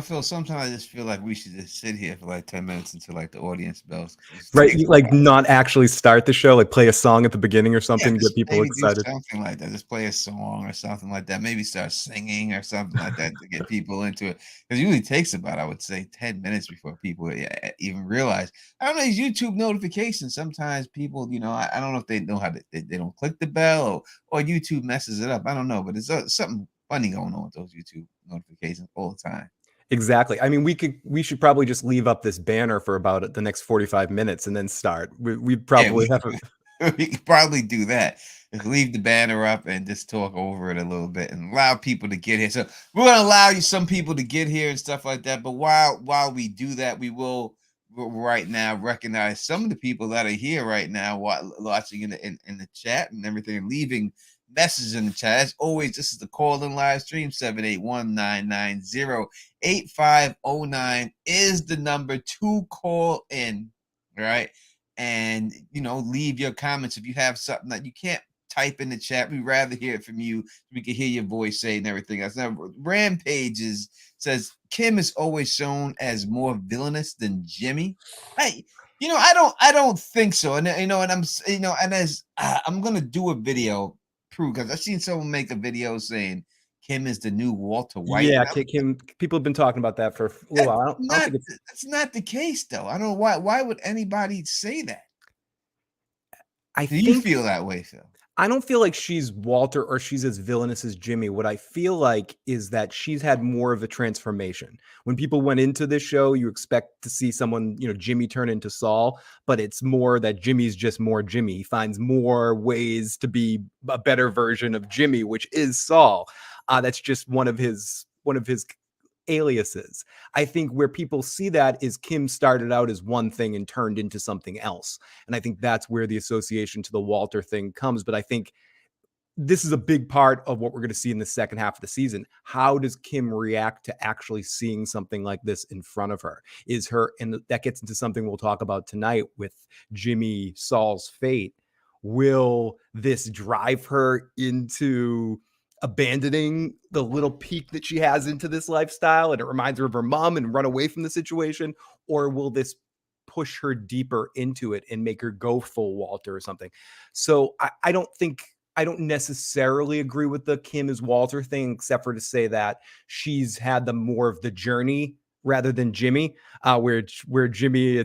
Phil, sometimes I just feel like we should just sit here for like 10 minutes until like the audience bells. It Right, takes like not actually start the show, like play a song at the beginning or Yeah, something to get just people maybe do excited. something like that. Just play a song or something like that. Maybe start singing or something like that to get people into it. Because it usually takes about, I would say, 10 minutes before people even realize. I don't know, these YouTube notifications. Sometimes people, I don't know if they know how to, they don't click the bell or YouTube messes it up. I don't know, but there's something funny going on with those YouTube notifications all the time. Exactly. I mean, we should probably just leave up this banner for about the next 45 minutes and then start. We'd Yeah, probably have we could probably do that. Just leave the banner up and just talk over it a little bit and allow people to get here. So we're gonna allow some people to get here and stuff like that. But while we do that, we will right now recognize some of the people that are here right now watching in the chat and everything, and leaving messages in the chat. As always, this is the call-in live stream. 781-990-8509 is the number to call in. All right. And leave your comments if you have something that you can't type in the chat. We'd rather hear it from you. We can hear your voice say and everything else. Now, Rampages says Kim is always shown as more villainous than Jimmy. I don't think so. And and as I'm gonna do a video prove, because I've seen someone make a video saying Kim is the new Walter White. Yeah, Kim. People have been talking about that for a little while. I don't think That's not the case, though. I don't know why. Why would anybody say that? Do you feel that way, Phil? I don't feel like she's Walter or she's as villainous as Jimmy. What I feel like is that she's had more of a transformation. When people went into this show, you expect to see someone, Jimmy turn into Saul, but it's more that Jimmy's just more Jimmy. He finds more ways to be a better version of Jimmy, which is Saul. That's just one of his aliases. I think where people see that is Kim started out as one thing and turned into something else. And I think that's where the association to the Walter thing comes. But I think this is a big part of what we're going to see in the second half of the season. How does Kim react to actually seeing something like this in front of her? And that gets into something we'll talk about tonight with Jimmy Saul's fate. Will this drive her into abandoning the little peak that she has into this lifestyle and it reminds her of her mom and run away from the situation? Or will this push her deeper into it and make her go full Walter or something? So I don't necessarily agree with the Kim is Walter thing, except for to say that she's had the more of the journey rather than Jimmy, where Jimmy,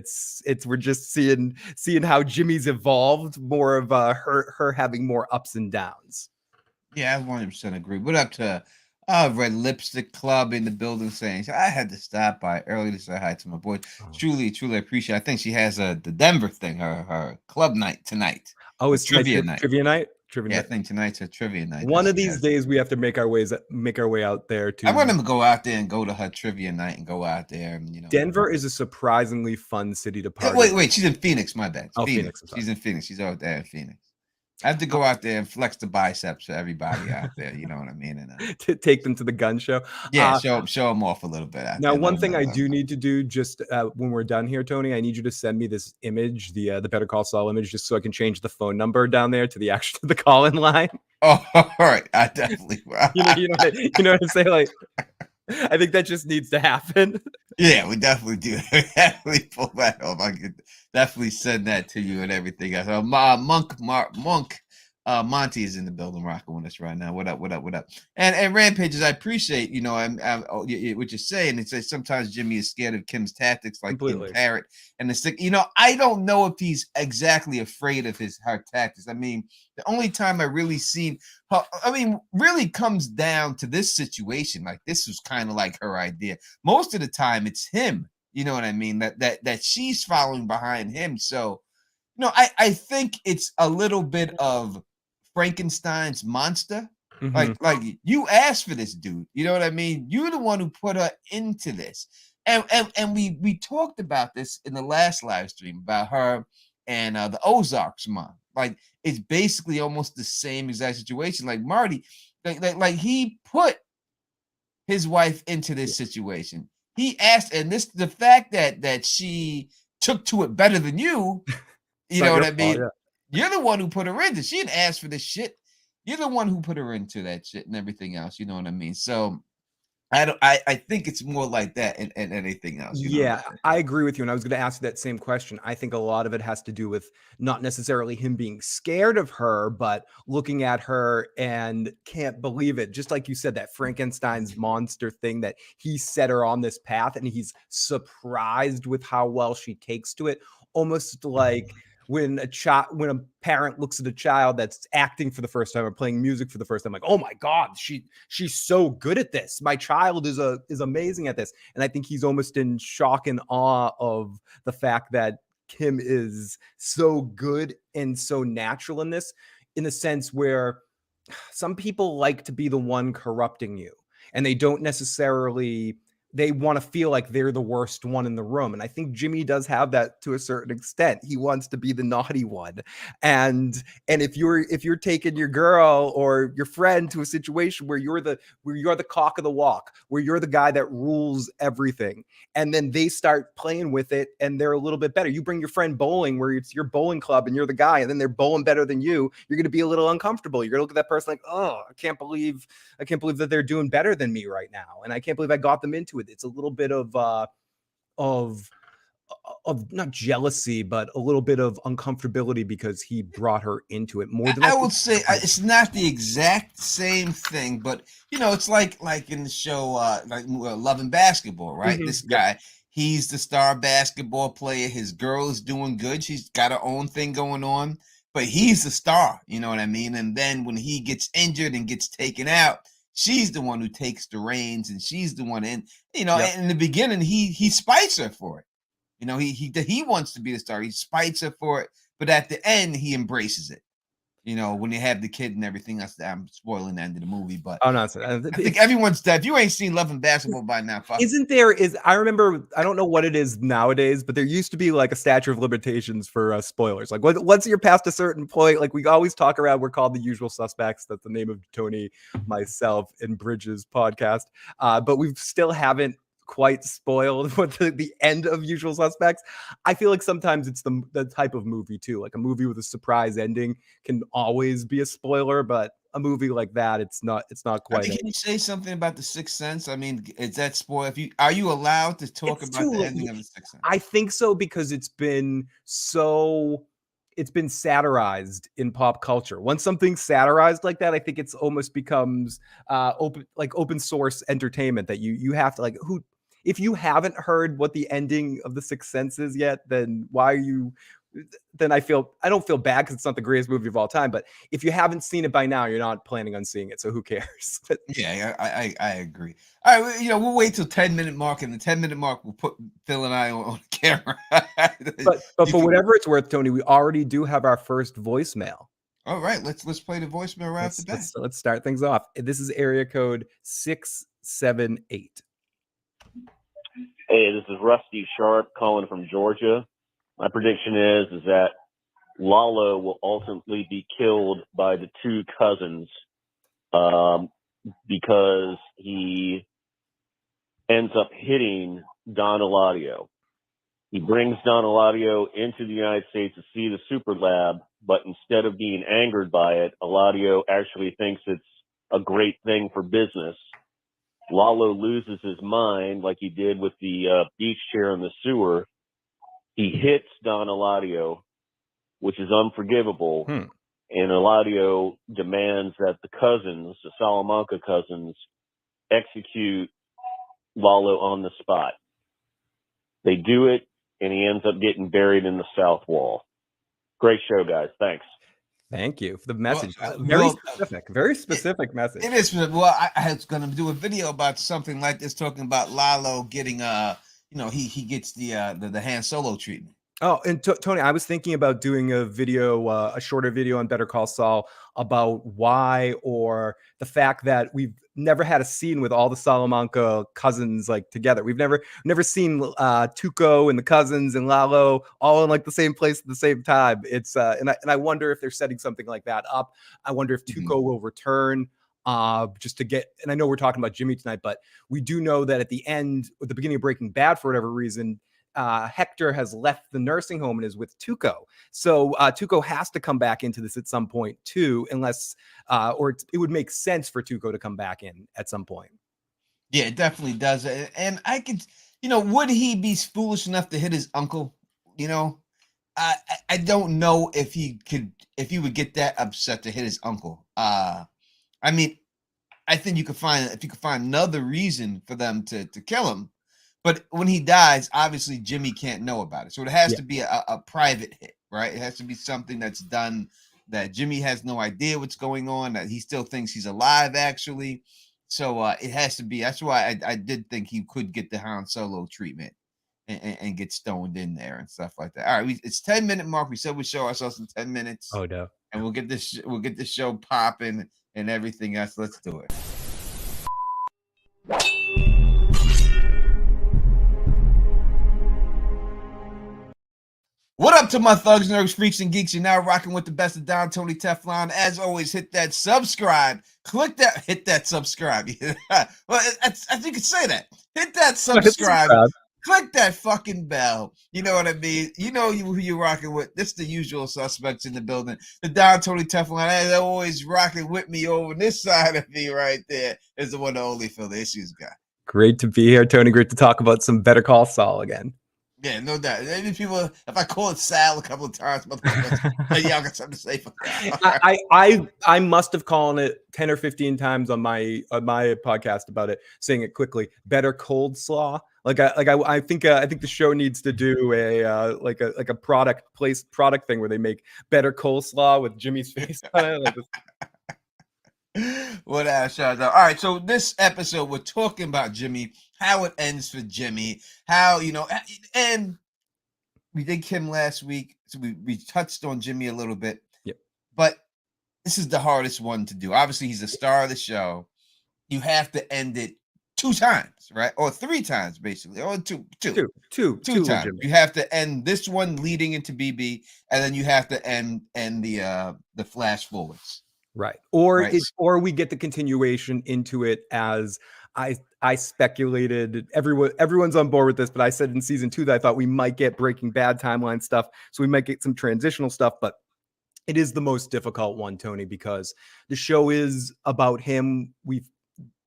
we're just seeing how Jimmy's evolved, more of her having more ups and downs. Yeah, I 100% agree. What up to Red Lipstick Club in the building saying, I had to stop by early to say hi to my boy. Truly appreciate it. I think she has the Denver thing, her club night tonight. Oh, it's trivia night. Trivia night? I think tonight's a trivia night. One of these days we have to make our way out there too. I want to go out there and go to her trivia night and go out there and Denver is a surprisingly fun city to party. Wait, she's in Phoenix, my bad. Phoenix. She's in Phoenix. She's out there in Phoenix. I have to go out there and flex the biceps for everybody out there. You know what I mean? And to take them to the gun show. Yeah, show them off a little bit. Now, one thing I do need to do just when we're done here, Tony, I need you to send me this image, the Better Call Saul image, just so I can change the phone number down there to the call-in line. Oh, all right. I definitely will. you know what I'm saying? Like, I think that just needs to happen. Yeah, we definitely do. We definitely pull that off. I could definitely send that to you and everything else. Monty is in the building rocking with us right now. What up? And Rampages, I appreciate, what you're saying. It's sometimes Jimmy is scared of Kim's tactics, like in Parrot and the stick. I don't know if he's exactly afraid of her tactics. I mean, the only time I really seen her, really comes down to this situation. Like, this was kind of like her idea. Most of the time it's him, you know what I mean? That she's following behind him. So, I think it's a little bit of Frankenstein's monster. Mm-hmm. Like you asked for this, dude. You know what I mean? You're the one who put her into this. And we talked about this in the last live stream about her and the Ozarks mom. Like, it's basically almost the same exact situation. Like Marty, like he put his wife into this situation. He asked, and the fact that she took to it better than you, you know what I mean? Yeah. You're the one who put her into. She didn't ask for this shit. You're the one who put her into that shit and everything else. You know what I mean? So I think it's more like that and anything else. You know what I'm Yeah, saying? I agree with you. And I was going to ask you that same question. I think a lot of it has to do with not necessarily him being scared of her, but looking at her and can't believe it. Just like you said, that Frankenstein's monster thing that he set her on this path and he's surprised with how well she takes to it. Almost like when a parent looks at a child that's acting for the first time or playing music for the first time, like, oh my God, she's so good at this. My child is amazing at this. And I think he's almost in shock and awe of the fact that Kim is so good and so natural in this, in the sense where some people like to be the one corrupting you, and they don't necessarily, they want to feel like they're the worst one in the room. And I think Jimmy does have that to a certain extent. He wants to be the naughty one. And if you're taking your girl or your friend to a situation where you're the cock of the walk, where you're the guy that rules everything, and then they start playing with it and they're a little bit better. You bring your friend bowling where it's your bowling club and you're the guy, and then they're bowling better than you're going to be a little uncomfortable. You're going to look at that person like, oh, I can't believe that they're doing better than me right now. And I can't believe I got them into it. It's a little bit of not jealousy, but a little bit of uncomfortability because he brought her into it more than I would say it's not the exact same thing, but it's like in the show like Love and Basketball, right? Mm-hmm. This guy, he's the star basketball player. His girl is doing good. She's got her own thing going on, but he's the star. You know what I mean? And then when he gets injured and gets taken out, she's the one who takes the reins, and she's the one in. In the beginning, he spites her for it. He wants to be the star. He spites her for it, but at the end, he embraces it. When you have the kid and everything else. I'm spoiling the end of the movie, but no, I think everyone's dead. If you ain't seen Love and Basketball by now, I remember, I don't know what it is nowadays, but there used to be like a statute of limitations for spoilers. Like once you're past a certain point, like we always talk around, we're called the usual suspects. That's the name of Tony, myself, and Bridges podcast. But we still haven't quite spoiled what the end of Usual Suspects. I feel like sometimes it's the type of movie too. Like a movie with a surprise ending can always be a spoiler, but a movie like that, it's not quite. Can you say something about The Sixth Sense? I mean, is that spoil? Are you allowed to talk about the ending of The Sixth Sense? I think so, because it's been satirized in pop culture. Once something's satirized like that, I think it's almost becomes open source entertainment that you have to if you haven't heard what the ending of The Sixth Sense is yet, then why are you? Then I don't feel bad because it's not the greatest movie of all time. But if you haven't seen it by now, you're not planning on seeing it, so who cares? Yeah, I agree. All right, we'll wait till 10-minute mark, and the 10-minute mark we'll put Phil and I on camera. but for whatever it's worth, Tony, we already do have our first voicemail. All right, let's play the voicemail right off the bat. Let's start things off. This is area code 678. Hey, this is Rusty Sharp calling from Georgia. My prediction is that Lalo will ultimately be killed by the two cousins because he ends up hitting Don Eladio. He brings Don Eladio into the United States to see the super lab, but instead of being angered by it, Eladio actually thinks it's a great thing for business. Lalo loses his mind like he did with the beach chair in the sewer. He hits Don Eladio, which is unforgivable, and Eladio demands that the cousins, the Salamanca cousins, execute Lalo on the spot. They do it, and he ends up getting buried in the south wall. Great show, guys. Thanks. Thank you for the message. Very specific message. It is. Well, I was going to do a video about something like this, talking about Lalo getting he gets the Han Solo treatment. Oh, and Tony, I was thinking about doing a shorter video on Better Call Saul about why, or the fact that we've never had a scene with all the Salamanca cousins like together. We've never seen Tuco and the cousins and Lalo all in like the same place at the same time. It's and I wonder if they're setting something like that up. I wonder if Tuco will return just to get, and I know we're talking about Jimmy tonight, but we do know that at the beginning of Breaking Bad, for whatever reason, Hector has left the nursing home and is with Tuco. So Tuco has to come back into this at some point too, unless it would make sense for Tuco to come back in at some point. Yeah, it definitely does. And I could, would he be foolish enough to hit his uncle? You know, I don't know if he would get that upset to hit his uncle. I mean, I think you could find another reason for them to kill him, but when he dies, obviously Jimmy can't know about it. So it has to be a private hit, right? It has to be something that's done that Jimmy has no idea what's going on, that he still thinks he's alive, actually. So it has to be. That's why I did think he could get the Han Solo treatment and get stoned in there and stuff like that. All right, it's 10-minute mark. We said we show ourselves in 10 minutes. Oh no. And we'll get this show popping and everything else. Let's do it. What up to my thugs, nerds, freaks, and geeks? You're now rocking with the best of Don Tony Teflon. As always, hit that subscribe. Hit that subscribe. Well, I think you could say that. Hit that subscribe. Click that fucking bell. You know what I mean? You know who you're rocking with. This is the usual suspects in the building. The Don Tony Teflon, as always, rocking with me over this side of me right there is the one and only Phil the Issues guy. Great to be here, Tony. Great to talk about some Better Call Saul again. Yeah, no doubt. Maybe people, if I call it Sal a couple of times, y'all got something to say for that. I must have called it 10 or 15 times on my podcast about it, saying it quickly. Better cold slaw. I think the show needs to do a product thing where they make better coleslaw with Jimmy's face on it. What else? All right, so this episode we're talking about Jimmy, how it ends for Jimmy, how and we did Kim last week, so we touched on Jimmy a little bit. Yep. But this is the hardest one to do. Obviously, he's the star of the show. You have to end it 2 times, right? Or 3 times, basically, or two times. You have to end this one leading into BB, and then you have to end the flash forwards. Right. Or we get the continuation into it, as I speculated. Everyone's on board with this, but I said in season 2 that I thought we might get Breaking Bad timeline stuff. So we might get some transitional stuff, but it is the most difficult one, Tony, because the show is about him.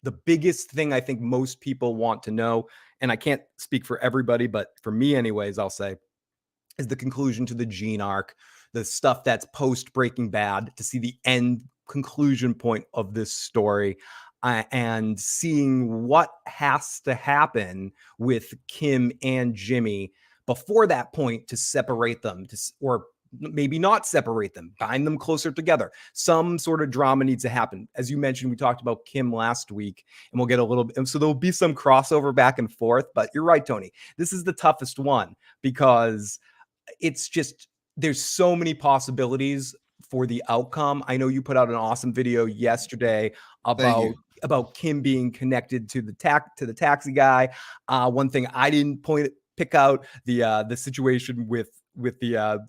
The biggest thing I think most people want to know, and I can't speak for everybody, but for me anyways, I'll say, is the conclusion to the Gene arc, the stuff that's post Breaking Bad, to see the end conclusion point of this story, and seeing what has to happen with Kim and Jimmy before that point to separate them, or maybe not separate them, bind them closer together. Some sort of drama needs to happen. As you mentioned, we talked about Kim last week, and we'll get a little bit, so there'll be some crossover back and forth, but you're right, Tony. This is the toughest one because it's just, there's so many possibilities for the outcome. I know you put out an awesome video yesterday about Kim being connected to the taxi guy. One thing I didn't pick out the situation with the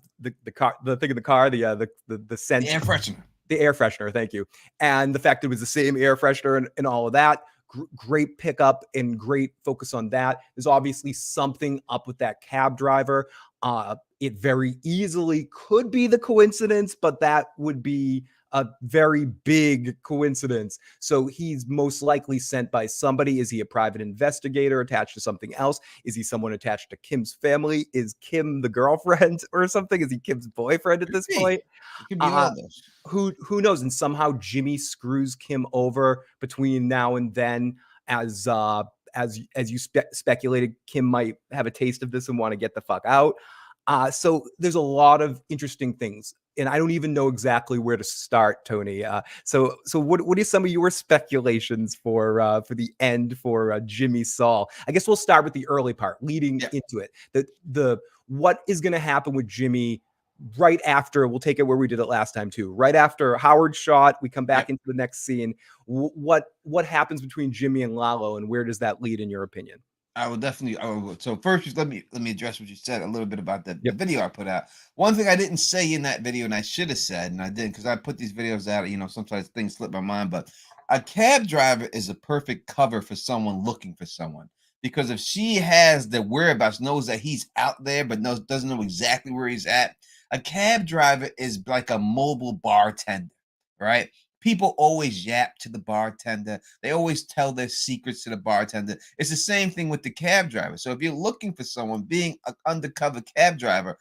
car, the thing in the car, the scent, the air freshener. The air freshener, thank you. And the fact it was the same air freshener and all of that. Great pickup and great focus on that. There's obviously something up with that cab driver. It very easily could be the coincidence, but that would be a very big coincidence. So he's most likely sent by somebody. Is he a private investigator attached to something else? Is he someone attached to Kim's family? Is Kim the girlfriend or something? Is he Kim's boyfriend at this point? It could be all those. Who knows? And somehow Jimmy screws Kim over between now and then, as you speculated, Kim might have a taste of this and want to get the fuck out. So there's a lot of interesting things, and I don't even know exactly where to start, Tony. So what are some of your speculations for the end for Jimmy Saul? I guess we'll start with the early part, leading into it. The what is going to happen with Jimmy right after? We'll take it where we did it last time too. Right after Howard shot, we come back into the next scene. What happens between Jimmy and Lalo, and where does that lead, in your opinion? I will definitely. So first, just let me address what you said a little bit about the video I put out. One thing I didn't say in that video, and I should have said, and I didn't, because I put these videos out. Sometimes things slip my mind, but a cab driver is a perfect cover for someone looking for someone, because if she has the whereabouts, knows that he's out there, but doesn't know exactly where he's at, a cab driver is like a mobile bartender, right? people always yap to the bartender. They always tell their secrets to the bartender. It's the same thing with the cab driver. So if you're looking for someone, being an undercover cab driver,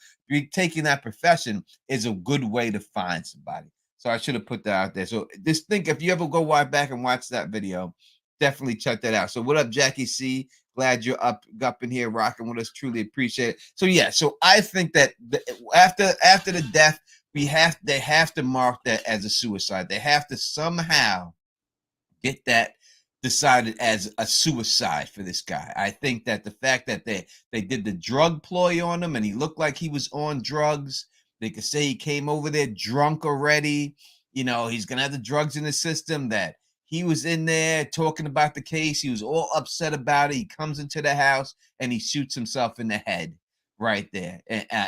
taking that profession is a good way to find somebody. So I should have put that out there. So just think, if you ever go back and watch that video, definitely check that out. So what up, Jackie C? Glad you're up in here rocking with us. Truly appreciate it. So yeah, so I think that after the death, they have to mark that as a suicide. They have to somehow get that decided as a suicide for this guy. I think that the fact that they did the drug ploy on him and he looked like he was on drugs, they could say he came over there drunk already. You know, he's gonna have the drugs in the system, that he was in there talking about the case. He was all upset about it. He comes into the house and he shoots himself in the head right there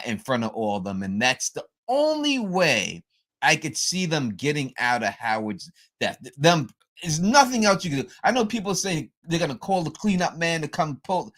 in front of all of them. And that's the only way I could see them getting out of Howard's death. There's nothing else you can do. I know people say they're going to call the cleanup man to come pull.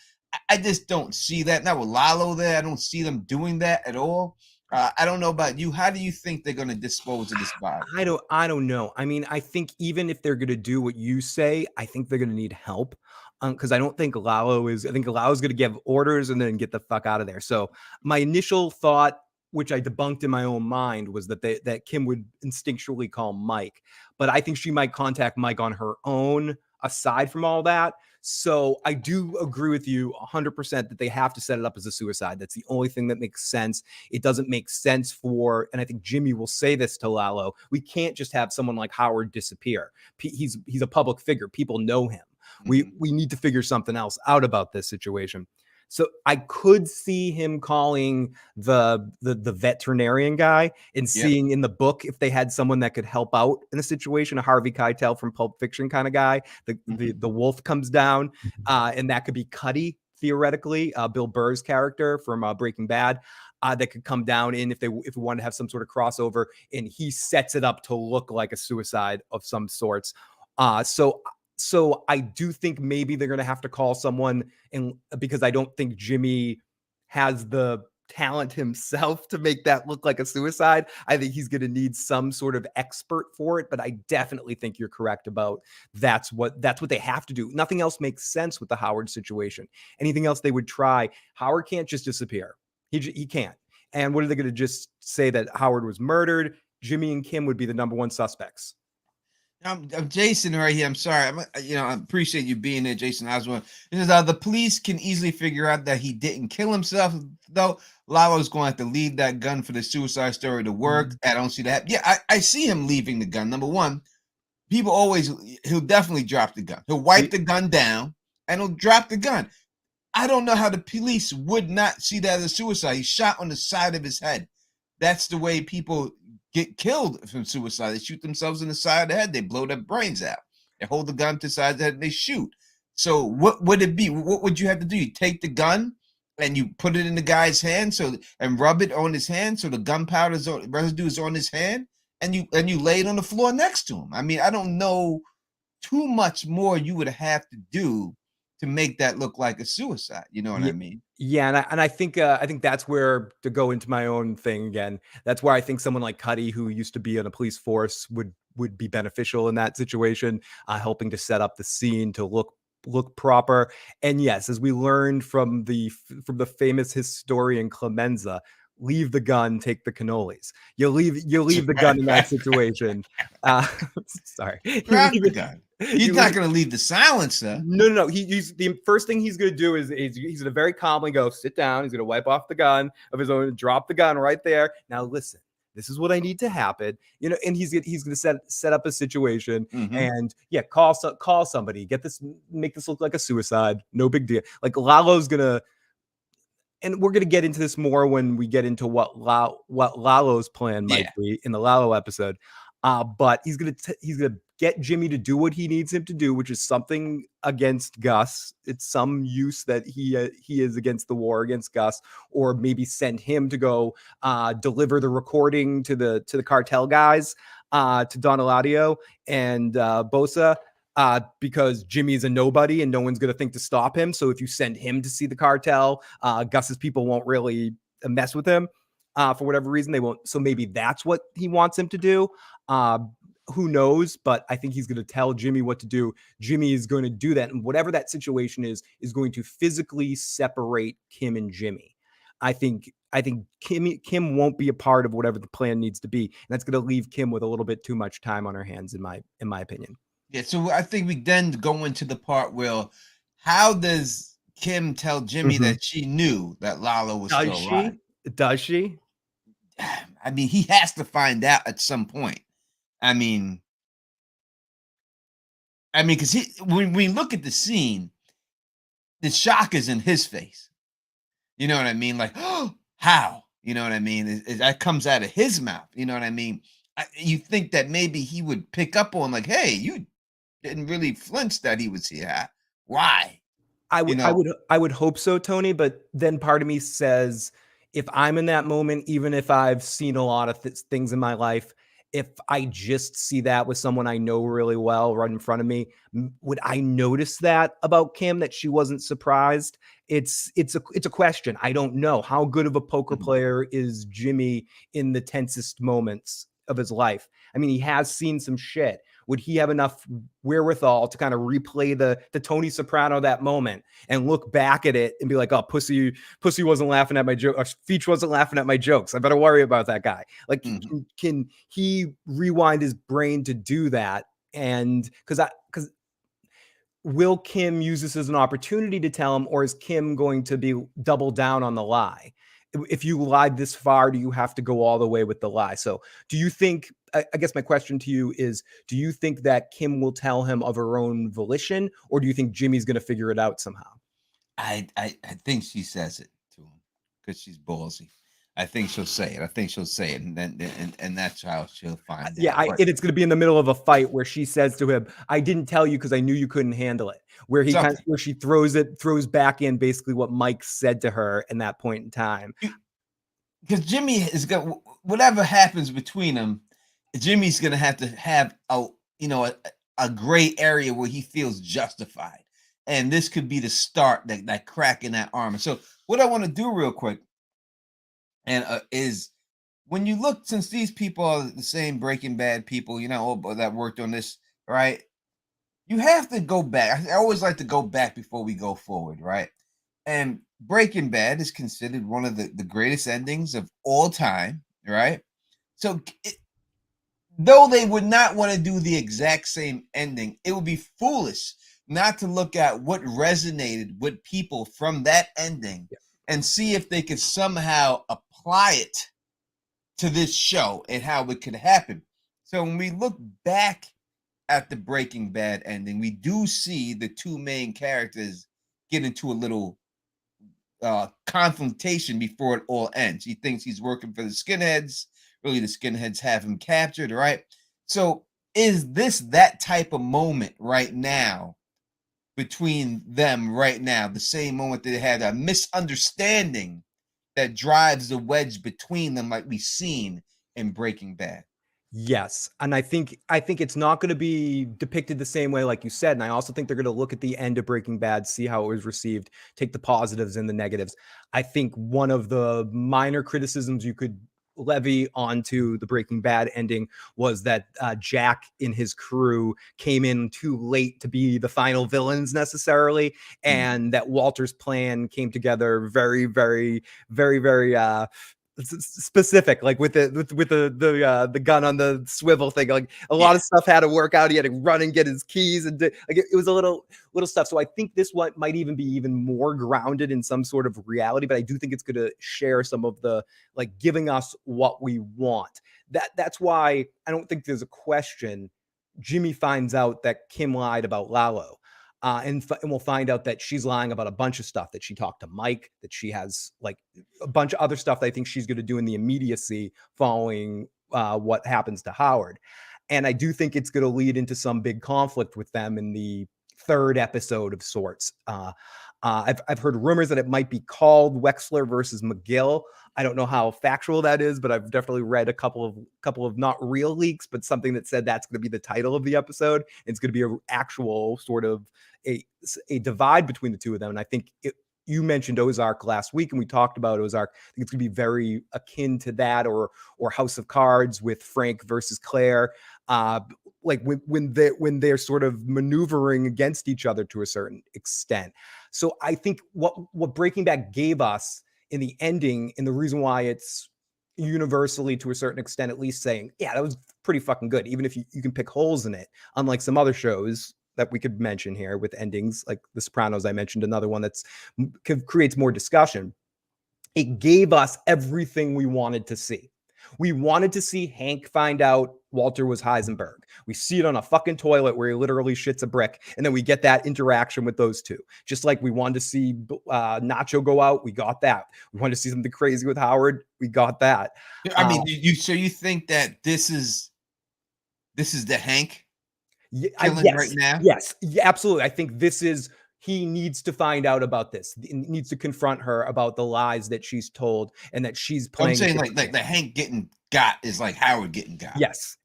I just don't see that. Not with Lalo there. I don't see them doing that at all. I don't know about you. How do you think they're going to dispose of this body? I don't know. I mean, I think even if they're going to do what you say, I think they're going to need help. Because I don't think I think Lalo's going to give orders and then get the fuck out of there. So my initial thought, which I debunked in my own mind, was that Kim would instinctually call Mike. But I think she might contact Mike on her own, aside from all that. So I do agree with you 100% that they have to set it up as a suicide. That's the only thing that makes sense. It doesn't make sense and I think Jimmy will say this to Lalo, we can't just have someone like Howard disappear. He's a public figure. People know him. We need to figure something else out about this situation. So I could see him calling the veterinarian guy and seeing in the book if they had someone that could help out in a situation, a Harvey Keitel from Pulp Fiction kind of guy. The wolf comes down, and that could be Cuddy, theoretically, Bill Burr's character from Breaking Bad. That could come down in if we wanted to have some sort of crossover, and he sets it up to look like a suicide of some sorts. So I do think maybe they're going to have to call someone, because I don't think Jimmy has the talent himself to make that look like a suicide. I think he's going to need some sort of expert for it, but I definitely think you're correct about that's what they have to do. Nothing else makes sense with the Howard situation. Anything else they would try, Howard can't just disappear. He can't. And what are they going to just say, that Howard was murdered? Jimmy and Kim would be the number one suspects. I'm Jason right here. I'm sorry. I appreciate you being there, Jason Osborne. It says the police can easily figure out that he didn't kill himself, though. Lalo's going to have to leave that gun for the suicide story to work. I don't see that. Yeah, I see him leaving the gun. Number one, he'll definitely drop the gun. He'll wipe the gun down and he'll drop the gun. I don't know how the police would not see that as a suicide. He's shot on the side of his head. That's the way people get killed from suicide. They shoot themselves in the side of the head. They blow their brains out. They hold the gun to the side of the head and they shoot. So what would it be? What would you have to do? You take the gun and you put it in the guy's hand and rub it on his hand so the gunpowder residue is on his hand, and you lay it on the floor next to him. I mean, I don't know too much more you would have to do to make that look like a suicide. You know what I mean? Yeah, and I think that's where, to go into my own thing again, that's where I think someone like Cuddy, who used to be in a police force, would be beneficial in that situation, helping to set up the scene to look proper. And yes, as we learned from the famous historian Clemenza, leave the gun, take the cannolis. You'll leave the gun in that situation. Sorry. Drop the gun. He's not going to leave the silencer. No. He's the first thing he's going to do is he's going to very calmly go sit down. He's going to wipe off the gun of his own, drop the gun right there. Now listen, this is what I need to happen. And he's going to set up a situation and call somebody, make this look like a suicide. No big deal. Like Lalo's going to. And we're going to get into this more when we get into what Lalo's plan might be in the Lalo episode. But he's going to get Jimmy to do what he needs him to do, which is something against Gus. It's some use that he is against the war against Gus, or maybe send him to go deliver the recording to the cartel guys, to Don Eladio and Bosa. Because Jimmy's a nobody and no one's going to think to stop him. So if you send him to see the cartel, Gus's people won't really mess with him for whatever reason. They won't. So maybe that's what he wants him to do. who knows? But I think he's going to tell Jimmy what to do. Jimmy is going to do that. And whatever that situation is going to physically separate Kim and Jimmy. I think Kim won't be a part of whatever the plan needs to be. And that's going to leave Kim with a little bit too much time on her hands, in my opinion. Yeah. So I think we then go into the part where, how does Kim tell Jimmy that she knew that Lalo was still alive? Does she? I mean, he has to find out at some point. I mean, because when we look at the scene, the shock is in his face. You know what I mean? Like, oh, how? You know what I mean? That comes out of his mouth. You know what I mean? You think that maybe he would pick up on, like, hey, you didn't really flinch that he was here. Why? I would hope so, Tony. But then part of me says, if I'm in that moment, even if I've seen a lot of things in my life, if I just see that with someone I know really well right in front of me, would I notice that about Kim, that she wasn't surprised? It's a question. I don't know. How good of a poker player is Jimmy in the tensest moments of his life? I mean, he has seen some shit. Would he have enough wherewithal to kind of replay the Tony Soprano, that moment, and look back at it and be like, oh, pussy wasn't laughing at my joke, or Feach wasn't laughing at my jokes, I better worry about that guy. Like, can he rewind his brain to do that? And because will Kim use this as an opportunity to tell him, or is Kim going to be double down on the lie? If you lied this far, do you have to go all the way with the lie? So do you think, I guess my question to you is, do you think that Kim will tell him of her own volition, or do you think Jimmy's going to figure it out somehow? I think she says it to him because she's ballsy. I think she'll say it. And then and that's how she'll find out. Yeah, it's going to be in the middle of a fight where she says to him, I didn't tell you because I knew you couldn't handle it. Where where she throws back in basically what Mike said to her in that point in time. Because Jimmy is going, whatever happens between them, Jimmy's going to have a gray area where he feels justified. And this could be the start, that crack in that armor. So what I want to do real quick, and is, when you look, since these people are the same Breaking Bad people, that worked on this, right? You have to go back. I always like to go back before we go forward, right? And Breaking Bad is considered one of the greatest endings of all time, right? So though they would not want to do the exact same ending, it would be foolish not to look at what resonated with people from that ending and see if they could somehow apply it to this show and how it could happen. So when we look back at the Breaking Bad ending, we do see the two main characters get into a little confrontation before it all ends. He thinks he's working for the skinheads. Really, the skinheads have him captured, right? So is this that type of moment right now between them right now, the same moment that they had a misunderstanding that drives the wedge between them, like we've seen in Breaking Bad? Yes. And I think it's not going to be depicted the same way, like you said. And I also think they're going to look at the end of Breaking Bad, see how it was received, take the positives and the negatives. I think one of the minor criticisms you could levy onto the Breaking Bad ending was that Jack and his crew came in too late to be the final villains necessarily, and that Walter's plan came together very, very, very, very specific, like with the gun on the swivel thing. Like a lot of stuff had to work out. He had to run and get his keys, and it was a little stuff. So I think this one might even be even more grounded in some sort of reality, but I do think it's going to share some of the, like, giving us what we want. That's why I don't think there's a question. Jimmy finds out that Kim lied about Lalo. And we'll find out that she's lying about a bunch of stuff, that she talked to Mike, that she has like a bunch of other stuff that I think she's going to do in the immediacy following what happens to Howard. And I do think it's going to lead into some big conflict with them in the third episode of sorts. I've heard rumors that it might be called Wexler versus McGill. I don't know how factual that is, but I've definitely read a couple of not real leaks, but something that said that's going to be the title of the episode. It's going to be an actual sort of a divide between the two of them. And I think you mentioned Ozark last week, and we talked about Ozark. I think it's going to be very akin to that, or House of Cards with Frank versus Claire. Like when they're sort of maneuvering against each other to a certain extent. So I think what Breaking Bad gave us in the ending, and the reason why it's universally to a certain extent at least saying, yeah, that was pretty fucking good, even if you can pick holes in it, unlike some other shows that we could mention here with endings like The Sopranos. I mentioned another one that's creates more discussion. It gave us everything we wanted to see. We wanted to see Hank find out Walter was Heisenberg. We see it on a fucking toilet where he literally shits a brick. And then we get that interaction with those two. Just like we wanted to see Nacho go out, we got that. We wanted to see something crazy with Howard, we got that. I mean, so you think that this is the Hank killing yes, right now? Yes, absolutely. I think this is, he needs to find out about this. He needs to confront her about the lies that she's told and that she's playing. I'm saying like the Hank getting got is like Howard getting got. Yes.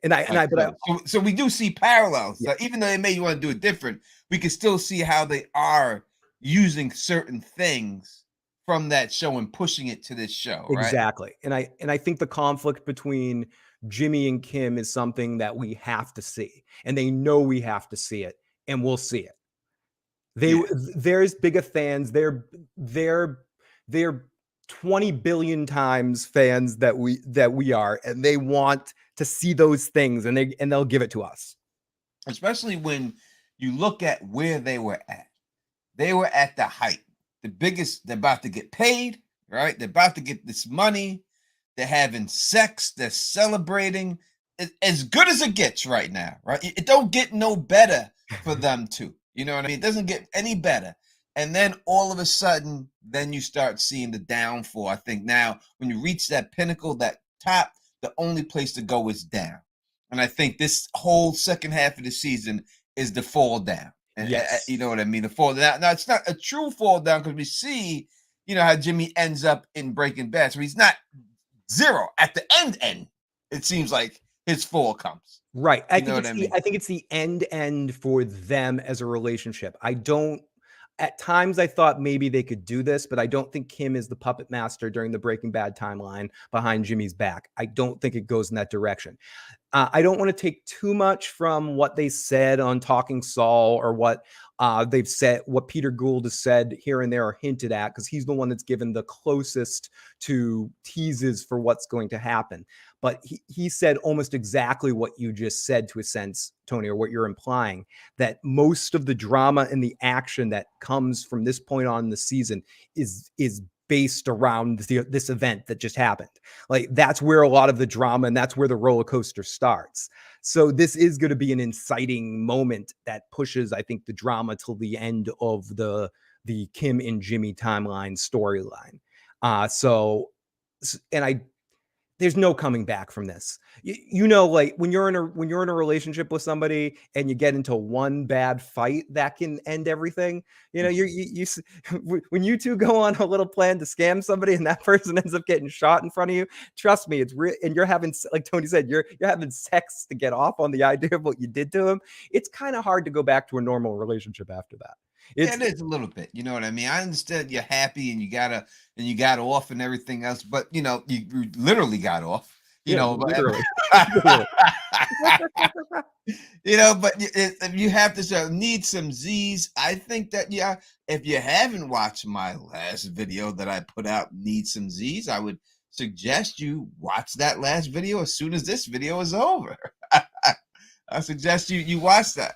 So we do see parallels. Yeah. Even though they may want to do it different, we can still see how they are using certain things from that show and pushing it to this show. Right? Exactly. And I think the conflict between Jimmy and Kim is something that we have to see. And they know we have to see it, and we'll see it. They're as big a fans. They're 20 billion times fans that we are, and they want to see those things, and they'll give it to us. Especially when you look at where they were at. They were at the height. The biggest, they're about to get paid, right? They're about to get this money. They're having sex. They're celebrating. As good as it gets right now, right? It don't get no better for them too. You know what I mean? It doesn't get any better. And then all of a sudden, then you start seeing the downfall. I think now when you reach that pinnacle, that top, the only place to go is down. And I think this whole second half of the season is the fall down. And yes. You know what I mean? The fall down. Now, it's not a true fall down because we see, how Jimmy ends up in Breaking Bad. So he's not zero. At the end, it seems like his fall comes. Right. I think it's the end for them as a relationship. At times I thought maybe they could do this, but I don't think Kim is the puppet master during the Breaking Bad timeline behind Jimmy's back. I don't think it goes in that direction. I don't want to take too much from what they said on Talking Saul or what they've said, what Peter Gould has said here and there or hinted at, because he's the one that's given the closest to teases for what's going to happen. But he said almost exactly what you just said to a sense, Tony, or what you're implying, that most of the drama and the action that comes from this point on in the season is based around this event that just happened. Like, that's where a lot of the drama and that's where the roller coaster starts. So this is going to be an inciting moment that pushes, I think, the drama till the end of the Kim and Jimmy timeline storyline. There's no coming back from this. Like when you're in a relationship with somebody and you get into one bad fight, that can end everything. When you two go on a little plan to scam somebody and that person ends up getting shot in front of you, trust me, it's real. And you're having, like Tony said, you're having sex to get off on the idea of what you did to him. It's kind of hard to go back to a normal relationship after that. It is a little bit, you know what I mean? I understand you're happy and you got off and everything else, but you literally got off, literally. But if you have to need some Z's, I think that, if you haven't watched my last video that I put out, Need Some Z's, I would suggest you watch that last video as soon as this video is over. I suggest you watch that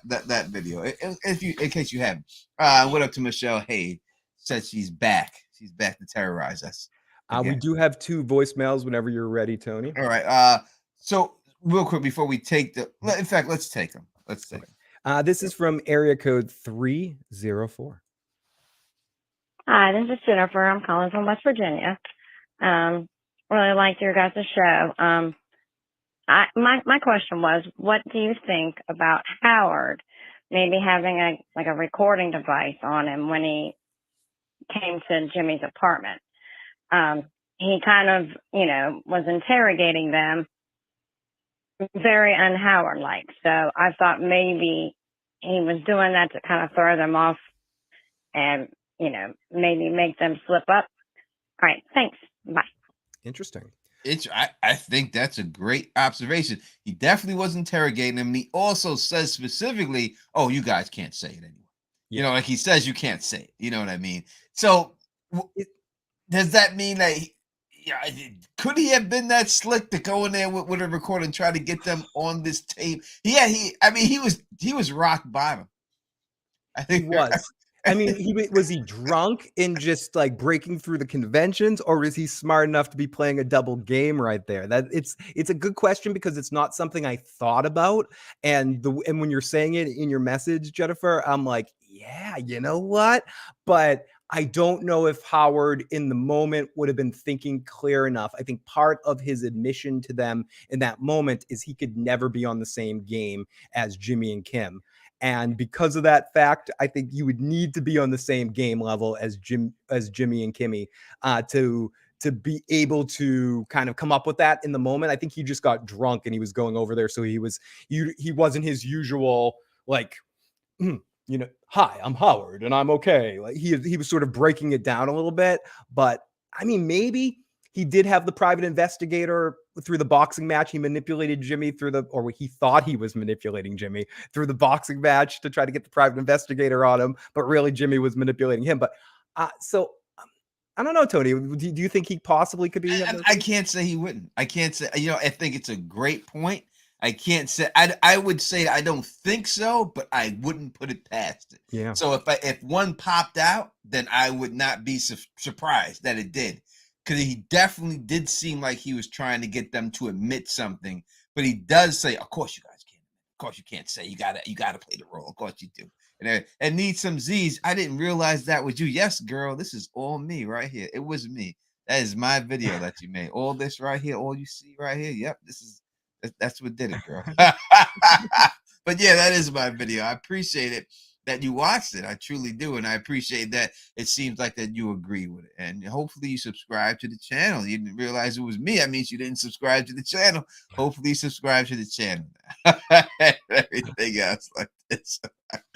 video in case you haven't. What up to Michelle Hay? Said she's back. She's back to terrorize us. We do have 2 voicemails whenever you're ready, Tony. All right. So real quick before we take in fact, let's take them. Let's take them. This is from area code 304. Hi, this is Jennifer. I'm calling from West Virginia. Really liked your guys' show. My question was, what do you think about Howard maybe having a recording device on him when he came to Jimmy's apartment? He kind of, was interrogating them very un-Howard-like. So I thought maybe he was doing that to kind of throw them off and, maybe make them slip up. All right, thanks. Bye. Interesting. I think that's a great observation. He definitely was interrogating him. And he also says specifically, oh, you guys can't say it anyway. Yeah. Like he says you can't say it. You know what I mean? So does that mean that could he have been that slick to go in there with a recorder and try to get them on this tape? Yeah, he was rock bottom. I think he was. I mean, was he drunk and just like breaking through the conventions, or is he smart enough to be playing a double game right there? That it's a good question because it's not something I thought about. And when you're saying it in your message, Jennifer, I'm like, yeah, you know what? But I don't know if Howard in the moment would have been thinking clear enough. I think part of his admission to them in that moment is he could never be on the same game as Jimmy and Kim. And because of that fact, I think you would need to be on the same game level as Jimmy and Kimmy to be able to kind of come up with that in the moment. I think he just got drunk and he was going over there. So he wasn't his usual, like, hi, I'm Howard and I'm okay. Like he was sort of breaking it down a little bit. But I mean, maybe he did have the private investigator through the boxing match. He manipulated Jimmy or he thought he was manipulating Jimmy through the boxing match to try to get the private investigator on him. But really, Jimmy was manipulating him. But so I don't know, Tony. Do you think he possibly could be? I can't say he wouldn't. I can't say. I think it's a great point. I can't say. I would say I don't think so, but I wouldn't put it past it. Yeah. So if one popped out, then I would not be surprised that it did. Because he definitely did seem like he was trying to get them to admit something, but he does say, "Of course you guys can't. Of course you can't say. You gotta play the role. Of course you do." And need some Z's. I didn't realize that was you. Yes, girl, this is all me right here. It was me. That is my video that you made. All this right here, all you see right here. Yep, that's what did it, girl. But yeah, that is my video. I appreciate it that you watched it. I truly do. And I appreciate that it seems like that you agree with it. And hopefully you subscribe to the channel. You didn't realize it was me. That means you didn't subscribe to the channel. Hopefully you subscribe to the channel. Everything else like this.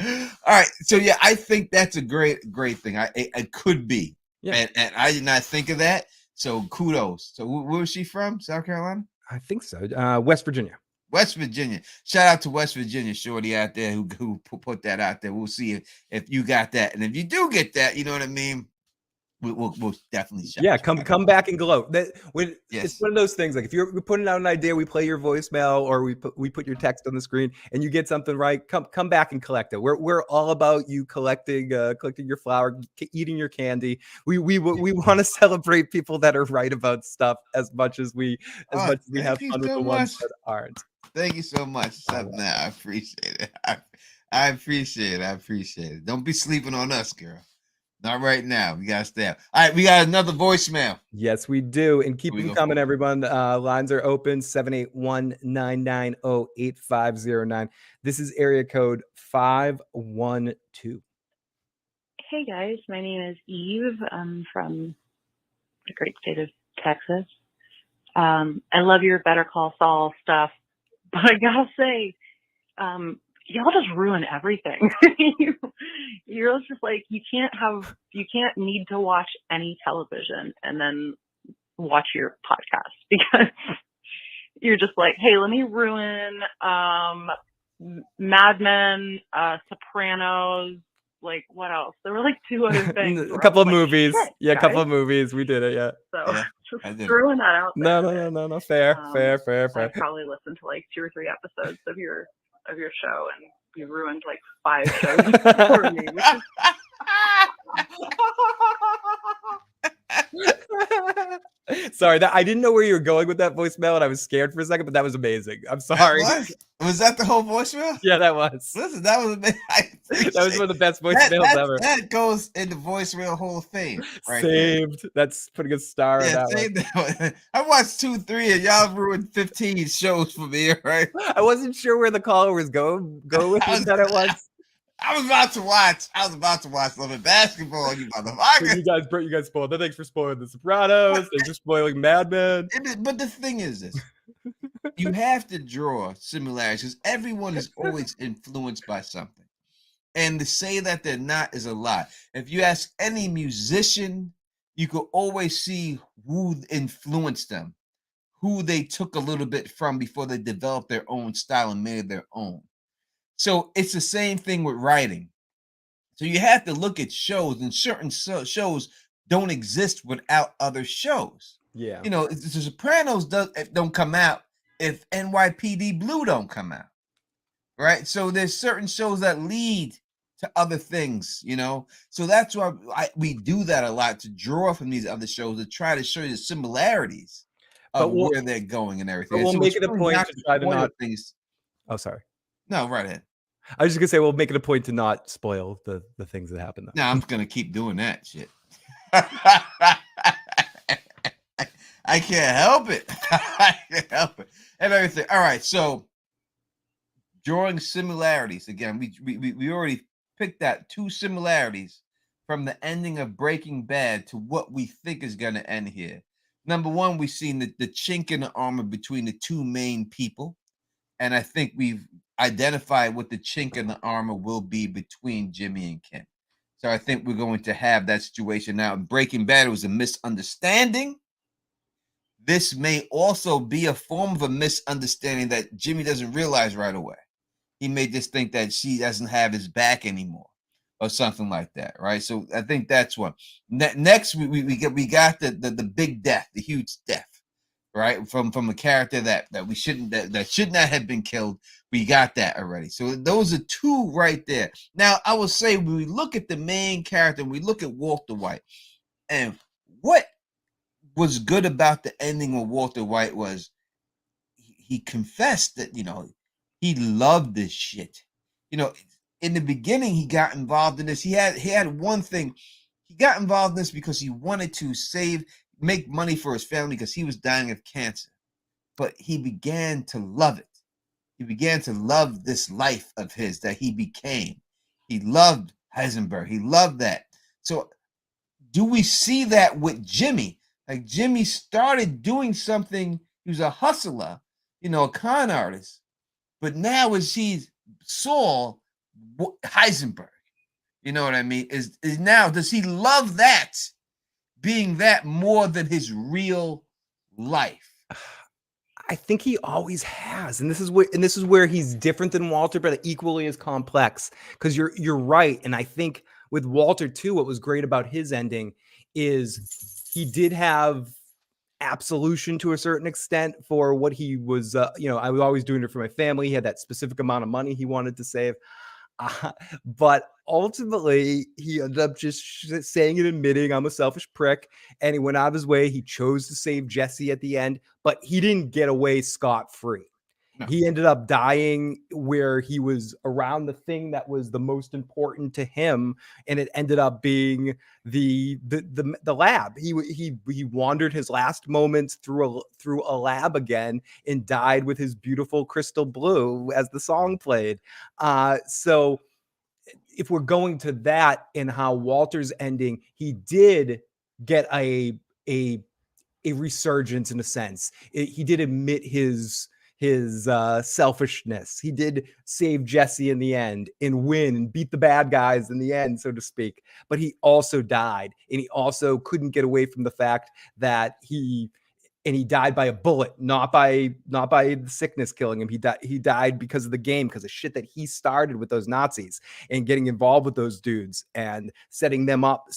All right. So yeah, I think that's a great thing. It could be. Yeah. And I did not think of that. So kudos. So where was she from? South Carolina? I think so. West Virginia. West Virginia. Shout out to West Virginia shorty out there who put that out there. We'll see if you got that, and if you do get that, you know what I mean. We'll definitely shout. Yeah, come back and gloat. It's one of those things. Like if you're putting out an idea, we play your voicemail or we put your text on the screen, and you get something right. Come back and collect it. We're all about you collecting your flour, eating your candy. We want to celebrate people that are right about stuff as much as we have fun with the ones that aren't. Thank you so much. I appreciate it. I appreciate it. Don't be sleeping on us, girl. Not right now. We got to stay up. All right, we got another voicemail. Yes, we do. And keep them coming, everyone. Lines are open, 781-990-8509. This is area code 512. Hey, guys. My name is Eve. I'm from the great state of Texas. I love your Better Call Saul stuff, but I got to say, y'all just ruin everything. You're just like, you can't need to watch any television and then watch your podcast because you're just like, hey, let me ruin Mad Men, Sopranos, like what else? There were like two other things. A couple of movies. Yeah, a couple of movies. We did it, yeah. So just throwing that out there. No. Fair. I probably listened to like 2 or 3 episodes of your show, and you ruined like 5 shows for me. Sorry, I didn't know where you were going with that voicemail, and I was scared for a second, but that was amazing. I'm sorry. Was that the whole voicemail? Yeah, that was. Listen, that was amazing. That was one of the best voicemails ever. That goes in the voicemail Hall of Fame. Right saved. There. That's putting a star on that one. That one. I watched 2, 3, and y'all ruined 15 shows for me, right? I wasn't sure where the caller was going with that it was. I was about to watch Love and Basketball, you motherfucker. You guys spoiled. Thanks for spoiling The Sopranos. Thanks for spoiling Mad Men. But the thing is this. You have to draw similarities because everyone is always influenced by something. And to say that they're not is a lie. If you ask any musician, you could always see who influenced them, who they took a little bit from before they developed their own style and made it their own. So it's the same thing with writing. So you have to look at shows, and certain shows don't exist without other shows. Yeah. You know, The Sopranos don't come out if NYPD Blue don't come out, right? So there's certain shows that lead to other things, you know? So that's why we do that a lot, to draw from these other shows, to try to show you the similarities of where they're going and everything. But we'll so make it a point to try to not... things. Oh, sorry. No, right ahead. I was just gonna say we'll make it a point to not spoil the things that happen. No, I'm gonna keep doing that shit. I can't help it. I can't help it. And everything. All right, so drawing similarities again. We already picked out 2 similarities from the ending of Breaking Bad to what we think is gonna end here. Number 1, we've seen the chink in the armor between the 2 main people. And I think we've identified what the chink in the armor will be between Jimmy and Kim. So I think we're going to have that situation now. Breaking Bad was a misunderstanding. This may also be a form of a misunderstanding that Jimmy doesn't realize right away. He may just think that she doesn't have his back anymore or something like that, right? So I think that's one. Next, we got the big death, the huge death. Right, from a character that we shouldn't that should not have been killed. We got that already. So those are 2 right there. Now I will say, when we look at the main character, we look at Walter White, and what was good about the ending of Walter White was he confessed that, you know, he loved this shit. You know, in the beginning he got involved in this. He had one thing. He got involved in this because he wanted to make money for his family because he was dying of cancer. But he began to love it. He began to love this life of his that he became. He loved Heisenberg. He loved that. So do we see that with Jimmy? Like, Jimmy started doing something. He was a hustler, you know, a con artist. But now as he's Saul Heisenberg, you know what I mean? Is now, does he love that? Being that more than his real life? I think he always has, and this is where he's different than Walter, but equally as complex. Because you're right, and I think with Walter too, what was great about his ending is he did have absolution to a certain extent for what he was. You know, I was always doing it for my family. He had that specific amount of money he wanted to save. But ultimately, he ended up just saying and admitting, I'm a selfish prick. And he went out of his way. He chose to save Jesse at the end, but he didn't get away scot-free. No. He ended up dying where he was around the thing that was the most important to him, and it ended up being the lab. He wandered his last moments through a lab again and died with his beautiful crystal blue as the song played. So if we're going to that and how Walter's ending, he did get a resurgence in a sense. He did admit his selfishness. He did save Jesse in the end and win and beat the bad guys in the end, so to speak. But he also died, and he also couldn't get away from the fact that he died by a bullet, not by the sickness killing him. He died because of the game, because of shit that he started with those Nazis and getting involved with those dudes and setting them up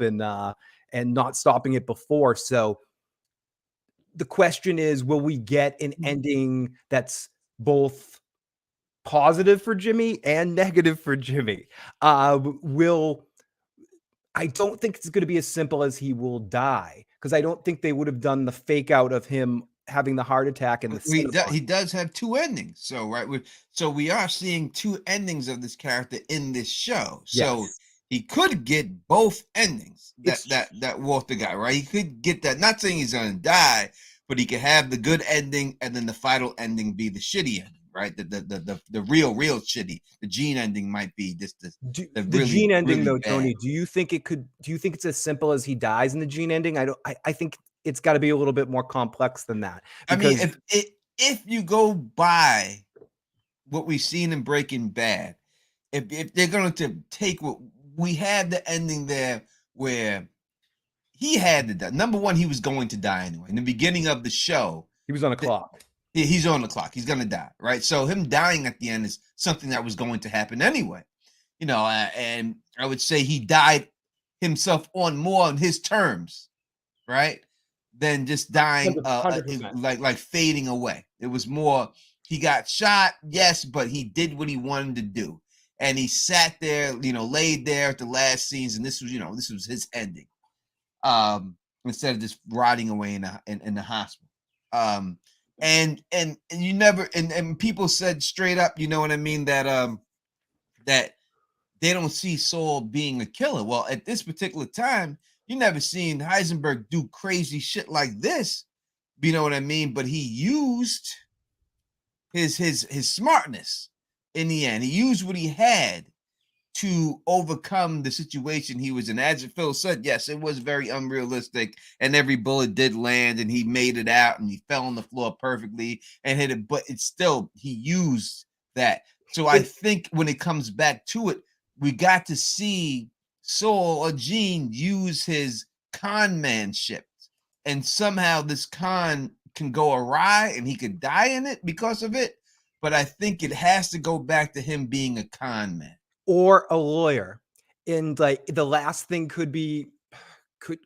and not stopping it before. So the question is, will we get an ending that's both positive for Jimmy and negative for Jimmy? I don't think it's going to be as simple as he will die, because I don't think they would have done the fake out of him having the heart attack in the he does have 2 endings. So we are seeing 2 endings of this character in this show. So yes. He could get both endings that Walter got, right? He could get that. Not saying he's going to die, but he could have the good ending and then the final ending be the shitty ending, right? The real shitty. The Gene ending might be just the really, Gene ending, really though, bad. Tony. Do you think it's as simple as he dies in the Gene ending? I think it's got to be a little bit more complex than that. Because, I mean, if you go by what we've seen in Breaking Bad, if they're going to take what we had the ending there where he had to die. Number one, he was going to die anyway. In the beginning of the show, He was on a clock. He's on the clock. He's going to die, right? So him dying at the end is something that was going to happen anyway. And I would say he died himself on his terms, right? Than just dying, 100%. like fading away. It was more, he got shot, yes, but he did what he wanted to do. And he sat there, laid there at the last scenes, and this was his ending. Instead of just rotting away in the hospital. And you never, and people said straight up, you know what I mean, that that they don't see Saul being a killer. Well, at this particular time, you never seen Heisenberg do crazy shit like this. You know what I mean? But he used his smartness in the end. He used what he had to overcome the situation he was in. As Phil said, yes, it was very unrealistic, and every bullet did land, and he made it out, and he fell on the floor perfectly and hit it. But it's still, he used that. So I think when it comes back to it, we got to see Saul or Gene use his con manship, and somehow this con can go awry and he could die in it because of it. But I think it has to go back to him being a con man or a lawyer. And like the last thing could be,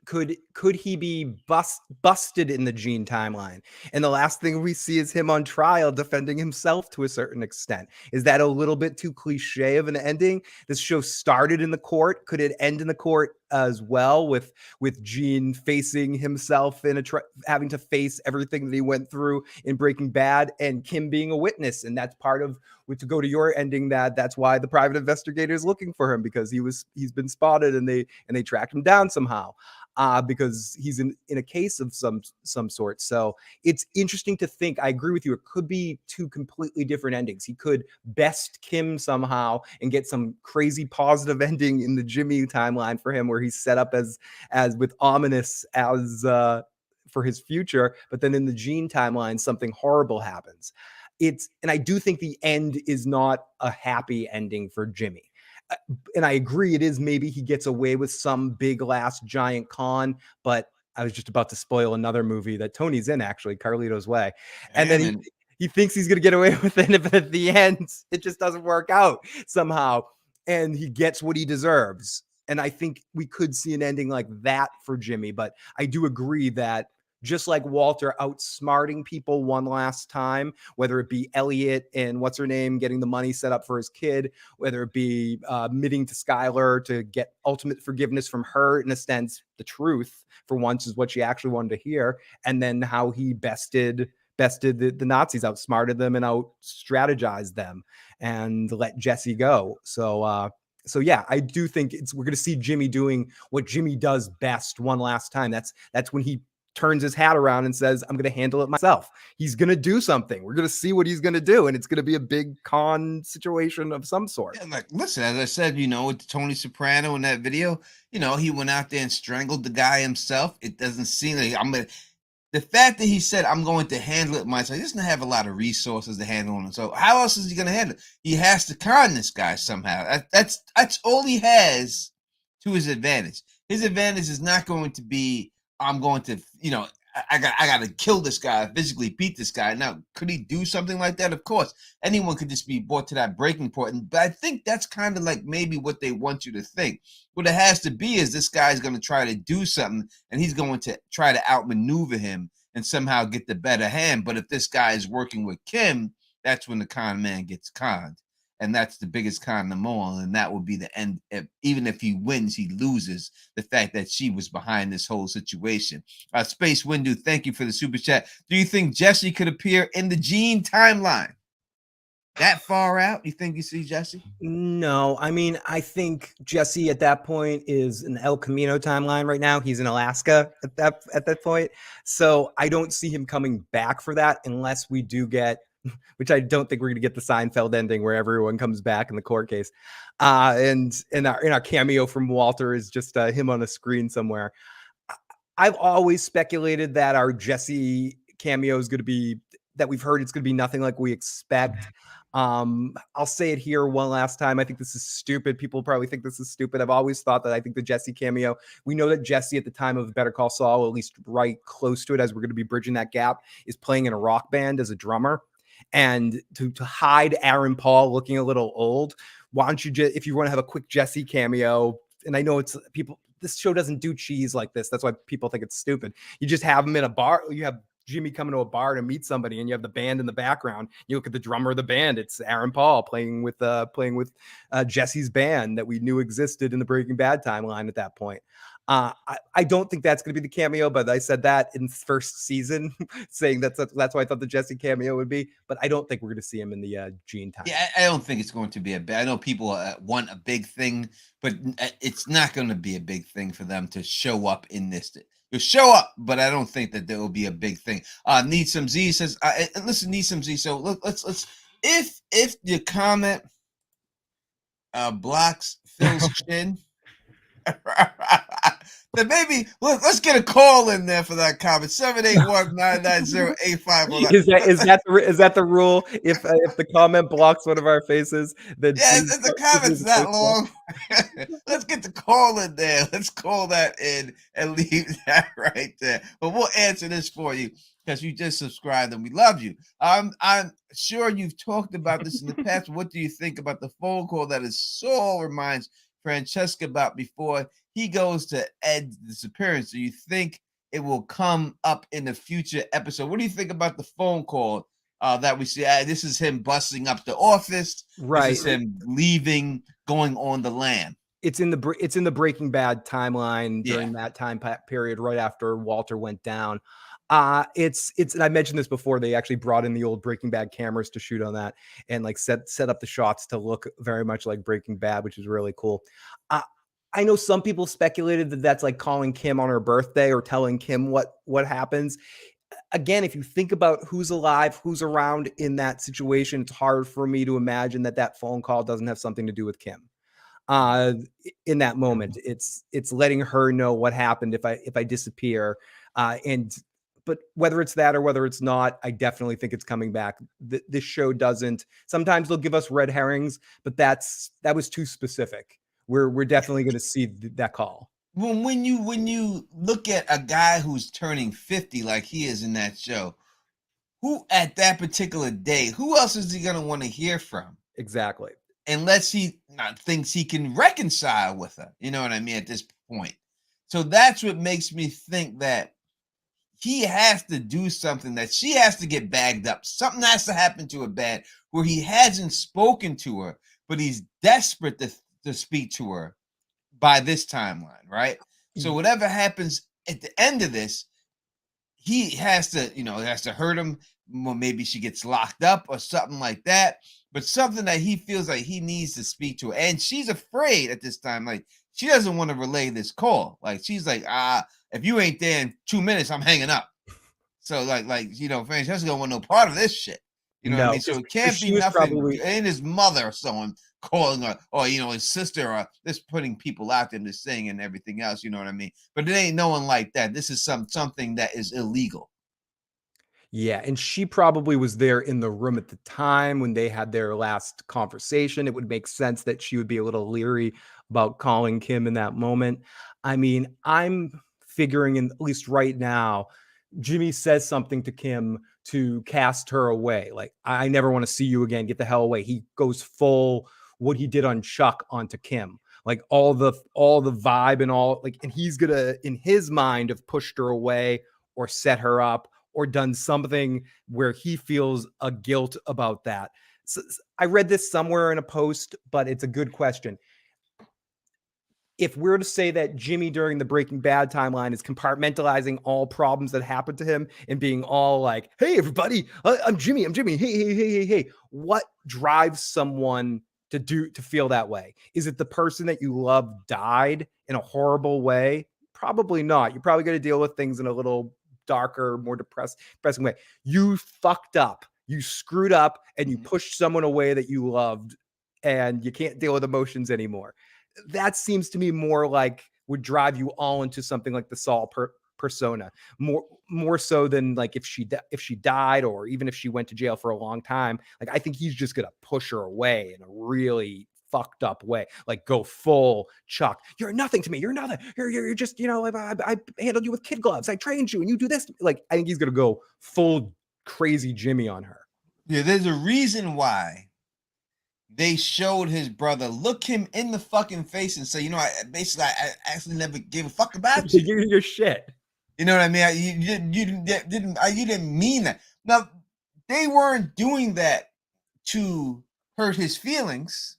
could he be busted in the Gene timeline? And the last thing we see is him on trial defending himself to a certain extent. Is that a little bit too cliche of an ending? This show started in the court. Could it end in the court as well, with Gene facing himself in having to face everything that he went through in Breaking Bad, and Kim being a witness? And that's part of, to go to your ending, that's why the private investigator is looking for him, because he's been spotted, and they tracked him down somehow, because he's in a case of some sort. So it's interesting to think. I agree with you. It could be two completely different endings. He could best Kim somehow and get some crazy positive ending in the Jimmy timeline for him, where he's set up as with ominous as for his future. But then in the Gene timeline, something horrible happens. And I do think the end is not a happy ending for Jimmy. And I agree, it is, maybe he gets away with some big last giant con, but I was just about to spoil another movie that Tony's in, actually, Carlito's Way. And then he thinks he's going to get away with it, but at the end, it just doesn't work out somehow. And he gets what he deserves. And I think we could see an ending like that for Jimmy. But I do agree that, just like Walter outsmarting people one last time, whether it be Elliot and what's her name getting the money set up for his kid, whether it be admitting to Skylar to get ultimate forgiveness from her, in a sense, the truth for once is what she actually wanted to hear, and then how he bested the Nazis, outsmarted them and out strategized them, and let Jesse go. So yeah, I do think we're going to see Jimmy doing what Jimmy does best one last time. That's when he turns his hat around and says, I'm going to handle it myself. He's going to do something. We're going to see what he's going to do. And it's going to be a big con situation of some sort. Yeah, like, listen, as I said, with Tony Soprano in that video, he went out there and strangled the guy himself. It doesn't seem like the fact that he said, I'm going to handle it myself, he doesn't have a lot of resources to handle it. So how else is he going to handle it? He has to con this guy somehow. That's all he has to his advantage. His advantage is not going to be, I'm going to, I got to kill this guy, physically beat this guy. Now, could he do something like that? Of course, anyone could just be brought to that breaking point. But I think that's kind of like maybe what they want you to think. What it has to be is this guy's going to try to do something, and he's going to try to outmaneuver him and somehow get the better hand. But if this guy is working with Kim, that's when the con man gets conned. And that's the biggest con of them all. And that would be the end. Even if he wins, he loses. The fact that she was behind this whole situation. Space Window, thank you for the super chat. Do you think Jesse could appear in the Gene timeline? That far out? You think you see Jesse? No. I mean, I think Jesse at that point is in the El Camino timeline right now. He's in Alaska at that point. So I don't see him coming back for that unless we do get, which I don't think we're going to get, the Seinfeld ending where everyone comes back in the court case. And in our cameo from Walter is just him on a screen somewhere. I've always speculated that our Jesse cameo is going to be, that we've heard it's going to be nothing like we expect. I'll say it here one last time. I think this is stupid. People probably think this is stupid. I've always thought that I think the Jesse cameo, we know that Jesse at the time of Better Call Saul, at least right close to it, as we're going to be bridging that gap, is playing in a rock band as a drummer. And to hide Aaron Paul looking a little old, why don't you just, if you want to have a quick Jesse cameo, and I know it's people, this show doesn't do cheese like this. That's why people think it's stupid. You just have him in a bar. You have Jimmy coming to a bar to meet somebody, and you have the band in the background. You look at the drummer of the band; it's Aaron Paul playing with Jesse's band that we knew existed in the Breaking Bad timeline at that point. I don't think that's going to be the cameo, but I said that in first season, saying that's why I thought the Jesse cameo would be. But I don't think we're going to see him in the Gene time. Yeah, I don't think it's going to be I know people want a big thing, but it's not going to be a big thing for them to show up in this. You'll show up, but I don't think that there will be a big thing. Need Some Z says, listen, Need Some Z. So look, let's if your comment blocks Phil's chin, then maybe let's get a call in there for that comment. 781-990-8509. Is that the rule? If the comment blocks one of our faces, then if the comment's that long, let's get the call in there. Let's call that in and leave that right there. But we'll answer this for you because you just subscribed and we love you. I'm sure you've talked about this in the past. What do you think about the phone call that is Saul reminds Francesca about before he goes to Ed's disappearance? Do you think it will come up in the future episode? What do you think about the phone call that we see? This is him busting up the office. Right. This is him leaving, going on the land. It's in the Breaking Bad timeline during that time period, right after Walter went down. It's and I mentioned this before. They actually brought in the old Breaking Bad cameras to shoot on that and like set up the shots to look very much like Breaking Bad, which is really cool. I know some people speculated that that's like calling Kim on her birthday or telling Kim what happens. Again, if you think about who's alive, who's around in that situation, it's hard for me to imagine that phone call doesn't have something to do with Kim. In that moment, it's letting her know what happened if I disappear. But whether it's that or whether it's not, I definitely think it's coming back. This show doesn't. Sometimes they'll give us red herrings, but that was too specific. We're definitely going to see that call. When you look at a guy who's turning 50 like he is in that show, who at that particular day, who else is he going to want to hear from? Exactly. Unless he thinks he can reconcile with her. You know what I mean? At this point. So that's what makes me think that he has to do something, that she has to get bagged up. Something has to happen to her bad where he hasn't spoken to her, but he's desperate to speak to her by this timeline, right? So whatever happens at the end of this, he has to hurt him. Well, maybe she gets locked up or something like that, but something that he feels like he needs to speak to her. And she's afraid at this time. Like, she doesn't want to relay this call. Like, she's like, if you ain't there in 2 minutes, I'm hanging up. So Francesca don't want no part of this shit. You know what I mean? So it can't be nothing. Ain't his mother or someone calling her, or his sister, or just putting people out there just saying and everything else. You know what I mean? But it ain't no one like that. This is something that is illegal. Yeah, and she probably was there in the room at the time when they had their last conversation. It would make sense that she would be a little leery about calling Kim in that moment. I mean, I'm figuring at least right now, Jimmy says something to Kim to cast her away. Like, I never want to see you again. Get the hell away. He goes full what he did on Chuck onto Kim. Like all the vibe and all, like, and he's gonna, in his mind, have pushed her away or set her up or done something where he feels a guilt about that. So, I read this somewhere in a post, but it's a good question. If we're to say that Jimmy during the Breaking Bad timeline is compartmentalizing all problems that happened to him and being all like, hey, everybody, I'm Jimmy. Hey. What drives someone to feel that way? Is it the person that you love died in a horrible way? Probably not. You're probably going to deal with things in a little darker, more depressing way. You fucked up. You screwed up and you pushed someone away that you loved and you can't deal with emotions anymore. That seems to me more like would drive you all into something like the Saul persona, more so than like if she died or even if she went to jail for a long time. Like I think he's just gonna push her away in a really fucked up way, like go full Chuck. You're nothing to me. You're nothing. You're just, you know, I handled you with kid gloves. I trained you, and you do this. Like I think he's gonna go full crazy Jimmy on her. Yeah, there's a reason why they showed his brother look him in the fucking face and say, you know, I actually never gave a fuck about you. You're your shit. You know what I mean? You didn't mean that. Now, they weren't doing that to hurt his feelings,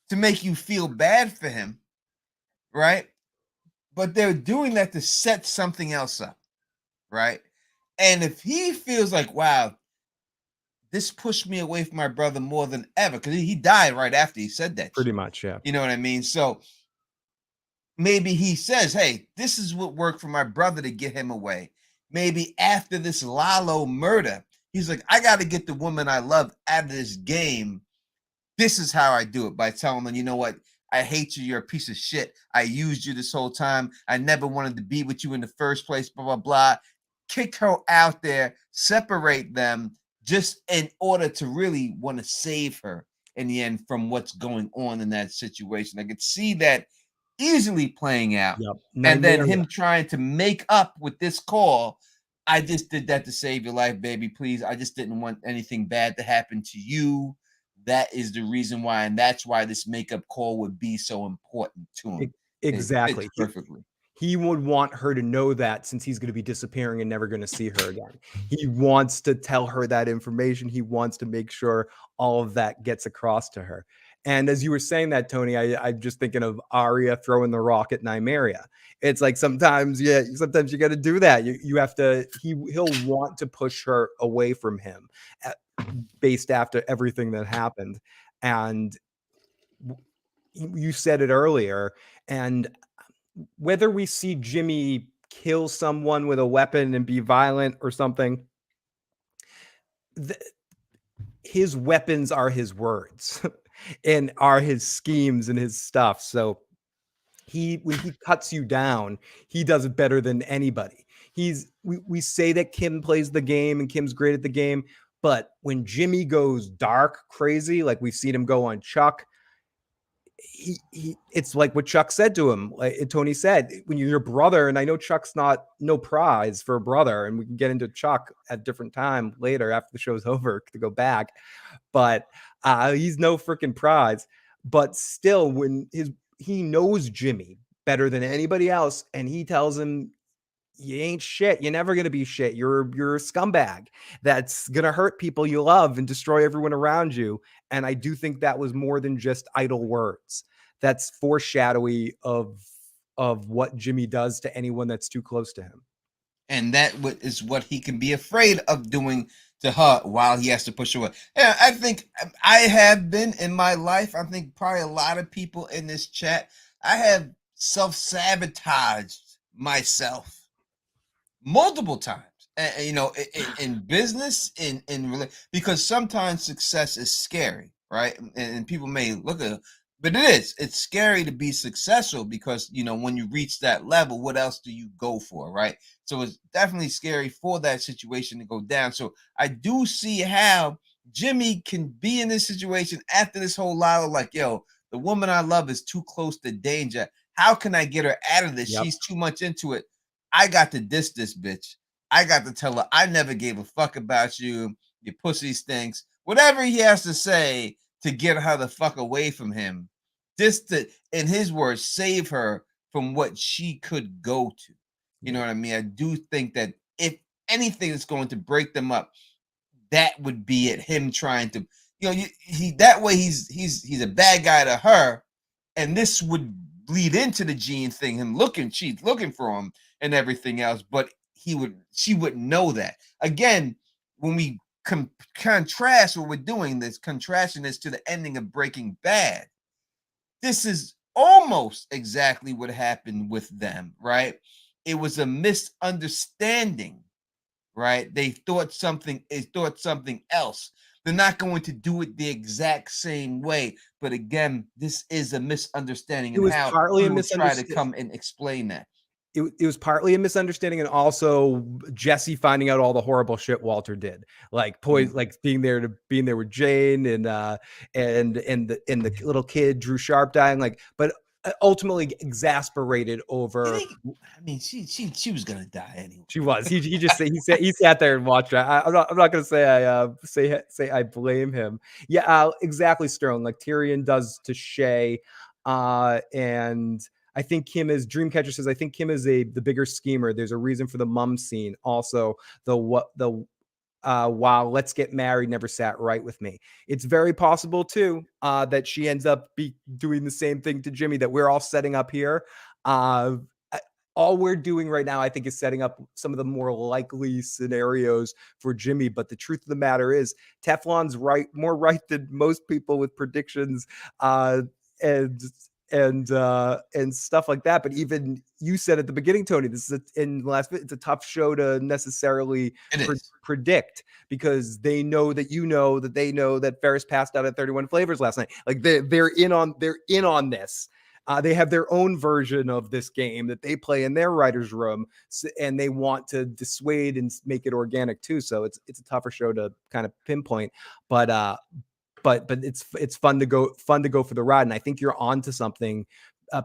to make you feel bad for him, right? But they're doing that to set something else up, right? And if he feels like, wow, this pushed me away from my brother more than ever, because he died right after he said that. Pretty much, yeah. You know what I mean? So maybe he says, hey, this is what worked for my brother to get him away. Maybe after this Lalo murder, he's like, I got to get the woman I love out of this game. This is how I do it, by telling them, you know what? I hate you. You're a piece of shit. I used you this whole time. I never wanted to be with you in the first place, blah, blah, blah. Kick her out there, separate them, just in order to really want to save her in the end from what's going on in that situation. I could see that easily playing out. Yep. And then him trying to make up with this call. I just did that to save your life, baby. Please. I just didn't want anything bad to happen to you. That is the reason why. And that's why this makeup call would be so important to him. Exactly. Perfectly. He would want her to know that, since he's going to be disappearing and never going to see her again. He wants to tell her that information. He wants to make sure all of that gets across to her. And as you were saying that, Tony, I'm just thinking of Arya throwing the rock at Nymeria. It's like sometimes you got to do that. You have to. He'll want to push her away from him, based after everything that happened. And you said it earlier, and whether we see Jimmy kill someone with a weapon and be violent or something, his weapons are his words and are his schemes and his stuff. So when he cuts you down, he does it better than anybody. We say that Kim plays the game and Kim's great at the game, but when Jimmy goes dark, crazy, like we've seen him go on Chuck, it's like what Chuck said to him. Like Tony said, when you're your brother, and I know Chuck's no prize for a brother, and we can get into Chuck at a different time later after the show's over to go back, but he's no freaking prize. But still, when he knows Jimmy better than anybody else, and he tells him, you ain't shit. You're never going to be shit. You're a scumbag that's going to hurt people you love and destroy everyone around you. And I do think that was more than just idle words. That's foreshadowy of what Jimmy does to anyone that's too close to him. And that is what he can be afraid of doing to her while he has to push her away. Yeah, I think I have been in my life. I think probably a lot of people in this chat, I have self-sabotaged myself multiple times, and you know, in business, because sometimes success is scary, right? And people may look at it, but it's scary to be successful, because you know, when you reach that level, what else do you go for, right? So it's definitely scary for that situation to go down. So I do see how Jimmy can be in this situation after this whole lot of like, yo, the woman I love is too close to danger. How can I get her out of this? Yep. She's too much into it. I got to diss this bitch. I got to tell her I never gave a fuck about you. Your pussy stinks. Whatever he has to say to get her the fuck away from him. Just to, in his words, save her from what she could go to. You know what I mean? I do think that if anything is going to break them up, that would be it. Him trying to, you know, that way he's a bad guy to her, and this would lead into the Gene thing. Him she's looking for him and everything else, but she wouldn't know that. Again, when we contrast what we're doing, this contrasting this to the ending of Breaking Bad, this is almost exactly what happened with them, right? It was a misunderstanding, right? They thought something else. They're not going to do it the exact same way, but again, this is a misunderstanding. It was partly a misunderstanding. Try to come and explain that. it was partly a misunderstanding, and also Jesse finding out all the horrible shit Walter did, like like being there with Jane and the little kid Drew Sharp dying, like, but ultimately exasperated over. I mean, she was gonna die anyway. She was. He sat there and watched it. I'm not gonna say I blame him. Yeah, exactly, Sterling. Like Tyrion does to Shay, and I think Kim is Dreamcatcher says. I think Kim is the bigger schemer. There's a reason for the mum scene. Also, wow, let's get married never sat right with me. It's very possible too that she ends up doing the same thing to Jimmy that we're all setting up here. All we're doing right now, I think, is setting up some of the more likely scenarios for Jimmy. But the truth of the matter is, Teflon's more right than most people with predictions and stuff like that. But even you said at the beginning, Tony, this is it's a tough show to necessarily predict, because they know that they know that Ferris passed out at 31 Flavors last night. Like they're in on this. They have their own version of this game that they play in their writer's room, and they want to dissuade and make it organic too. So it's a tougher show to kind of pinpoint, but it's fun to go for the ride. And I think you're onto something,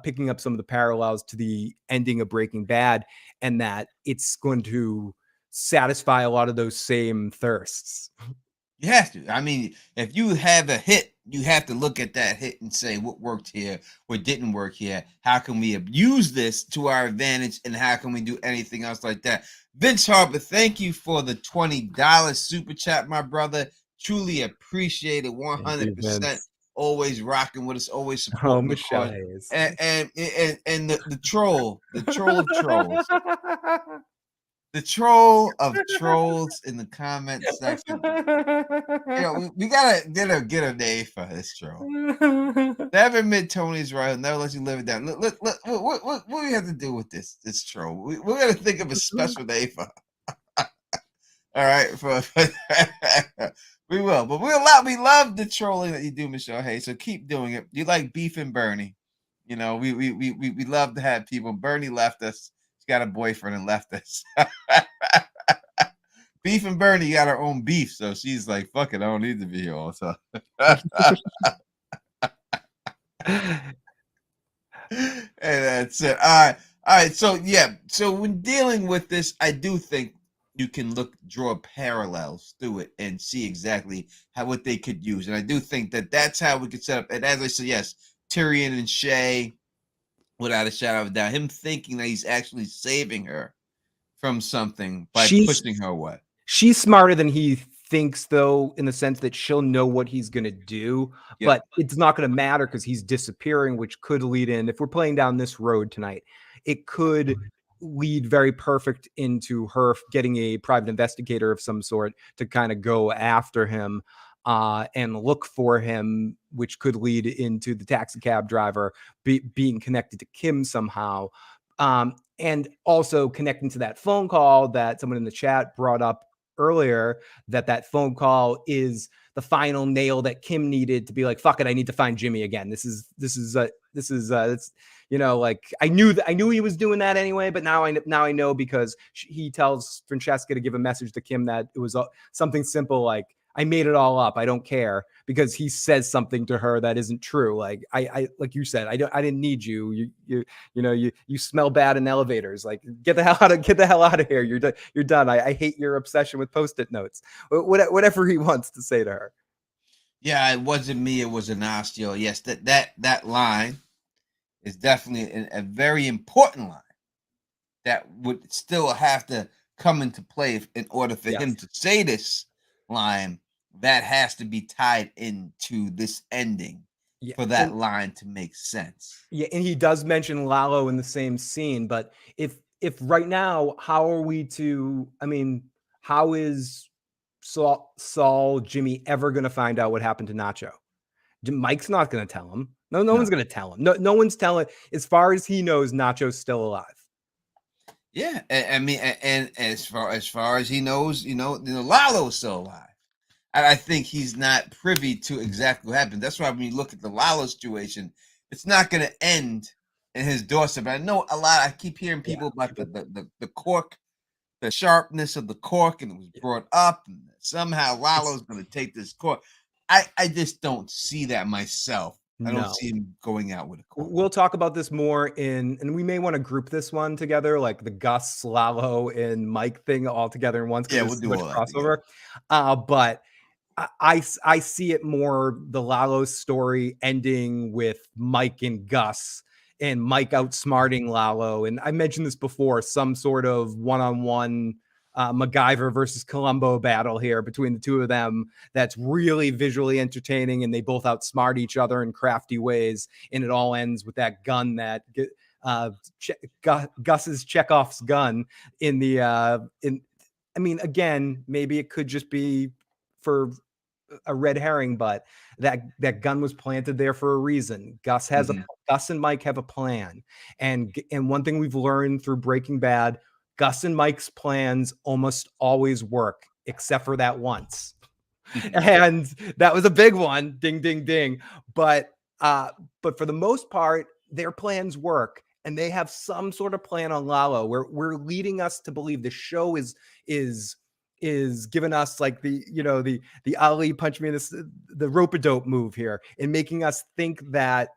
picking up some of the parallels to the ending of Breaking Bad, and that it's going to satisfy a lot of those same thirsts. You have to. I mean, if you have a hit, you have to look at that hit and say what worked here, what didn't work here. How can we use this to our advantage, and how can we do anything else like that? Vince Harper, thank you for the $20 super chat, my brother. Truly appreciate it. 100%. Always rocking with us. Always supporting the cause. And the troll of trolls. The troll of trolls in the comment section. We gotta get a name for this troll. Never admit Tony's right. I'll never let you live it down. Look, what do we have to do with this troll? We're gonna think of a special name for her. All right, we will. But we love the trolling that you do, Michelle. Hey, so keep doing it. You like Beef and Bernie. You know, we love to have people. Bernie left us. Got a boyfriend and left us. Beef and Bernie got her own beef, so she's like, fuck it, I don't need to be here all the time. And that's it. All right. So when dealing with this, I do think you can draw parallels through it and see exactly what they could use. And I do think that's how we could set up. And as I said, yes, Tyrion and Shay, without a shadow of a doubt, him thinking that he's actually saving her from something by pushing her away. She's smarter than he thinks, though, in the sense that she'll know what he's going to do, but it's not going to matter because he's disappearing, which could lead in, if we're playing down this road tonight, it could lead very perfect into her getting a private investigator of some sort to kind of go after him. And look for him, which could lead into the taxi cab driver being connected to Kim somehow. And also connecting to that phone call that someone in the chat brought up earlier, that phone call is the final nail that Kim needed to be like, fuck it, I need to find Jimmy again. This is you know, like I knew he was doing that anyway, but now I know because he tells Francesca to give a message to Kim that it was something simple like, I made it all up. I don't care, because he says something to her that isn't true. Like I like you said, I didn't need you. You smell bad in elevators. Like get the hell out of here. You're done. I hate your obsession with Post-it notes. Whatever he wants to say to her. Yeah, it wasn't me. It was an osteo. Yes, that line is definitely a very important line that would still have to come into play in order for him to say this line. That has to be tied into this ending for that line to make sense. Yeah, and he does mention Lalo in the same scene, but if right now, how is Saul, Jimmy ever going to find out what happened to Nacho? Mike's not going to tell him. No one's going to tell him. No one's telling. As far as he knows, Nacho's still alive. Yeah, I mean, and as far as he knows, Lalo's still alive. And I think he's not privy to exactly what happened. That's why when you look at the Lalo situation, it's not going to end in his doorstep. I know a lot. I keep hearing people about the cork, the sharpness of the cork, and it was brought up, and somehow Lalo's going to take this cork. I just don't see that myself. I don't see him going out with a cork. We'll talk about this more and we may want to group this one together, like the Gus, Lalo, and Mike thing all together in once. Yeah, we'll do all that crossover. But I see it more the Lalo story ending with Mike and Gus, and Mike outsmarting Lalo. And I mentioned this before, some sort of one-on-one MacGyver versus Columbo battle here between the two of them that's really visually entertaining, and they both outsmart each other in crafty ways, and it all ends with that gun that Gus's Chekhov's gun in the I mean, again, maybe it could just be for a red herring, but that gun was planted there for a reason. Gus and Mike have a plan, and one thing we've learned through Breaking Bad, Gus and Mike's plans almost always work, except for that once. And that was a big one. Ding, ding, ding. But for the most part, their plans work, and they have some sort of plan on Lalo. We're leading us to believe the show is giving us like the Ali punch me in this, the rope-a-dope move here, and making us think that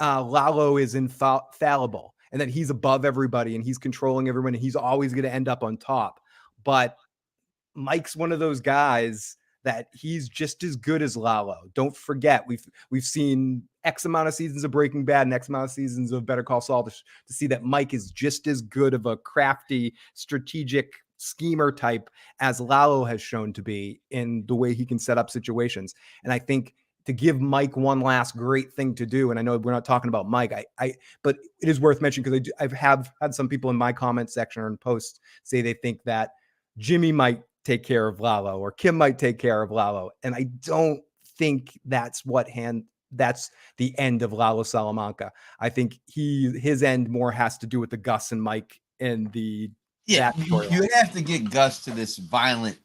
Lalo is infallible, and that he's above everybody and he's controlling everyone and he's always going to end up on top. But Mike's one of those guys that he's just as good as Lalo. Don't forget, we've seen X amount of seasons of Breaking Bad and X amount of seasons of Better Call Saul to see that Mike is just as good of a crafty, strategic schemer type as Lalo has shown to be in the way he can set up situations. And I think to give Mike one last great thing to do, and I know we're not talking about Mike, but it is worth mentioning because I have had some people in my comment section or in posts say they think that Jimmy might take care of Lalo or Kim might take care of Lalo, and I don't think that's the end of Lalo Salamanca. I think his end more has to do with the Gus and Mike and the you have to get Gus to this violent,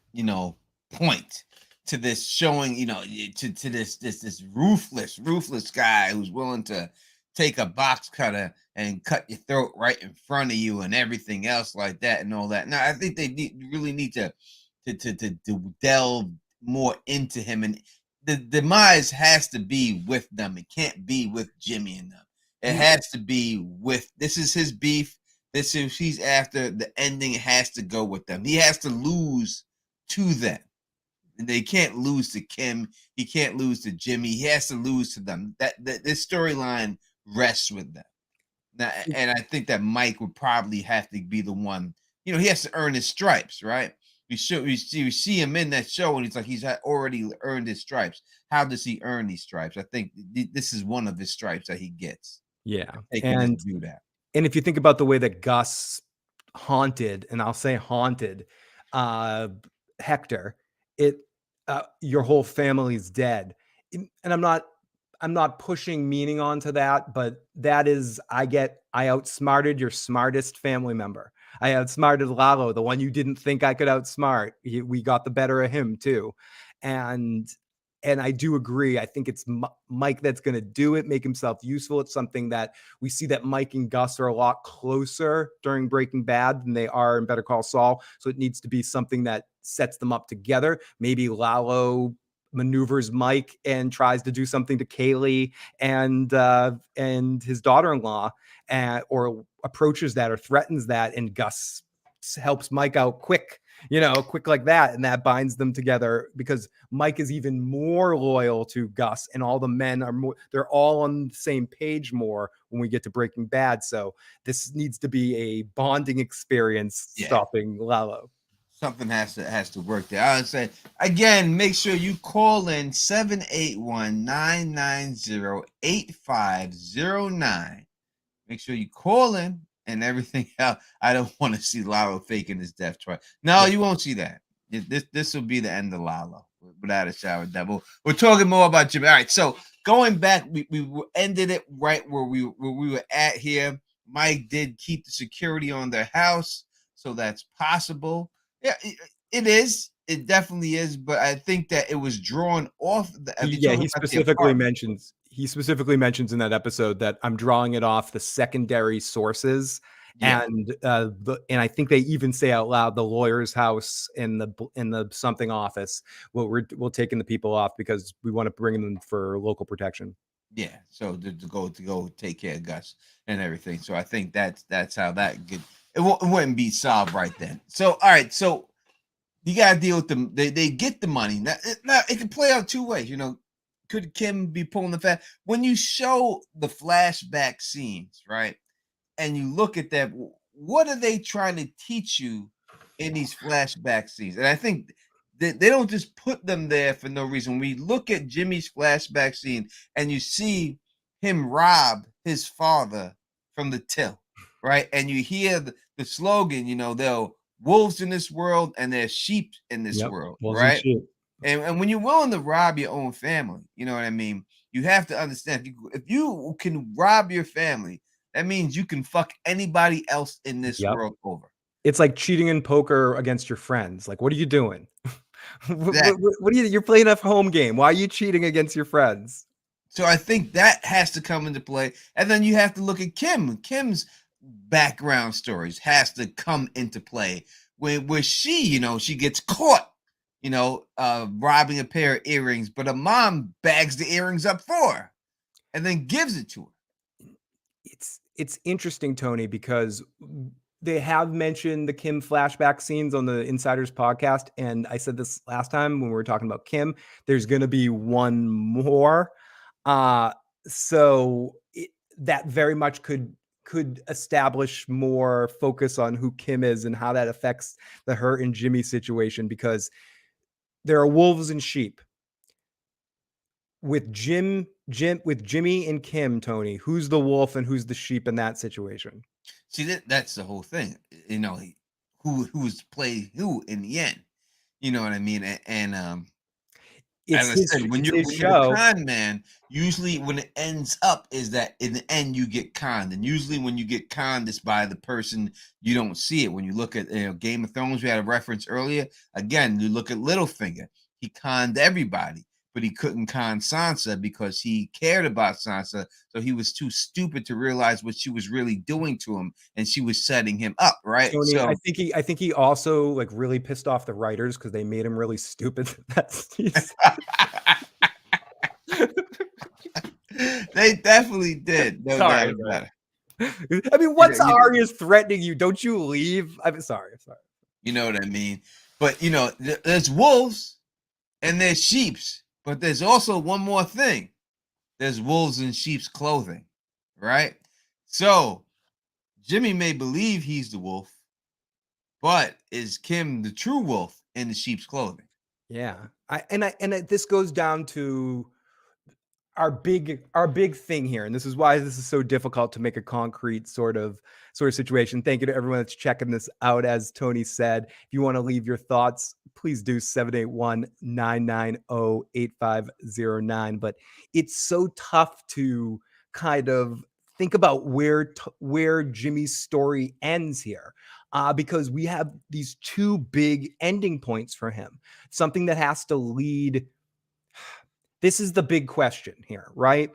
point, to this showing, to this ruthless guy who's willing to take a box cutter and cut your throat right in front of you and everything else like that and all that. Now, I think they really need to delve more into him, and the demise has to be with them. It can't be with Jimmy and them. It has to be with, this is his beef. This is he's after. The ending has to go with them. He has to lose to them. And they can't lose to Kim. He can't lose to Jimmy. He has to lose to them. That this storyline rests with them. Now, and I think that Mike would probably have to be the one. He has to earn his stripes, right? We see him in that show, and he's like he's already earned his stripes. How does he earn these stripes? I think this is one of his stripes that he gets. Yeah, and do that. And if you think about the way that Gus haunted, and I'll say haunted, Hector, your whole family's dead. And I'm not pushing meaning onto that, but that is, I outsmarted your smartest family member. I outsmarted Lalo, the one you didn't think I could outsmart. We got the better of him too. And I do agree. I think it's Mike that's going to do it, make himself useful. It's something that we see that Mike and Gus are a lot closer during Breaking Bad than they are in Better Call Saul. So it needs to be something that sets them up together. Maybe Lalo maneuvers Mike and tries to do something to Kaylee and his daughter-in-law, or approaches that or threatens that, and Gus helps Mike out quick like that, and that binds them together because Mike is even more loyal to Gus, and all the men they're all on the same page more when we get to Breaking Bad. So this needs to be a bonding experience, stopping Lalo. Something has to work there. I would say, again, make sure you call in 781-990-8509. Make sure you call in and everything else. I don't want to see Lalo faking his death twice. No, you won't see that. This will be the end of Lalo, without a shower devil. We're talking more about Jimmy. All right, so going back, we ended it right where we were at here. Mike did keep the security on their house, so that's possible. Yeah, it is. It definitely is, but I think that it was drawn off. He specifically mentions in that episode that I'm drawing it off the secondary sources, and I think they even say out loud the lawyer's house in the something office. We're taking the people off because we want to bring them for local protection. Yeah, so to go take care of Gus and everything. So I think that's how that it wouldn't be solved right then. So all right, so you gotta deal with them. They get the money. Now it can play out two ways. Could Kim be pulling the fat when you show the flashback scenes, right? And you look at that, what are they trying to teach you in these flashback scenes? And I think they don't just put them there for no reason. We look at Jimmy's flashback scene and you see him rob his father from the till, right? And you hear the slogan, there are wolves in this world and there's sheep in this world, right? And when you're willing to rob your own family, you know what I mean? You have to understand, if you can rob your family, that means you can fuck anybody else in this world over. It's like cheating in poker against your friends. Like, what are you doing? What are you're playing a home game. Why are you cheating against your friends? So I think that has to come into play. And then you have to look at Kim's background stories has to come into play where she, she gets caught, robbing a pair of earrings, but her mom bags the earrings up for her and then gives it to her. It's interesting, Tony, because they have mentioned the Kim flashback scenes on the Insiders podcast. And I said this last time when we were talking about Kim, there's going to be one more. So that very much could establish more focus on who Kim is and how that affects the her and Jimmy situation, because there are wolves and sheep. With Jimmy and Kim, Tony, who's the wolf and who's the sheep in that situation? See, that's the whole thing. Who's play who in the end? You know what I mean? And as I said, when you're a con man, usually when it ends up is that in the end you get conned, and usually when you get conned, it's by the person you don't see it. When you look at Game of Thrones, we had a reference earlier. Again, you look at Littlefinger; he conned everybody, but he couldn't con Sansa because he cared about Sansa, so he was too stupid to realize what she was really doing to him, and she was setting him up, right? Tony, so I think he also really pissed off the writers because they made him really stupid. They definitely did. No doubt about it. I mean, what's Arya's threatening you? Don't you leave? I'm sorry. You know what I mean? But there's wolves and there's sheeps. But there's also one more thing. There's wolves in sheep's clothing, right? So Jimmy may believe he's the wolf, but is Kim the true wolf in the sheep's clothing? Yeah. This goes down to our big thing here, and this is why this is so difficult to make a concrete sort of situation. Thank you to everyone that's checking this out. As Tony said, if you want to leave your thoughts, please do 781-990-8509. But it's so tough to kind of think about where Jimmy's story ends here, because we have these two big ending points for him, something that has to lead. This is the big question here, right?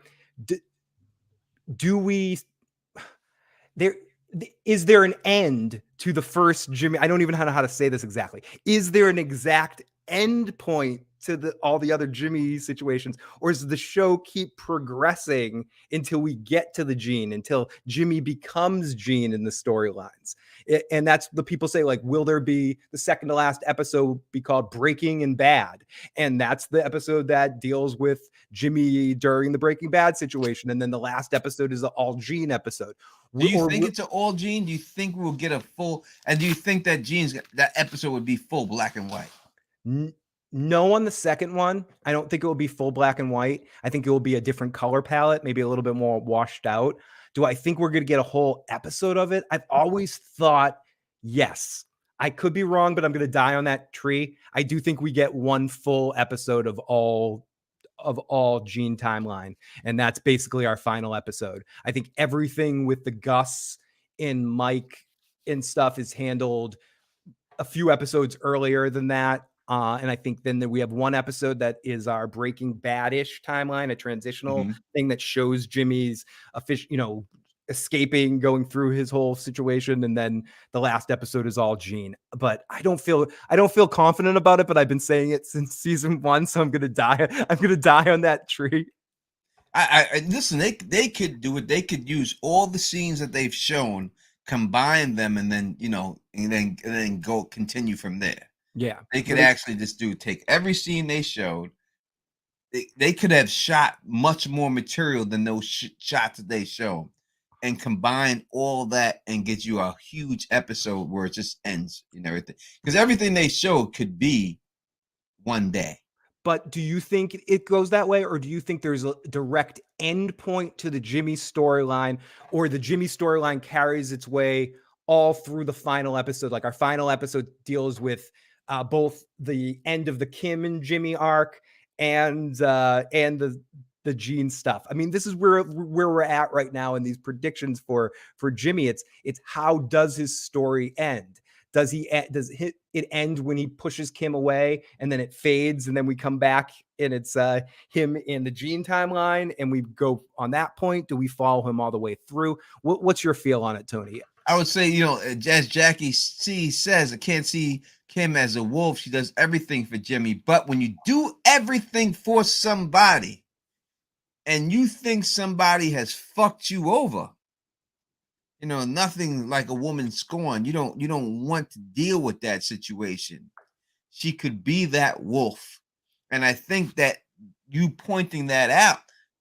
Is there an end to the first Jimmy? I don't even know how to say this exactly. Is there an exact end point to all the other Jimmy situations, or does the show keep progressing until we get to the Gene, until Jimmy becomes Gene in the storylines? And that's the people say, will there be the second to last episode be called Breaking and Bad? And that's the episode that deals with Jimmy during the Breaking Bad situation. And then the last episode is the all Gene episode. Do you think it's an all Gene? Do you think we'll get a full, and do you think that that episode would be full black and white? No, on the second one, I don't think it will be full black and white. I think it will be a different color palette, maybe a little bit more washed out. Do I think we're going to get a whole episode of it? I've always thought yes. I could be wrong, but I'm going to die on that tree. I do think we get one full episode of all Gene timeline, and that's basically our final episode. I think everything with the Gus and Mike and stuff is handled a few episodes earlier than that. And I think then we have one episode that is our Breaking Bad-ish timeline, a transitional thing that shows Jimmy's official, escaping, going through his whole situation, and then the last episode is all Gene. But I don't feel confident about it, but I've been saying it since season 1, so I'm gonna die on that tree. I listen, they could do it. They could use all the scenes that they've shown, combine them, and then and then go continue from there. Yeah, they could actually just take every scene they showed. They could have shot much more material than those shots that they showed, and combine all that and get you a huge episode where it just ends and everything. Because everything they showed could be one day. But do you think it goes that way, or do you think there's a direct end point to the Jimmy storyline, or the Jimmy storyline carries its way all through the final episode? Like our final episode deals with both the end of the Kim and Jimmy arc and the Gene stuff. I mean, this is where we're at right now in these predictions for Jimmy. It's how does his story end? Does it end when he pushes Kim away and then it fades and then we come back and it's him in the Gene timeline and we go on that point? Do we follow him all the way through? What's your feel on it, Tony? I would say, as Jackie C says, I can't see Kim as a wolf. She does everything for Jimmy. But when you do everything for somebody and you think somebody has fucked you over, nothing like a woman scorned. You don't want to deal with that situation. She could be that wolf. And I think that you pointing that out,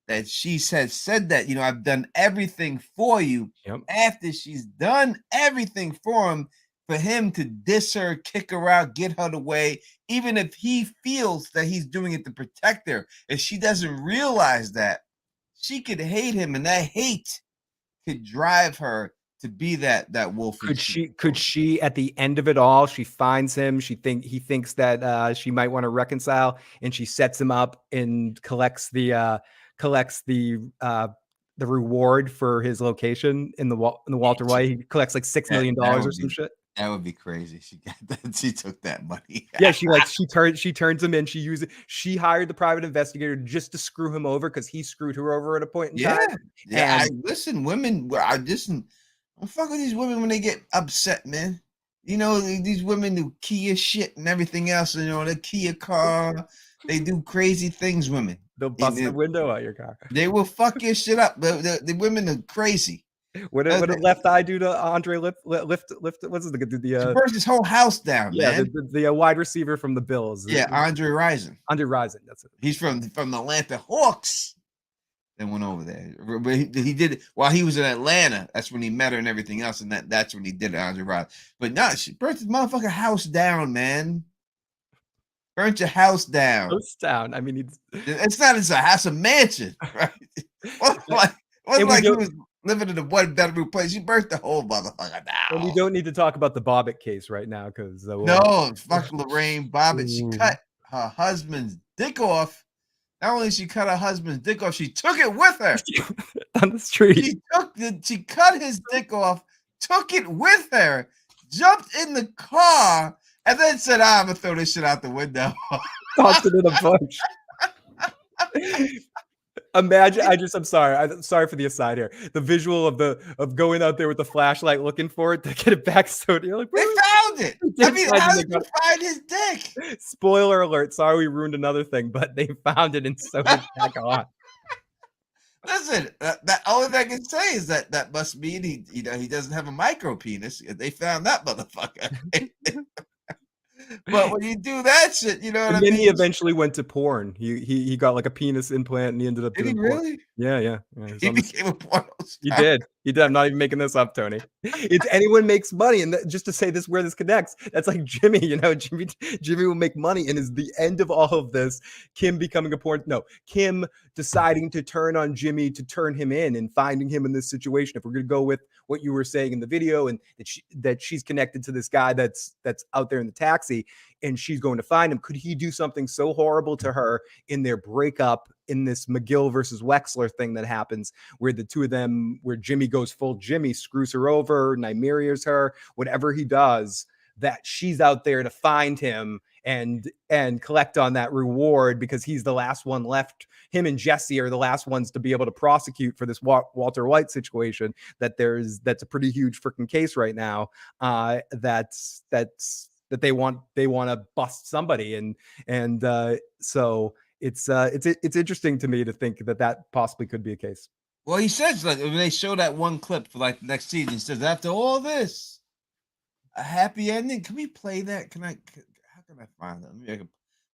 that she has said that, I've done everything for you. Yep. After she's done everything for him to diss her, kick her out, get her away, even if he feels that he's doing it to protect her, if she doesn't realize that, she could hate him, and that hate could drive her to be that wolf. Could she at the end of it all, she finds him, he thinks that she might want to reconcile, and she sets him up and collects the reward for his location in the Walter White. He collects like $6 million or some shit. That would be crazy. She got that. She took that money. Yeah, she turns him in. She hired the private investigator just to screw him over because he screwed her over at a point in time. Yeah. Listen, women. I don't fuck with these women when they get upset, man. These women do Kia shit and everything else. The Kia car. They do crazy things. Women. They'll bust the window out your car. They will fuck your shit up. The women are crazy. What did Left Eye do to Andre Lift? What's the she burnt his whole house down, man. The wide receiver from the Bills. Yeah, Andre Rison. That's it. He's from the Atlanta Hawks. Then went over there. But he did it while he was in Atlanta. That's when he met her and everything else, and that's when he did it, Andre Rison. But no, she burnt his motherfucking house down, man. Burnt your house down. House down. I mean, it's not a house, a mansion, right? He was living in a one-bedroom place. You burnt the whole motherfucker down. And we don't need to talk about the Bobbitt case right now because fuck Lorraine Bobbitt. She cut her husband's dick off. Not only she cut her husband's dick off, she took it with her on the street. She cut his dick off, took it with her, jumped in the car, and then said, "I'm gonna throw this shit out the window." Tossed it in a bunch. Imagine, I'm sorry for the aside here. The visual of going out there with the flashlight looking for it to get it back. So you're like, they found it. I mean, how did you find his dick? Spoiler alert. Sorry, we ruined another thing, but they found it and sewed it back on. Listen, that only thing I can say is that must mean he doesn't have a micro penis. They found that motherfucker. But when you do that shit, what I mean? Then he eventually went to porn. He got like a penis implant and he ended up doing really? Yeah. He became a porno star. He did. I'm not even making this up, Tony. It's anyone makes money. And just to say this, where this connects, that's like Jimmy, Jimmy will make money. And is the end of all of this, Kim becoming a Kim deciding to turn on Jimmy to turn him in and finding him in this situation. If we're going to go with what you were saying in the video and that she's connected to this guy that's out there in the taxi and she's going to find him, could he do something so horrible to her in their breakup in this McGill versus Wexler thing that happens where the two of them, where Jimmy goes full Jimmy, screws her over, Nymeria's her, whatever he does, that she's out there to find him and collect on that reward because he's the last one left. Him and Jesse are the last ones to be able to prosecute for this Walter White situation. That's a pretty huge freaking case right now. That they want to bust somebody, and so it's interesting to me to think that possibly could be a case. Well, he says, like, when they show that one clip for like next season, he says, after all this, a happy ending. Can we play that? How can I find that?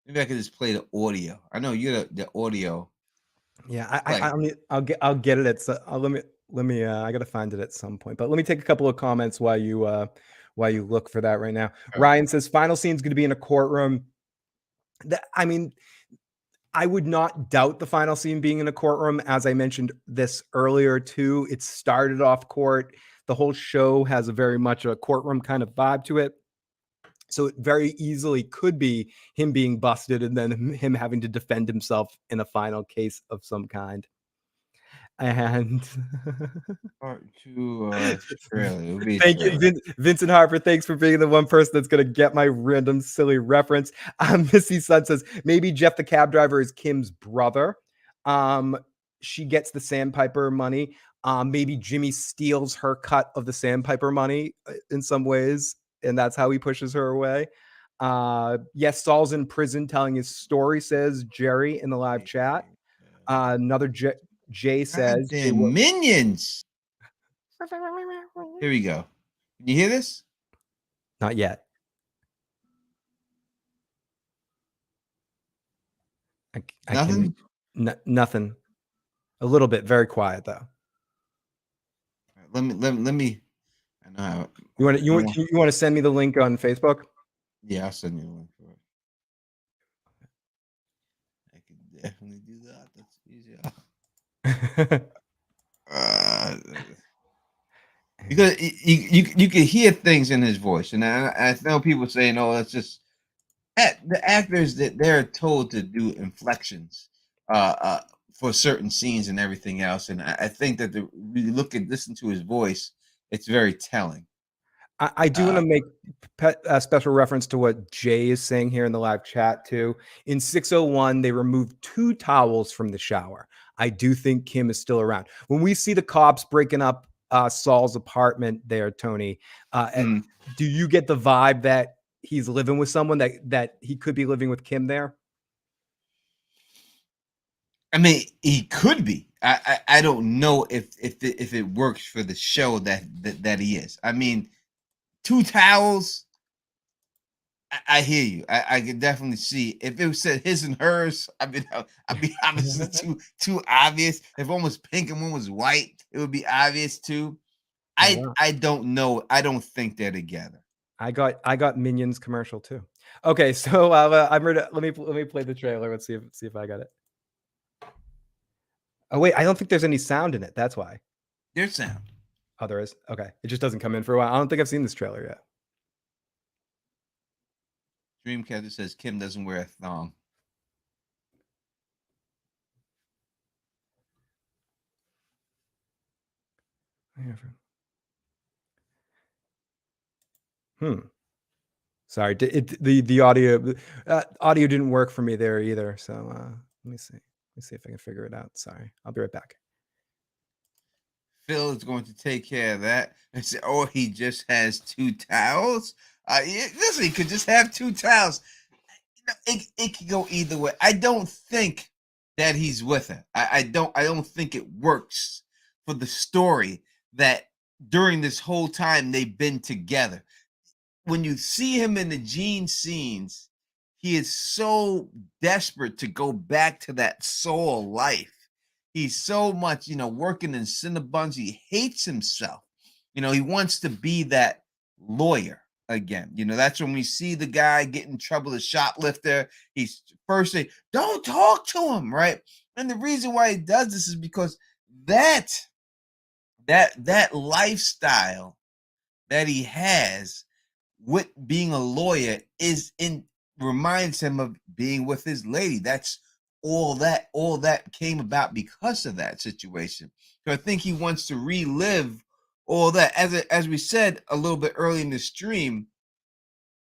Maybe I can just play the audio. I know you're the audio. Yeah, I'll get it at let me I gotta find it at some point. But let me take a couple of comments while you look for that right now. Okay. Ryan says final scene's gonna be in a courtroom. I would not doubt the final scene being in a courtroom. As I mentioned this earlier too, it started off court. The whole show has a very much a courtroom kind of vibe to it. So it very easily could be him being busted and then him having to defend himself in a final case of some kind. And part 2 trailer. Thank you, Vincent Harper. Thanks for being the one person that's going to get my random silly reference. Missy Sun says maybe Jeff the cab driver is Kim's brother. She gets the Sandpiper money. Maybe Jimmy steals her cut of the Sandpiper money in some ways, and that's how he pushes her away. Yes, Saul's in prison telling his story, says Jerry in the live chat. Another Jay says minions. Here we go. Can you hear this? Not yet. Nothing? Nothing. A little bit, very quiet though. Let me. I know how. You want to send me the link on Facebook? Yeah, I'll send you the link for it. I can definitely do that. That's easy. Because you can hear things in his voice, and I know people saying, "Oh, that's just." The actors that they're told to do inflections for certain scenes and everything else, and I think that we listen to his voice, it's very telling. I do want to make a special reference to what Jay is saying here in the live chat too. In 601, they removed 2 towels from the shower. I do think Kim is still around. When we see the cops breaking up Saul's apartment there, Tony, do you get the vibe that he's living with someone that he could be living with Kim there? I mean, he could be. I don't know if it works for the show that he is. I mean, 2 towels. I hear you. I could definitely see if it said his and hers. I'd be obviously too obvious. If one was pink and one was white, it would be obvious too. I don't know. I don't think they're together. I got Minions commercial too. Okay, so I'm ready. Let me play the trailer. Let's see if I got it. Oh wait, I don't think there's any sound in it. That's why. There's sound. Oh, there is. Okay, it just doesn't come in for a while. I don't think I've seen this trailer yet. Dreamcatcher says Kim doesn't wear a thong. Sorry, the audio didn't work for me there either. So let me see if I can figure it out. Sorry, I'll be right back. Phil is going to take care of that and say, "Oh, he just has 2 towels." Listen, he could just have 2 towels. It could go either way. I don't think that he's with her. I don't think it works for the story that during this whole time they've been together. When you see him in the Gene scenes, he is so desperate to go back to that Saul life. He's so much, working in Cinnabons. He hates himself. He wants to be that lawyer again. That's when we see the guy get in trouble, the shoplifter. He's first saying, "Don't talk to him," right? And the reason why he does this is because that lifestyle that he has with being a lawyer reminds him of being with his lady. That's all that came about because of that situation. So I think he wants to relive all that. As we said a little bit early in the stream,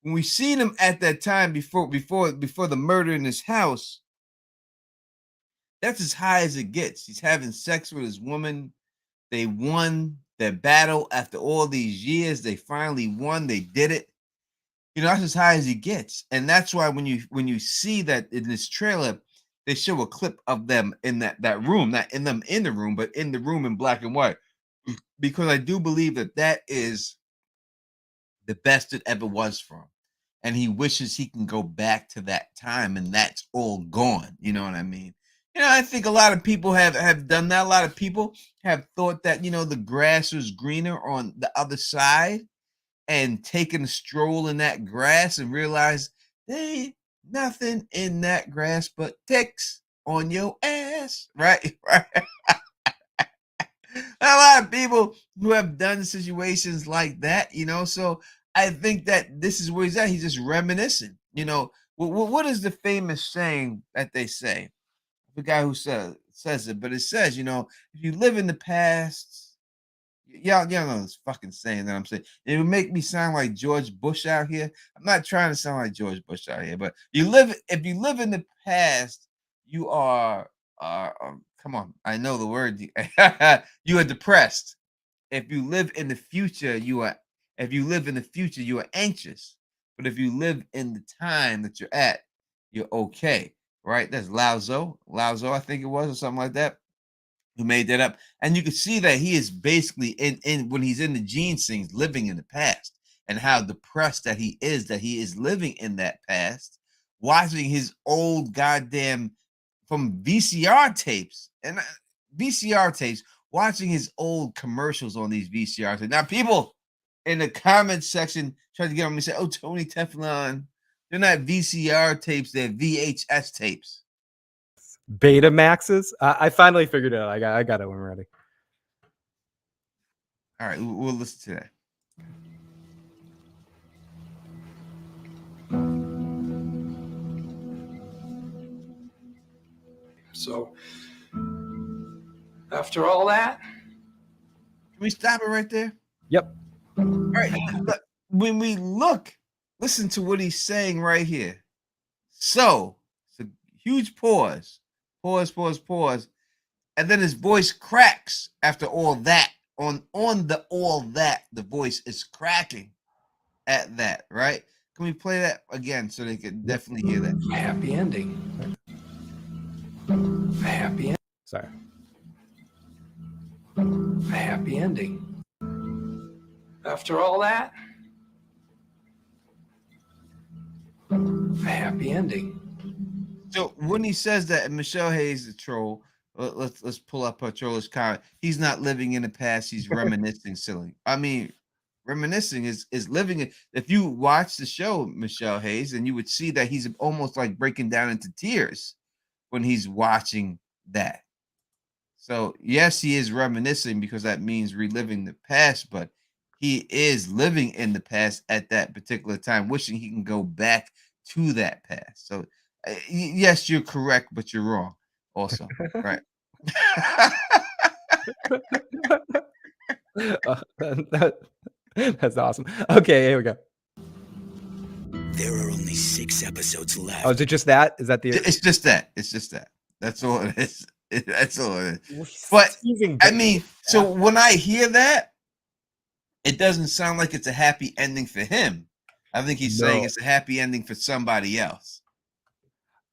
when we seen him at that time before the murder in his house, that's as high as it gets. He's having sex with his woman. They won their battle after all these years. They finally won. They did it. That's as high as he gets. And that's why when you see that in this trailer, they show a clip of them in that room, not in them in the room, but in the room in black and white. Because I do believe that is the best it ever was for him. And he wishes he can go back to that time, and that's all gone. You know what I mean? I think a lot of people have done that. A lot of people have thought that, the grass was greener on the other side, and taken a stroll in that grass and realized there ain't nothing in that grass but ticks on your ass. Right? Right. A lot of people who have done situations like that, so I think that this is where he's at. He's just reminiscing. What is the famous saying that they say? The guy who says it, but it says, if you live in the past, y'all know this fucking saying that I'm saying. It would make me sound like George Bush out here. I'm not trying to sound like George Bush out here, but if you live in the past, you are come on, I know the word. You are depressed. If you live in the future, you are anxious. But if you live in the time that you're at, you're okay. Right? That's Lao, I think it was, or something like that, who made that up. And you can see that he is basically in when he's in the gene scenes, living in the past, and how depressed that he is living in that past, watching his old goddamn from VCR tapes, watching his old commercials on these VCR tapes. Now, people in the comment section try to get on me and say, "Oh, Tony Teflon, they're not VCR tapes, they're VHS tapes." Betamaxes? I finally figured it out. I got it when we're ready. All right, we'll listen to that. So, after all that, can we stop it right there? Yep. All right. When we listen to what he's saying right here. So, it's a huge pause, and then his voice cracks after all that. On the all that, the voice is cracking at that, right? Can we play that again so they can definitely hear that? happy ending. A happy ending. Sorry. A happy ending. After all that, a happy ending. So when he says that, and Michelle Hayes, the troll, let's pull up her troller's comment. He's not living in the past. He's reminiscing. Silly. I mean, reminiscing is living it. If you watch the show, Michelle Hayes, and you would see that he's almost like breaking down into tears when he's watching that. So yes, he is reminiscing because that means reliving the past, but he is living in the past at that particular time, wishing he can go back to that past. So yes, you're correct, but you're wrong also, right? That's awesome. Okay, here we go. There are only 6 episodes left. Oh, is it just that? Is that the? It's just that. That's all it is. That's all it is. But I mean, so when I hear that, it doesn't sound like it's a happy ending for him. I think he's saying it's a happy ending for somebody else.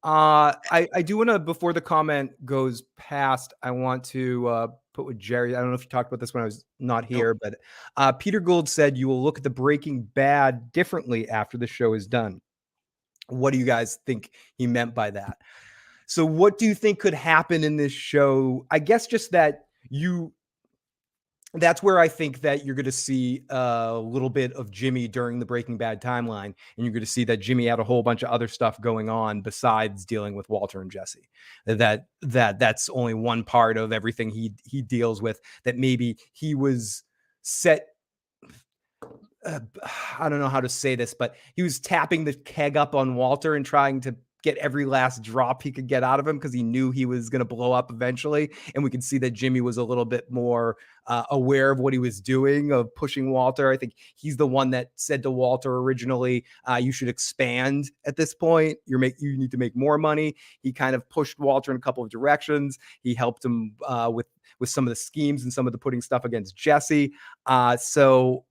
I do want to, before the comment goes past, I want to put with Jerry. I don't know if you talked about this when I was not here, but Peter Gould said you will look at the Breaking Bad differently after the show is done. What do you guys think he meant by that? So what do you think could happen in this show? I guess just that that's where I think that you're going to see a little bit of Jimmy during the Breaking Bad timeline. And you're going to see that Jimmy had a whole bunch of other stuff going on besides dealing with Walter and Jesse. That's only one part of everything he deals with, that maybe he was set. I don't know how to say this, but he was tapping the keg up on Walter and trying to get every last drop he could get out of him because he knew he was going to blow up eventually. And we could see that Jimmy was a little bit more aware of what he was doing, of pushing Walter. I think he's the one that said to Walter originally, you should expand at this point. You need to make more money. He kind of pushed Walter in a couple of directions. He helped him with some of the schemes and some of the putting stuff against Jesse. So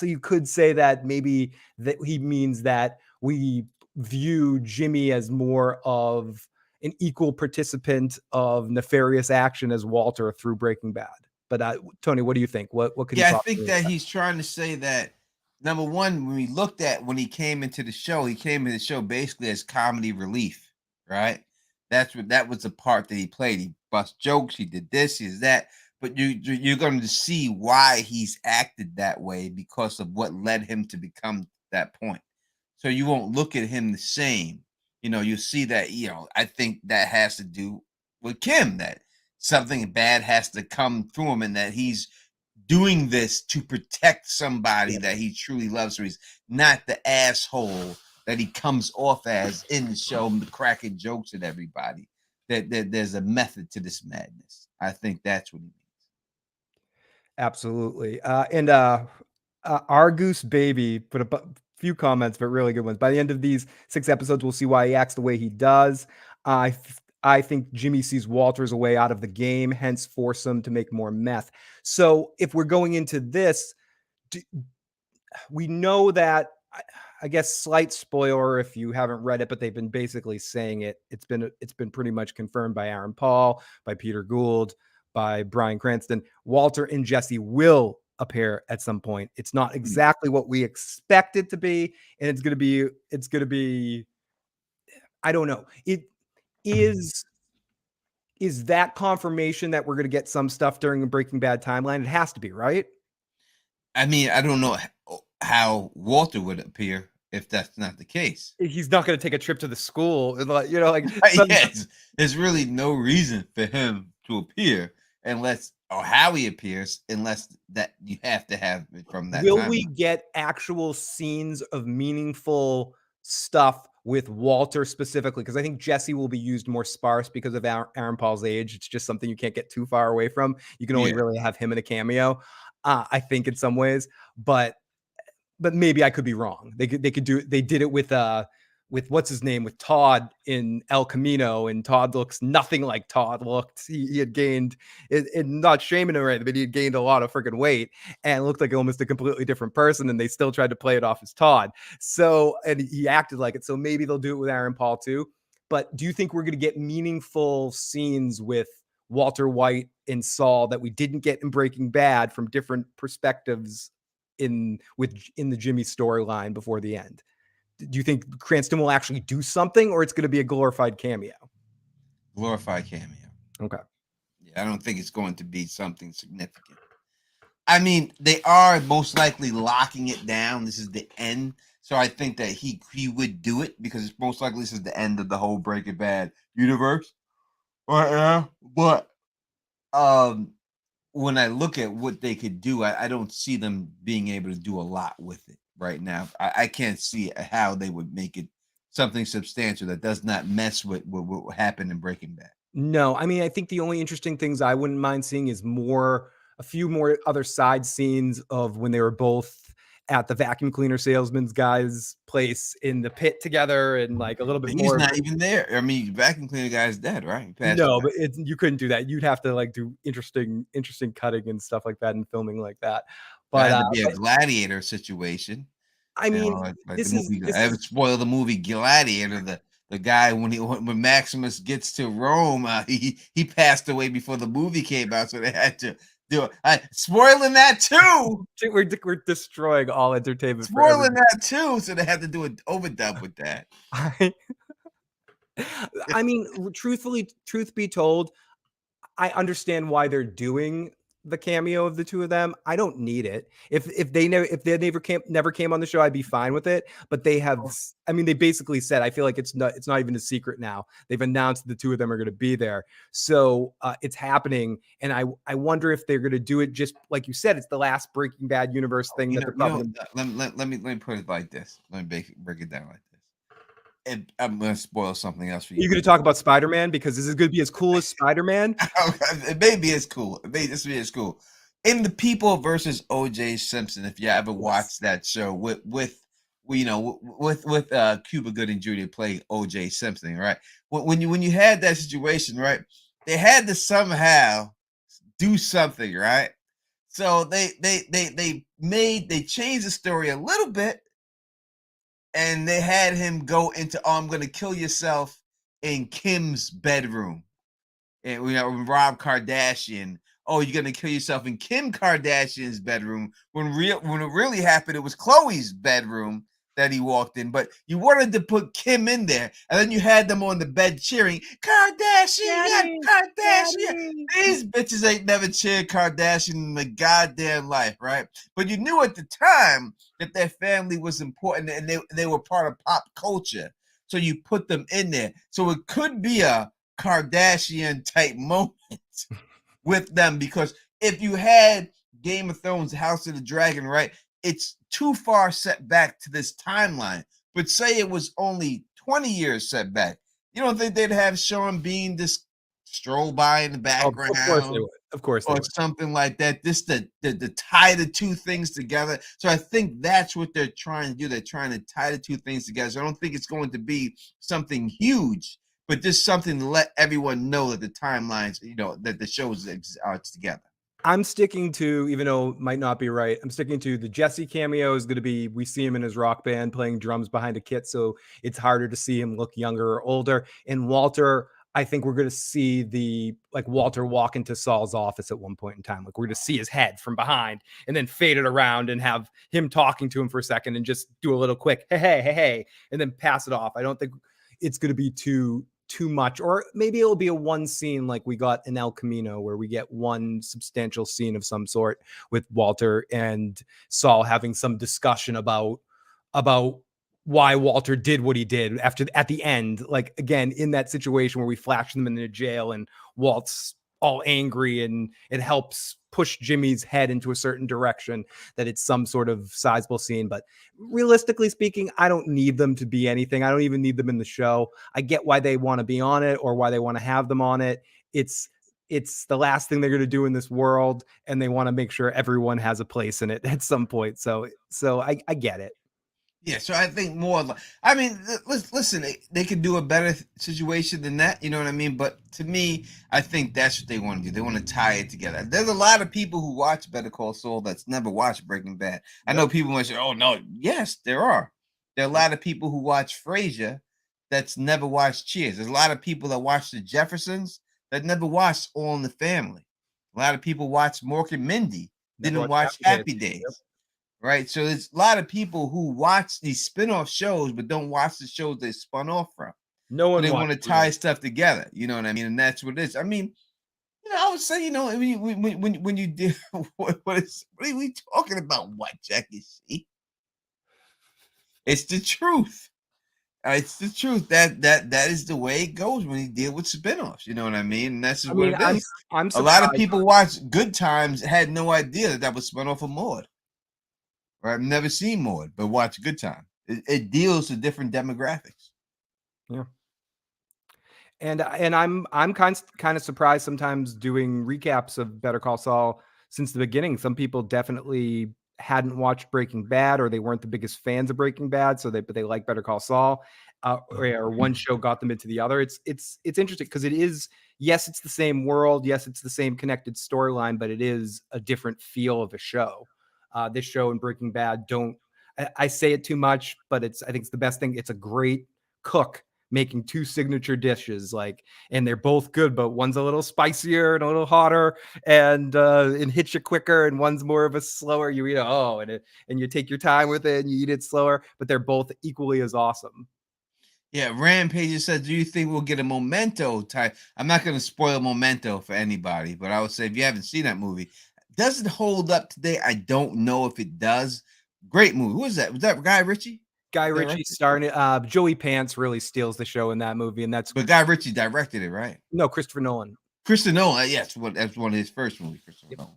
you could say that maybe that he means that we view Jimmy as more of an equal participant of nefarious action as Walter through Breaking Bad. But Tony, what do you think? What could I think that he's trying to say that, number one, when we looked at when he came into the show, basically as comedy relief, right? That was the part that he played. He bust jokes, he did this, he did that. But you're going to see why he's acted that way because of what led him to become that point. So you won't look at him the same. You see that, I think that has to do with Kim, that something bad has to come through him and that he's doing this to protect somebody that he truly loves. So he's not the asshole that he comes off as in the show, cracking jokes at everybody. That there's a method to this madness. I think that's what he means. Absolutely. Argoose Baby put a few comments, but really good ones. By the end of these 6 episodes, we'll see why he acts the way he does. I think Jimmy sees Walter as a way out of the game, hence force him to make more meth. So if we're going into this, we know that, I guess, slight spoiler if you haven't read it, but they've been basically saying it. It's been pretty much confirmed by Aaron Paul, by Peter Gould, by Bryan Cranston. Walter and Jesse will appear at some point. It's not exactly what we expect it to be, and it's going to be I don't know. It is that confirmation that we're going to get some stuff during the Breaking Bad timeline? It has to be, right? I mean, I don't know how Walter would appear if that's not the case. He's not going to take a trip to the school and yes, there's really no reason for him to appear unless, or how he appears, unless that you have to have it from that. Will we get actual scenes of meaningful stuff with Walter specifically? Because I think Jesse will be used more sparse because of Aaron Paul's age. It's just something you can't get too far away from. You can only really have him in a cameo, I think, in some ways. But maybe I could be wrong. They did it with what's his name, with Todd in El Camino, and Todd looks nothing like Todd looked. He had gained, not shaming him or anything, but he had gained a lot of freaking weight and looked like almost a completely different person, and they still tried to play it off as Todd. So, and he acted like it. So maybe they'll do it with Aaron Paul too. But do you think we're going to get meaningful scenes with Walter White and Saul that we didn't get in Breaking Bad from different perspectives in the Jimmy storyline before the end? Do you think Cranston will actually do something, or it's going to be a glorified cameo? Glorified cameo. Okay. Yeah, I don't think it's going to be something significant. I mean, they are most likely locking it down. This is the end. So I think that he would do it because it's most likely this is the end of the whole Breaking Bad universe. But when I look at what they could do, I don't see them being able to do a lot with it right now. I can't see how they would make it something substantial that does not mess with what happened in Breaking Bad. No, I mean, I think the only interesting things I wouldn't mind seeing is a few more other side scenes of when they were both at the vacuum cleaner salesman's guy's place in the pit together, and like a little bit more. He's not even there. I mean, vacuum cleaner guy's dead, right? No, but you couldn't do that. You'd have to like do interesting cutting and stuff like that and filming like that. But it'd be a gladiator situation. I mean, I would spoil the movie Gladiator. The guy when Maximus gets to Rome, he passed away before the movie came out, so they had to do it. Spoiling that too. We're destroying all entertainment. Spoiling that too, so they had to do an overdub with that. I mean, truth be told, I understand why they're doing the cameo of the two of them. I don't need it. If they never came on the show, I'd be fine with it. But they have, I mean, they basically said, I feel like it's not even a secret now. They've announced the two of them are going to be there. So it's happening. And I wonder if they're going to do it just like you said, it's the last Breaking Bad universe thing. Let me put it like this. Let me break it down like this. I'm gonna spoil something else for you. You're gonna talk about Spider-Man because this is gonna be as cool as Spider-Man. It may be as cool. This may be as cool. In The People versus O.J. Simpson, if you ever watched that show with Cuba Gooding Jr. playing O.J. Simpson, right? When you had that situation, right? They had to somehow do something, right? So they changed the story a little bit, and they had him go into, I'm gonna kill yourself in Kim's bedroom. And Rob Kardashian, you're gonna kill yourself in Kim Kardashian's bedroom. When it really happened, it was Khloe's bedroom that he walked in. But you wanted to put Kim in there, and then you had them on the bed cheering, Kardashian, Kardashian. Daddy. These bitches ain't never cheered Kardashian in the goddamn life, right? But you knew at the time that their family was important, and they were part of pop culture. So you put them in there. So it could be a Kardashian type moment with them, because if you had Game of Thrones, House of the Dragon, right, it's too far set back to this timeline. But say it was only 20 years set back, you don't think they'd have Sean Bean just stroll by in the background? Of course they would. Of course they or would. Something like that, just to tie the two things together. So I think that's what they're trying to do. They're trying to tie the two things together. So I don't think it's going to be something huge, but just something to let everyone know that the timelines, that the shows are together. I'm sticking to, even though it might not be right, I'm sticking to the Jesse cameo is going to be, we see him in his rock band playing drums behind a kit, so it's harder to see him look younger or older. And Walter, I think we're going to see Walter walk into Saul's office at one point in time. Like, we're going to see his head from behind and then fade it around and have him talking to him for a second and just do a little quick, hey, and then pass it off. I don't think it's going to be too much, or maybe it'll be a one scene like we got in El Camino, where we get one substantial scene of some sort with Walter and Saul having some discussion about why Walter did what he did at the end, like, again, in that situation where we flash them into jail and Walt's all angry, and it helps push Jimmy's head into a certain direction, that it's some sort of sizable scene. But realistically speaking, I don't need them to be anything. I don't even need them in the show. I get why they want to be on it or why they want to have them on it. It's the last thing they're going to do in this world, and they want to make sure everyone has a place in it at some point. So I get it. Yeah, so I think more. I mean, listen, they could do a better situation than that. You know what I mean? But to me, I think that's what they want to do. They want to tie it together. There's a lot of people who watch Better Call Saul that's never watched Breaking Bad. I know people might say, "Oh no," yes, there are. There are a lot of people who watch Frasier that's never watched Cheers. There's a lot of people that watch The Jeffersons that never watched All in the Family. A lot of people watch Mork and Mindy, didn't watch Happy Days. Yep. Right, so there's a lot of people who watch these spin-off shows but don't watch the shows they spun off from. No one. They want to tie stuff together. You know what I mean? And that's what it is. I mean, I would say, when you do, what are we talking about? What, Jackie? See, it's the truth. It's the truth. That is the way it goes when you deal with spin-offs. You know what I mean? And that's just what it is. I'm a lot of people watch Good Times had no idea that was spun off of Maude. Right, I've never seen Maude, but watch Good Time. It deals with different demographics. Yeah, and I'm kind of surprised sometimes doing recaps of Better Call Saul since the beginning. Some people definitely hadn't watched Breaking Bad, or they weren't the biggest fans of Breaking Bad, but they like Better Call Saul, or one show got them into the other. It's interesting because it is, yes, it's the same world, yes, it's the same connected storyline, but it is a different feel of a show. This show and Breaking Bad I say it too much, but I think it's the best thing. It's a great cook making two signature dishes, and they're both good, but one's a little spicier and a little hotter and hits you quicker, and one's more of a slower. You eat and you take your time with it and you eat it slower, but they're both equally as awesome. Yeah, Rampage says, do you think we'll get a Memento type? I'm not going to spoil Memento for anybody, but I would say if you haven't seen that movie, does it hold up today? I don't know if it does. Great movie. Who was that? Was that Guy Ritchie? Guy Ritchie starring it. Joey Pants really steals the show in that movie, and but Guy Ritchie directed it, right? No, Christopher Nolan. Christopher Nolan, yes, that's one of his first movies. Christopher Nolan.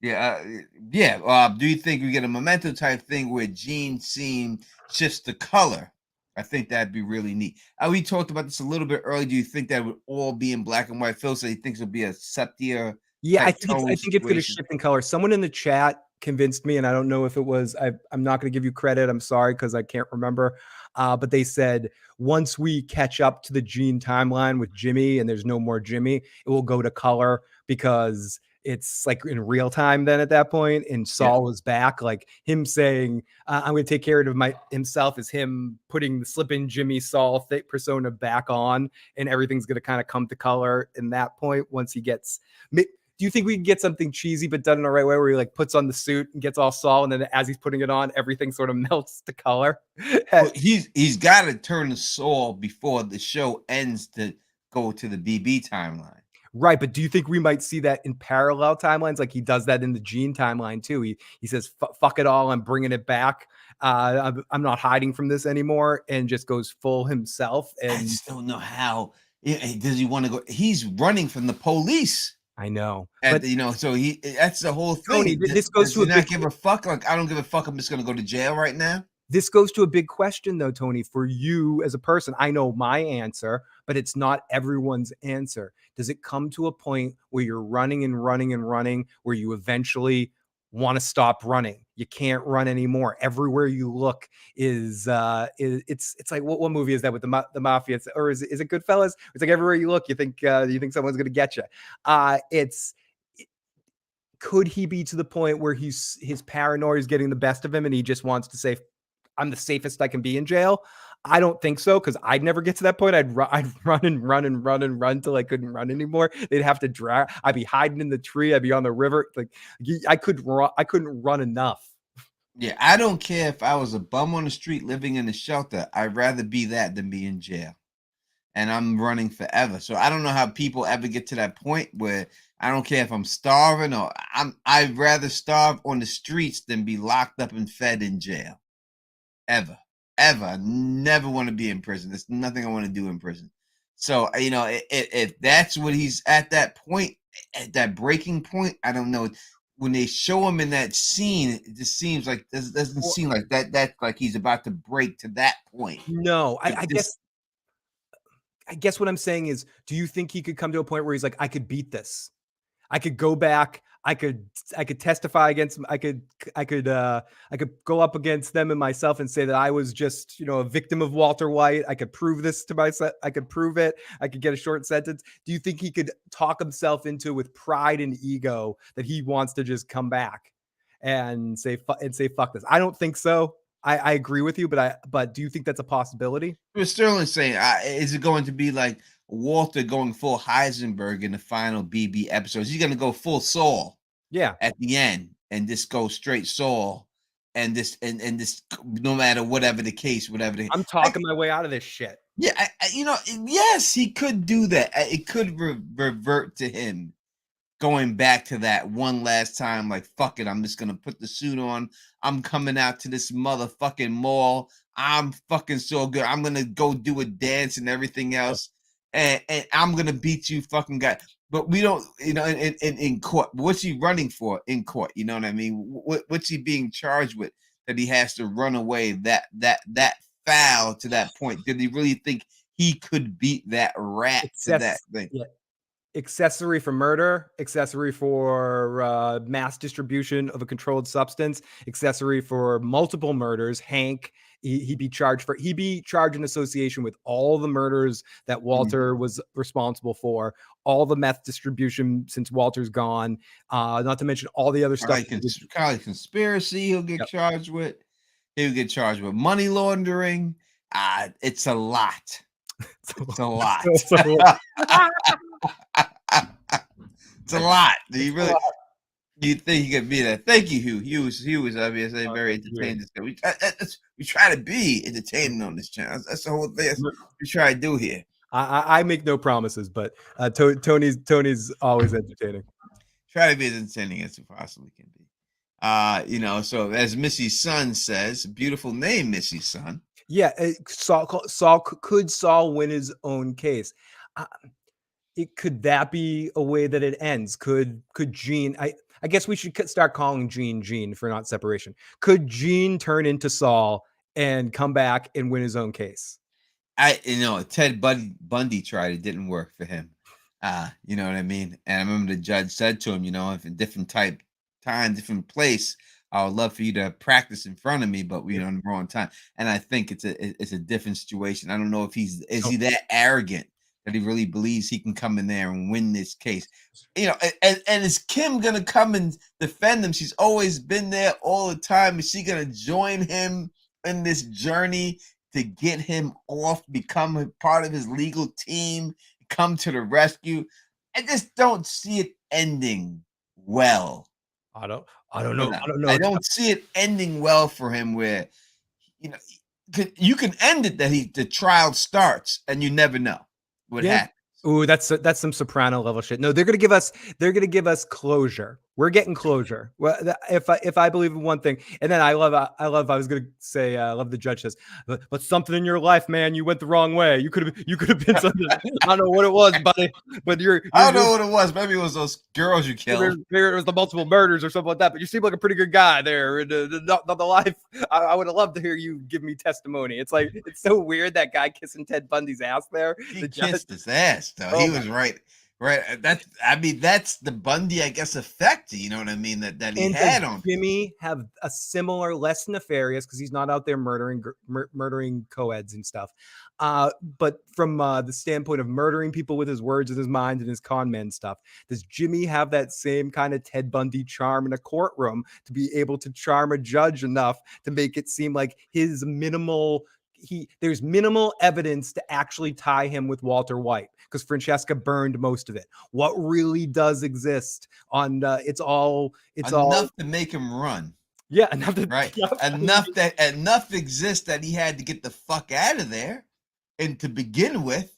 Yeah. Do you think we get a Memento type thing where Gene Scene shifts the color I think that'd be really neat. We talked about this a little bit earlier. Do you think that would all be in black and white? Phil said he thinks it'll be a sepia. Yeah, I type think tone it's going to situation. shift in color. Someone in the chat convinced me, and I don't know if it was. I'm not going to give you credit. I'm sorry because I can't remember. But they said once we catch up to the Gene timeline with Jimmy, and there's no more Jimmy, it will go to color because it's like in real time then at that point. And Saul was back, like him saying, "I'm going to take care of himself," is him putting the slipping Jimmy Saul thick persona back on, and everything's going to kind of come to color in that point once he gets. Do you think we can get something cheesy but done in the right way where he like puts on the suit and gets all Saul, and then as he's putting it on, everything sort of melts to color? Well, he's got to turn to Saul before the show ends to go to the BB timeline. Right, but do you think we might see that in parallel timelines? Like he does that in the Gene timeline too. He says, "Fuck it all, I'm bringing it back. I'm not hiding from this anymore," and just goes full himself. And I just don't know how. Does he want to go? He's running from the police. I know, but so that's the whole thing. Tony, this goes to not give a fuck. Like I don't give a fuck. I'm just gonna go to jail right now. This goes to a big question, though, Tony, for you as a person. I know my answer, but it's not everyone's answer. Does it come to a point where you're running and running and running, where you eventually want to stop running? You can't run anymore. Everywhere you look it's like what movie is that with the mafia? Or is it Goodfellas? It's like everywhere you look, you think someone's going to get you. Could he be to the point where his paranoia is getting the best of him, and he just wants to say, "I'm the safest I can be in jail"? I don't think so, because I'd never get to that point. I'd run and run and run and run till I couldn't run anymore. They'd have to drag. I'd be hiding in the tree. I'd be on the river. Like I couldn't run enough. Yeah, I don't care if I was a bum on the street living in a shelter. I'd rather be that than be in jail. And I'm running forever. So I don't know how people ever get to that point where I don't care if I'm starving or I'd rather starve on the streets than be locked up and fed in jail. Ever. I never want to be in prison. There's nothing I want to do in prison. So, if that's what he's at that point, at that breaking point, I don't know. When they show him in that scene, it just seems like doesn't seem like that's like he's about to break to that point. No, I guess what I'm saying is, do you think he could come to a point where he's like, I could beat this. I could go back. I could testify against them. I could go up against them and myself and say that I was just, a victim of Walter White. I could prove this to myself. I could prove it. I could get a short sentence. Do you think he could talk himself into, with pride and ego, that he wants to just come back and say fuck this? I don't think so. I agree with you, but do you think that's a possibility? Sterling's saying, is it going to be like Walter going full Heisenberg in the final BB episodes? He's going to go full Saul, at the end, and just go straight Saul, and this no matter whatever the case, I'm talking my way out of this shit. Yeah, yes, he could do that. It could revert to him going back to that one last time, like, fuck it, I'm just gonna put the suit on. I'm coming out to this motherfucking mall. I'm fucking so good. I'm gonna go do a dance and everything else, and I'm gonna beat you, fucking guy. But we don't, in court. What's he running for in court? You know what I mean? What's he being charged with that he has to run away that foul to that point? Did he really think he could beat that rat to that thing? Yeah. Accessory for murder, accessory for mass distribution of a controlled substance, accessory for multiple murders. Hank, he'd be charged in association with all the murders that Walter was responsible for, all the meth distribution since Walter's gone, not to mention all the other stuff. Kind of conspiracy he'll get charged with. He'll get charged with money laundering. It's a lot. It's a lot. It's a lot. Do you really? Do you think he could be that? Thank you, Hugh. Hugh was obviously very entertaining. We try to be entertaining on this channel. That's the whole thing. That's what we try to do here. I make no promises, but Tony's always entertaining. Try to be as entertaining as it possibly can be. So as Missy's son says, beautiful name, Missy's son. Yeah, could Saul win his own case? Could that be a way that it ends? Could Gene? I guess we should start calling Gene for not separation. Could Gene turn into Saul and come back and win his own case. Ted Bundy tried. It didn't work for him. You know what I mean? And I remember the judge said to him, if a different time, different place, I would love for you to practice in front of me, but we're on the wrong time. And I think it's a different situation. I don't know if he that arrogant that he really believes he can come in there and win this case. And is Kim gonna come and defend him? She's always been there all the time. Is she gonna join him in this journey to get him off, become a part of his legal team, come to the rescue? I just don't see it ending well. I don't know. I don't see it ending well for him where, you can end it that the trial starts and you never know what happens. Ooh, that's some Soprano level shit. No, they're gonna give us closure. We're getting closure. Well, if I believe in one thing, and then I love. I was gonna say, I love the judge says, but something in your life, man, you went the wrong way. You could have been something. I don't know what it was, buddy. But I don't know what it was. Maybe it was those girls you killed. Maybe it was the multiple murders or something like that. But you seem like a pretty good guy there. Not the life. I would have loved to hear you give me testimony. It's like it's so weird that guy kissing Ted Bundy's ass there. He kissed his ass though. He was right. Right. That's the Bundy, I guess, effect. You know what I mean? That he had on Jimmy have a similar, less nefarious, because he's not out there murdering co-eds and stuff. But from the standpoint of murdering people with his words and his mind and his con man stuff, does Jimmy have that same kind of Ted Bundy charm in a courtroom to be able to charm a judge enough to make it seem like his there's minimal evidence to actually tie him with Walter White, because Francesca burned most of it. What really does exist on it's all enough to make him run. Yeah, enough enough exists that he had to get the fuck out of there, and to begin with.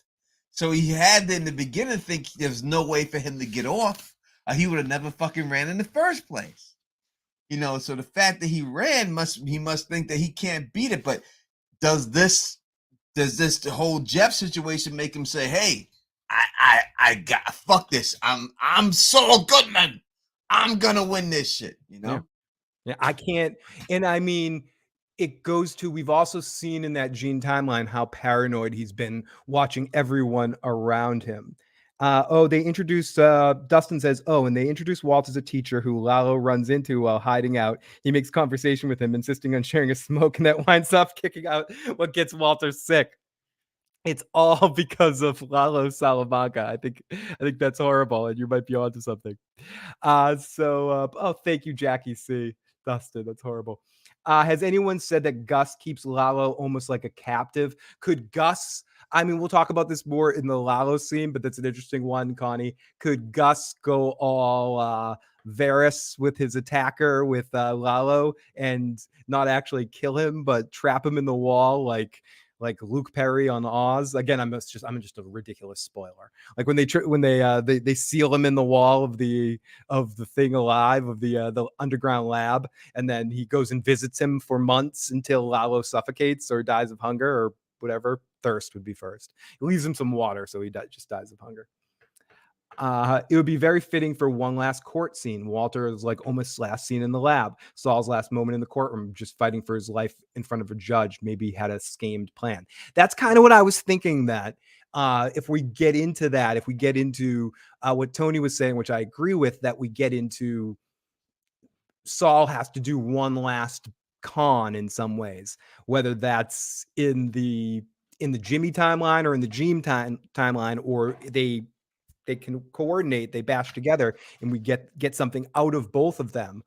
So he had to, in the beginning, think there's no way for him to get off. He would have never fucking ran in the first place. So the fact that he ran he must think that he can't beat it. But does this the whole Jeff situation make him say, hey, I got fuck this. I'm Saul Goodman. I'm gonna win this shit, Yeah, I can't. And I mean, it goes to, we've also seen in that Gene timeline how paranoid he's been, watching everyone around him. They introduced Dustin says, and they introduced Walt as a teacher who Lalo runs into while hiding out. He makes conversation with him, insisting on sharing a smoke, and that winds up kicking out what gets Walter sick. It's all because of Lalo Salamanca. I think that's horrible, and you might be onto something. Thank you, Jackie C. Dustin, that's horrible. Has anyone said that Gus keeps Lalo almost like a captive? Could Gus, we'll talk about this more in the Lalo scene, but that's an interesting one, Connie. Could Gus go all Varys with his attacker with Lalo and not actually kill him, but trap him in the wall like Luke Perry on Oz? Again, I'm just a ridiculous spoiler. Like when they seal him in the wall of the thing alive, of the underground lab, and then he goes and visits him for months until Lalo suffocates or dies of hunger or whatever. Thirst would be first. He leaves him some water, so he just dies of hunger. It would be very fitting for one last court scene. Walter is like almost last scene in the lab. Saul's last moment in the courtroom, just fighting for his life in front of a judge. Maybe had a schemed plan. That's kind of what I was thinking, that if we get into that, if we get into what Tony was saying, which I agree with, that we get into Saul has to do one last con in some ways, whether that's in the Jimmy timeline or in the Gene timeline, or they can coordinate, they bash together, and we get something out of both of them.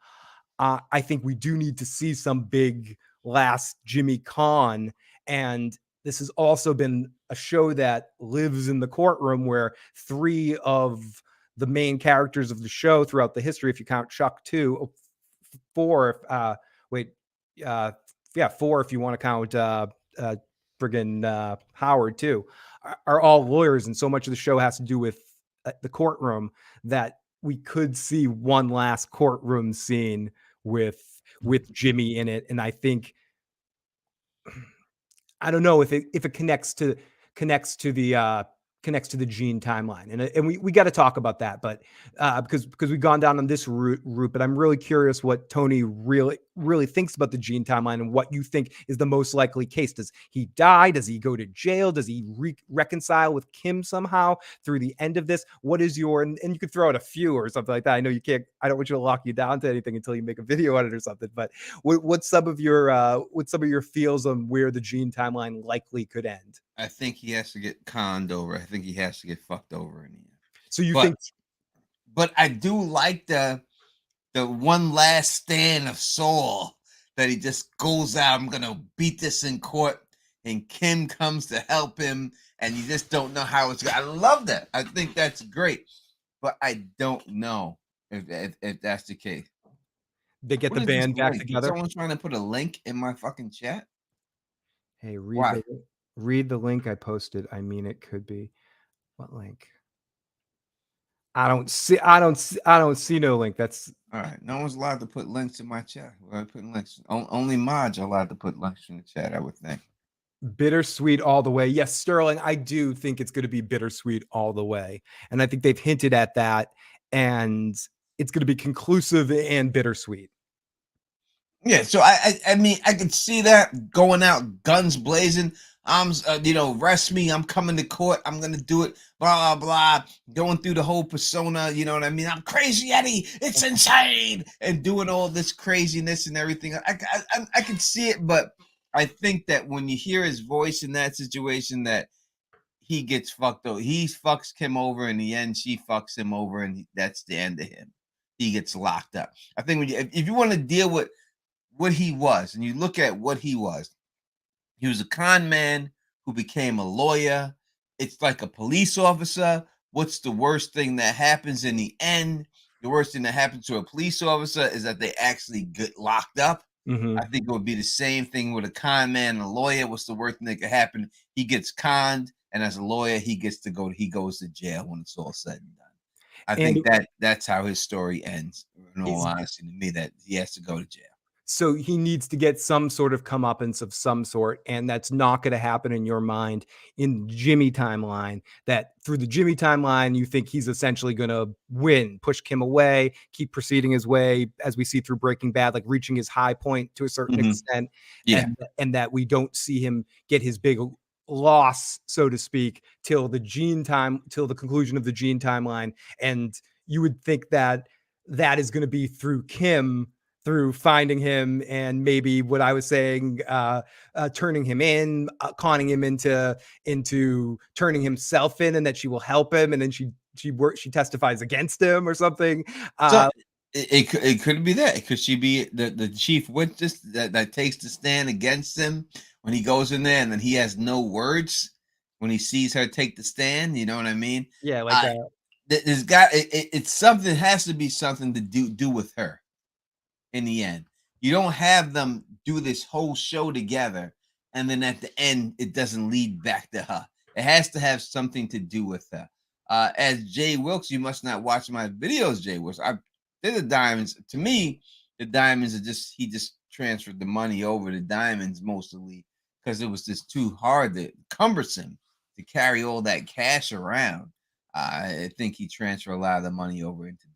I think we do need to see some big last Jimmy con. And this has also been a show that lives in the courtroom, where 3 of the main characters of the show throughout the history, if you count Chuck too, 4, 4 if you want to count friggin' Howard too, are all lawyers. And so much of the show has to do with the courtroom, that we could see one last courtroom scene with Jimmy in it. And I think, I don't know if it connects to the connects to the Gene timeline, and we got to talk about that, but because we've gone down on this route, but I'm really curious what Tony really thinks about the Gene timeline and what you think is the most likely case. Does he die? Does he go to jail? Does he reconcile with Kim somehow through the end of this? What is your, and you could throw out a few or something like that. I know you can't, I don't want you to lock you down to anything until you make a video on it or something, but what's some of your feels on where the Gene timeline likely could end? I think he has to get conned over. I think he has to get fucked over in the end. So you think? But I do like the one last stand of Saul that he just goes out. I'm gonna beat this in court, and Kim comes to help him, and you just don't know how it's going. I love that. I think that's great, but I don't know if that's the case. They get the band back together. Someone's trying to put a link in my fucking chat. Hey, read the link I posted. I mean, it could be what link? I don't see no link. That's all right. No one's allowed to put links in my chat. We're putting links. Only mods are allowed to put links in the chat, I would think. Bittersweet all the way. Yes, Sterling, I do think it's going to be bittersweet all the way. And I think they've hinted at that, and it's going to be conclusive and bittersweet. Yeah, so I mean, I could see that going out guns blazing. I'm, arrest me. I'm coming to court. I'm gonna do it. Blah blah. Going through the whole persona. You know what I mean? I'm crazy, Eddie. It's insane, and doing all this craziness and everything. I can see it, but I think that when you hear his voice in that situation, that he gets fucked over. He fucks Kim over in the end. She fucks him over, and that's the end of him. He gets locked up. I think if you want to deal with what he was, and you look at what he was a con man who became a lawyer. It's like a police officer. What's the worst thing that happens in the end? The worst thing that happens to a police officer is that they actually get locked up. Mm-hmm. I think it would be the same thing with a con man and a lawyer. What's the worst thing that could happen? He gets conned, and as a lawyer, he goes to jail when it's all said and done. I think that's how his story ends. In all honesty, to me, that he has to go to jail. So he needs to get some sort of comeuppance of some sort, and that's not going to happen in your mind in Jimmy timeline. That through the Jimmy timeline, you think he's essentially going to win, push Kim away, keep proceeding his way, as we see through Breaking Bad, like reaching his high point to a certain extent, and that we don't see him get his big loss, so to speak, till the conclusion of the Gene timeline. And you would think that is going to be through Kim, through finding him, and maybe what I was saying, turning him in, conning him into turning himself in, and that she will help him, and then she testifies against him or something. So it could be that. Could she be the chief witness that takes the stand against him when he goes in there, and then he has no words when he sees her take the stand? You know what I mean? Yeah, like there's got it's something. It has to be something to do with her. In the end, you don't have them do this whole show together, and then at the end, it doesn't lead back to her. It has to have something to do with her. As Jay Wilkes, you must not watch my videos, Jay Wilkes. They're the diamonds. To me, the diamonds are he just transferred the money over to diamonds mostly because it was just too cumbersome to carry all that cash around. I think he transferred a lot of the money over into diamonds.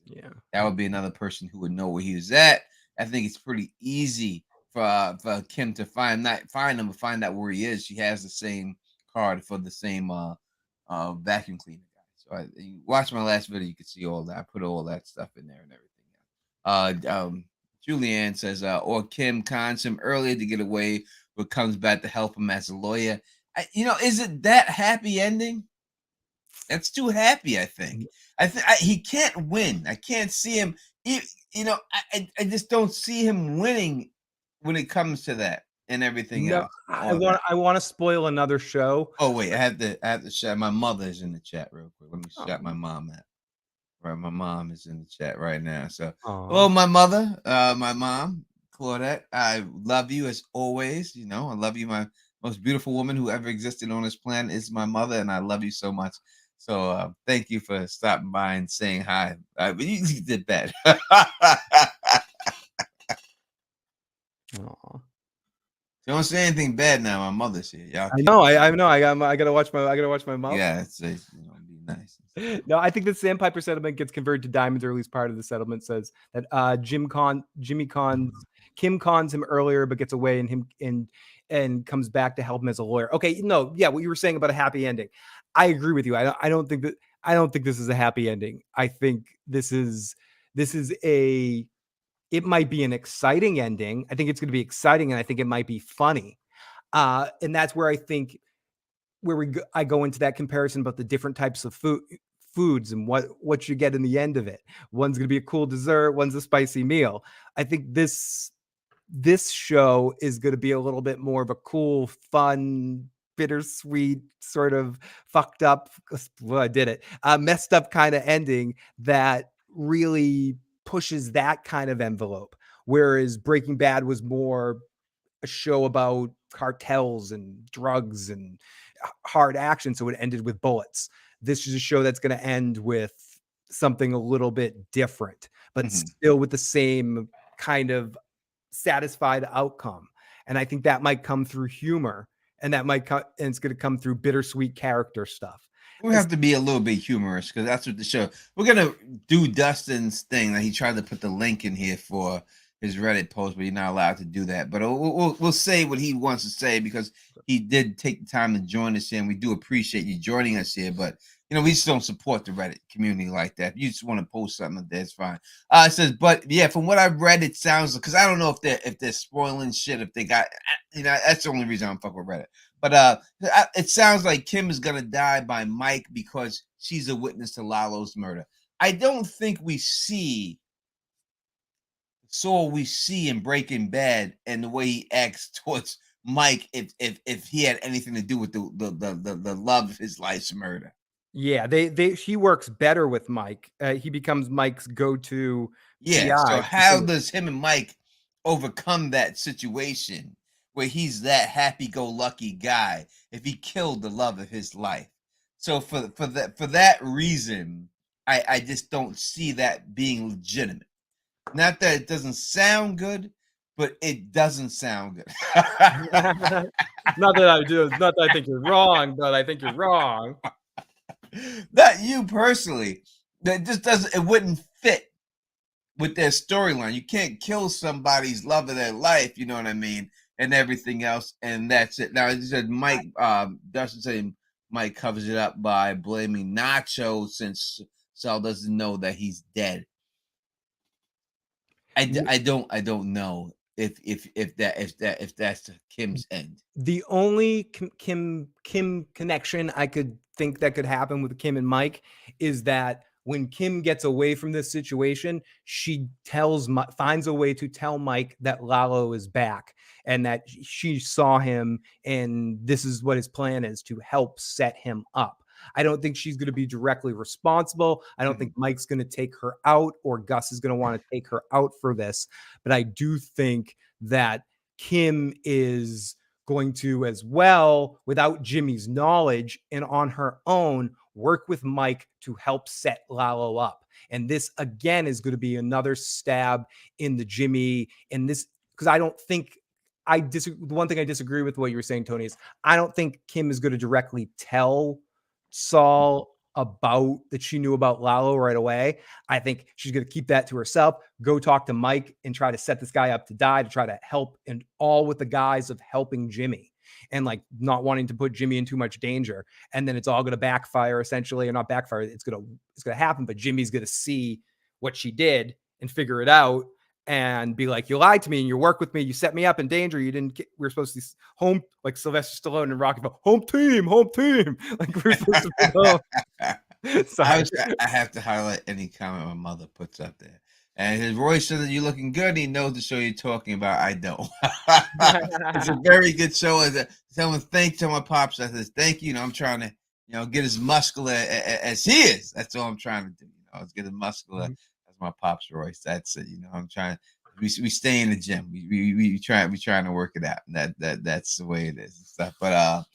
Yeah, that would be another person who would know where he was at. I think it's pretty easy for Kim to find him and find out where he is. She has the same card for the same vacuum cleaner guy. So you watch my last video, you can see all that. I put all that stuff in there and everything. Julianne says, or Kim cons him earlier to get away, but comes back to help him as a lawyer. Is it that happy ending? That's too happy, I think. He can't win. I can't see him. I just don't see him winning when it comes to that and everything else. I want to spoil another show. Oh wait, I have to shout. My mother is in the chat real quick. Let me shout my mom out. Right, my mom is in the chat right now. So, hello, my mother, my mom, Claudette. I love you as always. I love you. My most beautiful woman who ever existed on this planet is my mother, and I love you so much. So thank you for stopping by and saying hi. You did bad. So Don't say anything bad now. My mother's here. Y'all I know. I know. I gotta watch my mouth. Yeah, it's be nice. No, I think the Sandpiper settlement gets converted to diamonds, or at least part of the settlement says that Kim cons him earlier, but gets away and comes back to help him as a lawyer. Okay, no, yeah, what you were saying about a happy ending, I agree with you. I don't think this is a happy ending. I think this is it might be an exciting ending. I think it's going to be exciting, and I think it might be funny. And that's where I think I go into that comparison about the different types of foods and what you get in the end of it. One's going to be a cool dessert, one's a spicy meal. I think this show is going to be a little bit more of a cool, fun, bittersweet, sort of fucked up, well, I did it, messed up kind of ending that really pushes that kind of envelope. Whereas Breaking Bad was more a show about cartels and drugs and hard action, so it ended with bullets. This is a show that's going to end with something a little bit different, but still with the same kind of satisfied outcome. And I think that might come through humor, and that might come, and it's going to come through bittersweet character stuff. We have to be a little bit humorous because that's what the show. We're gonna do Dustin's thing that he tried to put the link in here for his Reddit post, but you're not allowed to do that. But we'll say what he wants to say because he did take the time to join us here, and we do appreciate you joining us here. But we just don't support the Reddit community like that. If you just want to post something, that's fine. It says, but yeah, from what I've read, it sounds because I don't know if they're spoiling shit. If they got, that's the only reason I'm fucking with Reddit. But it sounds like Kim is gonna die by Mike because she's a witness to Lalo's murder. I don't think we see Saul we see in Breaking Bad and the way he acts towards Mike if he had anything to do with the love of his life's murder. Yeah, he works better with Mike. He becomes Mike's go-to. Yeah. So how does him and Mike overcome that situation where he's that happy-go-lucky guy if he killed the love of his life? So for that reason, I just don't see that being legitimate. Not that it doesn't sound good, but it doesn't sound good. Not that I think you're wrong, but I think you're wrong. Not you personally. That just doesn't. It wouldn't fit with their storyline. You can't kill somebody's love of their life. You know what I mean? And everything else, and that's it. Now, it said Mike. Dustin said Mike covers it up by blaming Nacho since Saul doesn't know that he's dead. I don't know if that's Kim's end. The only Kim connection I could think that could happen with Kim and Mike is that when Kim gets away from this situation, she finds a way to tell Mike that Lalo is back and that she saw him and this is what his plan is to help set him up. I don't think she's going to be directly responsible. I don't think Mike's going to take her out or Gus is going to want to take her out for this. But I do think that Kim is going to, as well, without Jimmy's knowledge and on her own, work with Mike to help set Lalo up. And this, again, is going to be another stab in the Jimmy. And this, because I don't think, the one thing I disagree with what you were saying, Tony, is I don't think Kim is going to directly tell Saul about that she knew about Lalo right away. I think she's going to keep that to herself, go talk to Mike and try to set this guy up to die, to try to help, and all with the guise of helping Jimmy and like not wanting to put Jimmy in too much danger. And then it's all going to backfire, essentially, or not backfire. It's going to happen, but Jimmy's going to see what she did and figure it out and be like, you lied to me and you work with me. You set me up in danger. You didn't get, we were supposed to be home, like Sylvester Stallone and Rocky, home team. Like we're supposed to be home. I have to highlight any comment my mother puts up there. And his Roy said that you're looking good. He knows the show you're talking about. I don't. It's a very good show. Tell my pops. I says, thank you. I'm trying to, get as muscular as he is. That's all I'm trying to do. Let's get as muscular as my pops, Royce. That's it. I'm trying. We stay in the gym. We trying to work it out. That's the way it is and stuff. But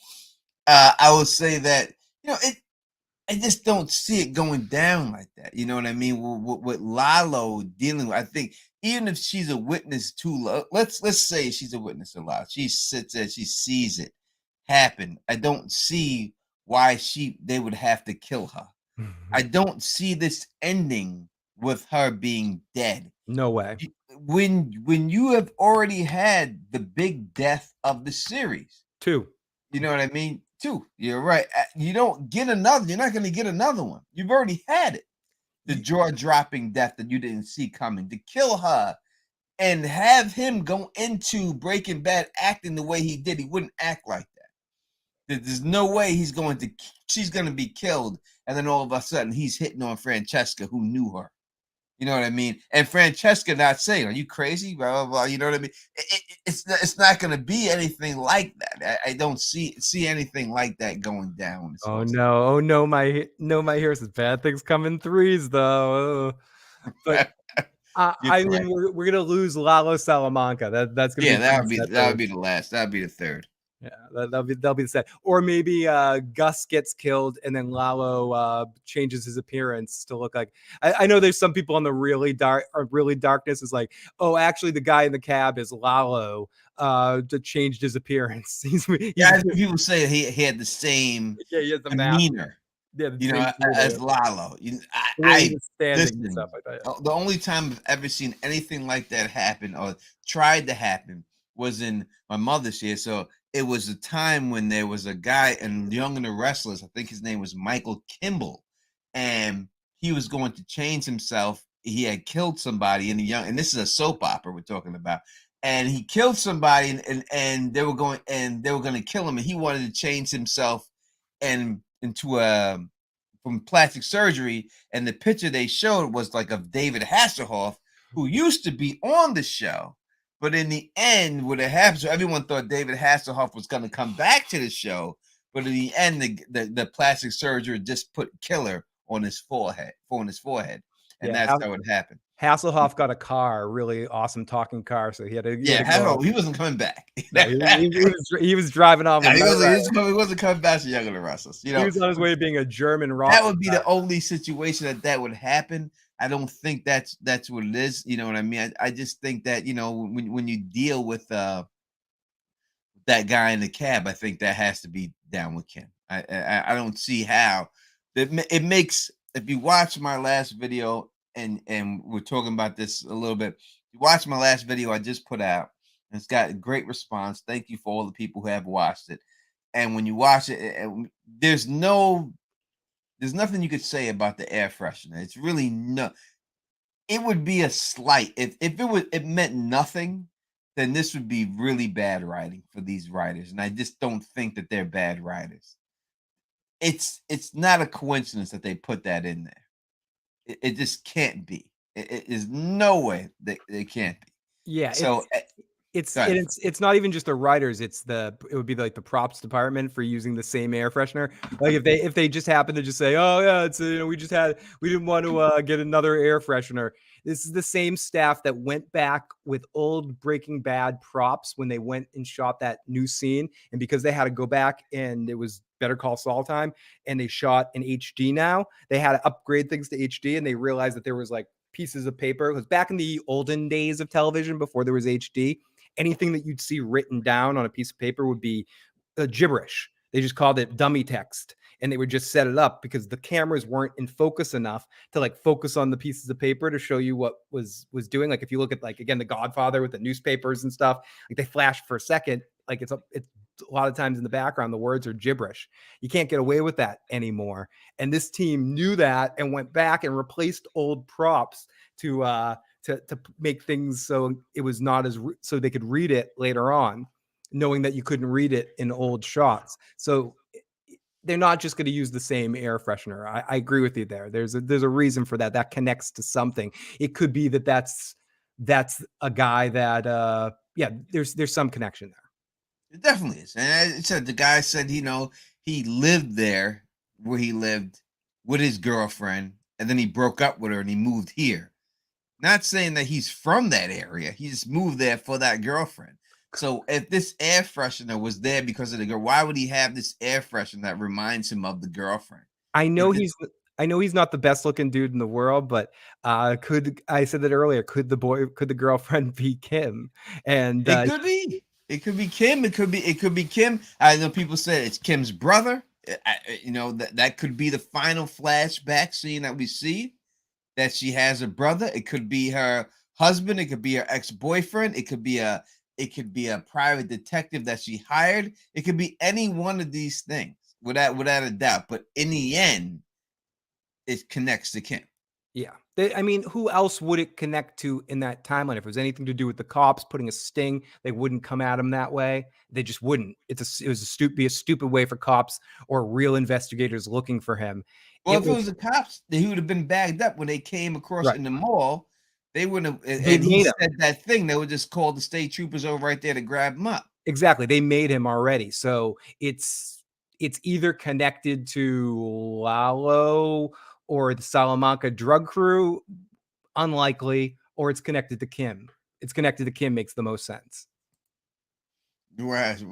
I will say that I just don't see it going down like that. You know what I mean? With Lalo dealing with, I think even if she's a witness to, let's say she's a witness to Lalo. She sits there, she sees it happen. I don't see why they would have to kill her. I don't see this ending with her being dead. No way. When you have already had the big death of the series. 2. You know what I mean? 2. You're right. You don't get another. You're not going to get another one. You've already had it. The jaw-dropping death that you didn't see coming. To kill her and have him go into Breaking Bad acting the way he did, he wouldn't act like that. There's no way she's going to be killed, and then all of a sudden he's hitting on Francesca, who knew her. You know what I mean? And Francesca not saying, "Are you crazy?" Blah blah blah. You know what I mean? It's not going to be anything like that. I don't see anything like that going down. Oh no, my heroes, bad things come in 3s though. But I mean, we're gonna lose Lalo Salamanca. That's gonna be that would be the last. That would be the third. Yeah, that'll be the set. Or maybe Gus gets killed and then Lalo changes his appearance to look like. I know there's some people on the really darkness is like, oh, actually the guy in the cab is Lalo. To changed his appearance. People say he had the same demeanor. Yeah, as Lalo. Listen, stuff like that. The only time I've ever seen anything like that happen or tried to happen was in my mother's year. So it was a time when there was a guy in Young and the Restless. I think his name was Michael Kimball, and he was going to change himself. He had killed somebody in the young, and this is a soap opera we're talking about. And he killed somebody, and they were going to kill him, and he wanted to change himself and into from plastic surgery. And the picture they showed was like of David Hasselhoff, who used to be on the show. But in the end, what it happened, so everyone thought David Hasselhoff was going to come back to the show. But in the end, the plastic surgery just put killer on his forehead. And that's how it happened. Hasselhoff got a car, really awesome talking car. So he had to. He wasn't coming back. No, he was driving off. He wasn't coming back to Young and the Restless. He was on his way to being a German rock. That would be the only situation that would happen. I don't think that's what it is. You know what I mean? I just think that, when you deal with that guy in the cab, I think that has to be down with Kim. I don't see how it makes. If you watch my last video, and we're talking about this a little bit, you watch my last video I just put out, and it's got a great response. Thank you for all the people who have watched it. And when you watch it, there's nothing you could say about the air freshener. It's really it would be a slight. If it meant nothing, then this would be really bad writing for these writers. And I just don't think that they're bad writers. It's not a coincidence that they put that in there. It just can't be. It is no way that it can't be. Yeah. So it's not even just the writers. It would be like the props department for using the same air freshener. Like if they just happen to just say, oh yeah, it's we didn't want to get another air freshener. This is the same staff that went back with old Breaking Bad props when they went and shot that new scene. And because they had to go back and it was Better Call Saul time and they shot in HD now, they had to upgrade things to HD, and they realized that there was like pieces of paper. Because back in the olden days of television, before there was HD, anything that you'd see written down on a piece of paper would be gibberish. They just called it dummy text, and they would just set it up because the cameras weren't in focus enough to like focus on the pieces of paper to show you what was doing. Like if you look at like, again, The Godfather with the newspapers and stuff, like they flash for a second, like it's a lot of times in the background, the words are gibberish. You can't get away with that anymore. And this team knew that and went back and replaced old props to make things so it was not so they could read it later on, knowing that you couldn't read it in old shots. So they're not just going to use the same air freshener. I agree with you there. There's a reason for that. That connects to something. It could be that's a guy that there's some connection there. It definitely is. And I said the guy said, he lived there where he lived with his girlfriend, and then he broke up with her and he moved here. Not saying that he's from that area. He just moved there for that girlfriend. So if this air freshener was there because of the girl, why would he have this air freshener that reminds him of the girlfriend? I know he's not the best looking dude in the world, but could I said that earlier? Could the girlfriend be Kim? And It could be. It could be Kim. It could be Kim. I know people said it's Kim's brother. That could be the final flashback scene that we see, that she has a brother. It could be her husband. It could be her ex-boyfriend. It could be a private detective that she hired. It could be any one of these things, without a doubt. But in the end, it connects to Kim. Yeah. I mean, who else would it connect to in that timeline? If it was anything to do with the cops putting a sting, they wouldn't come at him that way. They just wouldn't. It was a stupid way for cops or real investigators looking for him. Well, if it was the cops, he would have been bagged up when they came across in the mall. They wouldn't have. And he said that thing. They would just call the state troopers over right there to grab him up. Exactly. They made him already. So it's either connected to Lalo or the Salamanca drug crew, unlikely, or it's connected to Kim. It's connected to Kim makes the most sense. Whereas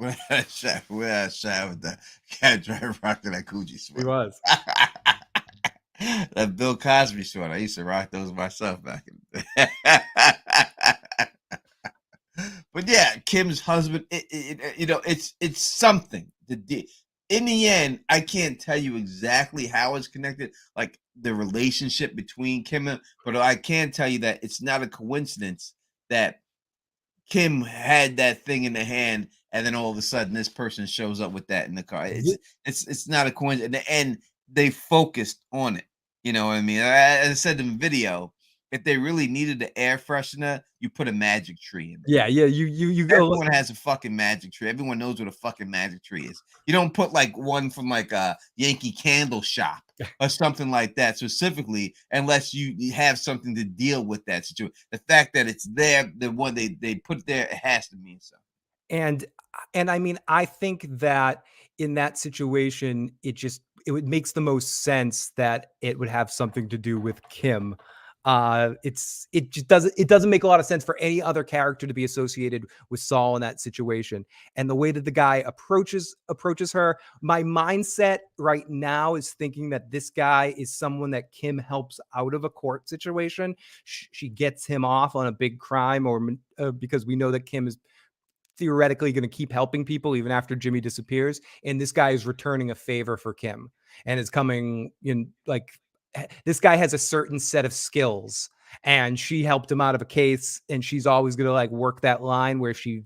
shot with the cat driver rocking that Coogee sweater. He was. That Bill Cosby sweater. I used to rock those myself back in the day. But yeah, Kim's husband, it's something. In the end, I can't tell you exactly how it's connected, like the relationship between Kim and, but I can tell you that it's not a coincidence that Kim had that thing in the hand, and then all of a sudden this person shows up with that in the car. It's not a coincidence. And they focused on it. You know what I mean? As I said in the video, if they really needed the air freshener, you put a magic tree in there. Yeah. You go. Everyone has a fucking magic tree. Everyone knows what a fucking magic tree is. You don't put like one from like a Yankee Candle shop or something like that specifically, unless you have something to deal with that situation. The fact that it's there, the one they put there, it has to mean something. And I mean, I think that in that situation, it makes the most sense that it would have something to do with Kim. It doesn't make a lot of sense for any other character to be associated with Saul in that situation. And the way that the guy approaches her, my mindset right now is thinking that this guy is someone that Kim helps out of a court situation. She gets him off on a big crime, or because we know that Kim is theoretically going to keep helping people even after Jimmy disappears. And this guy is returning a favor for Kim, and is coming in like, this guy has a certain set of skills, and she helped him out of a case, and she's always going to like work that line where she's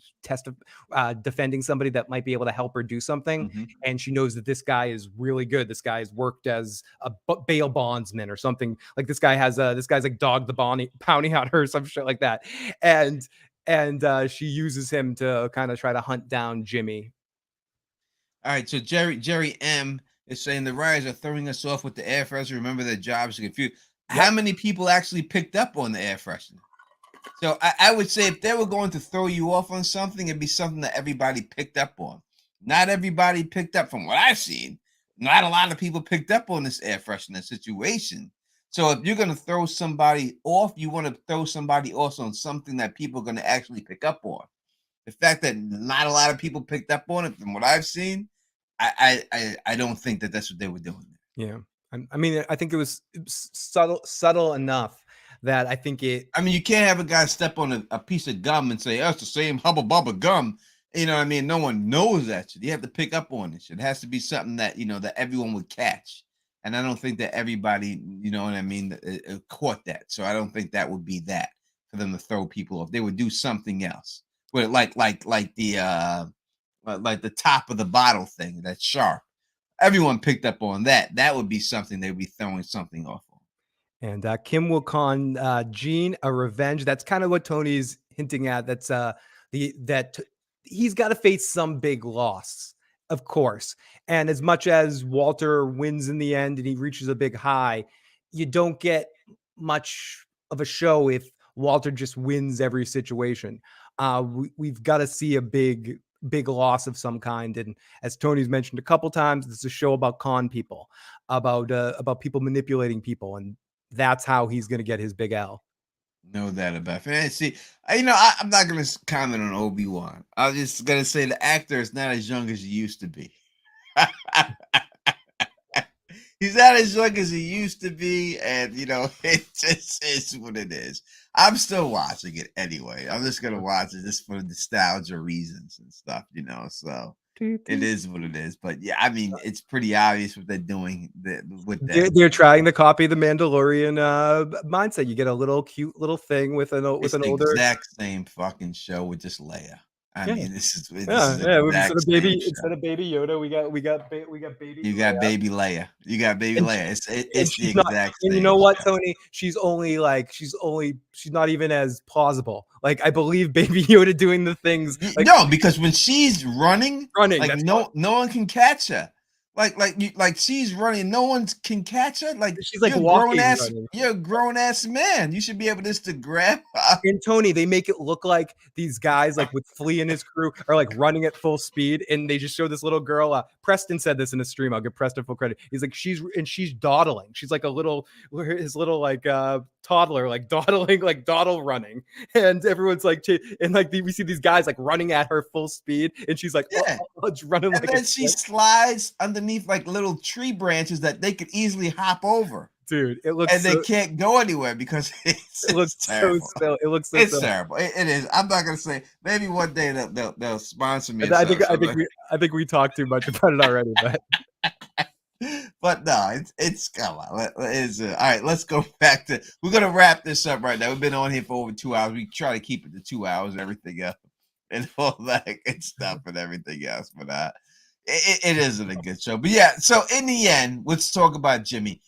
defending somebody that might be able to help her do something. Mm-hmm. And she knows that this guy is really good. This guy has worked as a bail bondsman or something. Like this guy's like dog the bounty hunter or some shit like that. And she uses him to kind of try to hunt down Jimmy. All right, so Jerry M is saying the writers are throwing us off with the air freshener. Remember that jobs are confused. Yep. How many people actually picked up on the air freshener? So I would say if they were going to throw you off on something, it'd be something that everybody picked up on. Not everybody picked up, from what I've seen. Not a lot of people picked up on this air freshener situation. So if you're going to throw somebody off, you want to throw somebody off on something that people are going to actually pick up on. The fact that not a lot of people picked up on it, from what I've seen, I don't think that that's what they were doing. Yeah. I mean, I think it was subtle enough that I think it. I mean, you can't have a guy step on a piece of gum and say, oh, it's the same Hubba Bubba gum. You know what I mean? No one knows that shit. You have to pick up on this shit. It has to be something that, that everyone would catch. And I don't think that everybody, you know what I mean, caught that. So I don't think that would be that for them to throw people off. They would do something else. But like the top of the bottle thing, that's sharp. Everyone picked up on that. That would be something they would be throwing something off on. And Kim will con Gene a revenge. That's kind of what Tony's hinting at. That's that he's got to face some big loss, of course. And as much as Walter wins in the end and he reaches a big high, you don't get much of a show if Walter just wins every situation. We've got to see a big loss of some kind. And as Tony's mentioned a couple times, this is a show about con people, about people manipulating people. And that's how he's going to get his big L. No doubt about it. See, I'm not going to comment on Obi-Wan. I'm just going to say the actor is not as young as he used to be. He's not as young as he used to be, and it just is what it is. I'm still watching it anyway. I'm just gonna watch it just for nostalgia reasons and stuff, So it is what it is. But yeah, I mean, it's pretty obvious what they're doing with that. They're trying to copy the Mandalorian mindset. You get a little cute little thing with an older exact same fucking show with just Leia. I mean, this is instead of baby Yoda, we got baby. You got baby Leia. You got baby Leia. It's the exact same. And you know what, Tony? She's not even as plausible. Like, I believe baby Yoda doing the things. Like, no, because when she's running, like no one can catch her. Like she's running, no one can catch her. Like, she's like you're a grown ass man. You should be able just to grab her. And Tony, they make it look like these guys, like with Flea and his crew, are like running at full speed, and they just show this little girl. Preston said this in a stream. I'll give Preston full credit. He's like, she's dawdling. She's like his little like toddler, like dawdling, like dawdle running, and everyone's like, we see these guys like running at her full speed, and she's like, running, and then she slides underneath like little tree branches that they could easily hop over. Dude, it looks, and they can't go anywhere because it looks terrible. It's terrible. It is. I'm not gonna say. Maybe one day they'll sponsor me. I think we talked too much about it already, but no, it's come on. All right. Let's go back to. We're gonna wrap this up right now. We've been on here for over 2 hours. We try to keep it to 2 hours and everything else, and all that good stuff and everything else. But it isn't a good show. But yeah. So in the end, let's talk about Jimmy.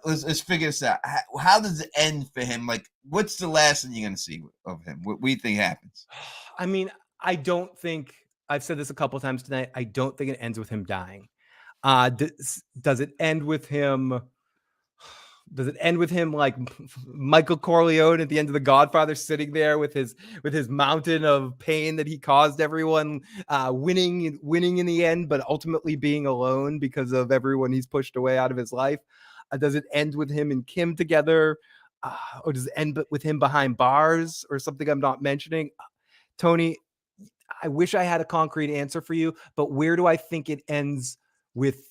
Let's figure this out. How does it end for him? Like, what's the last thing you're going to see of him? What do you think happens? I mean, I don't think, I've said this a couple of times tonight, I don't think it ends with him dying. Does it end with him? Does it end with him like Michael Corleone at the end of The Godfather, sitting there with his mountain of pain that he caused everyone, winning in the end, but ultimately being alone because of everyone he's pushed away out of his life? Does it end with him and Kim together? Or does it end with him behind bars or something I'm not mentioning? Tony, I wish I had a concrete answer for you, but where do I think it ends with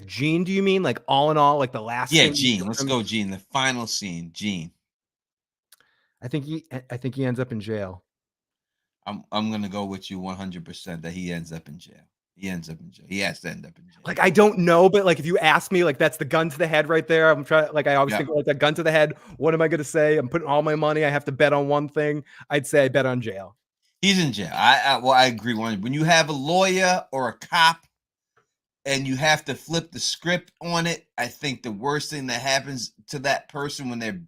Gene? Do you mean like all in all, like the last? Yeah, Gene. Let's go, Gene. The final scene, Gene. I think he ends up in jail. I'm gonna go with you 100% that he ends up in jail. He ends up in jail. He has to end up in jail. Like, I don't know, but like if you ask me, like that's the gun to the head right there. I'm trying, like I always think like that gun to the head. What am I gonna say? I'm putting all my money. I have to bet on one thing. I'd say I bet on jail. He's in jail. I agree. When you have a lawyer or a cop and you have to flip the script on it, I think the worst thing that happens to that person when they're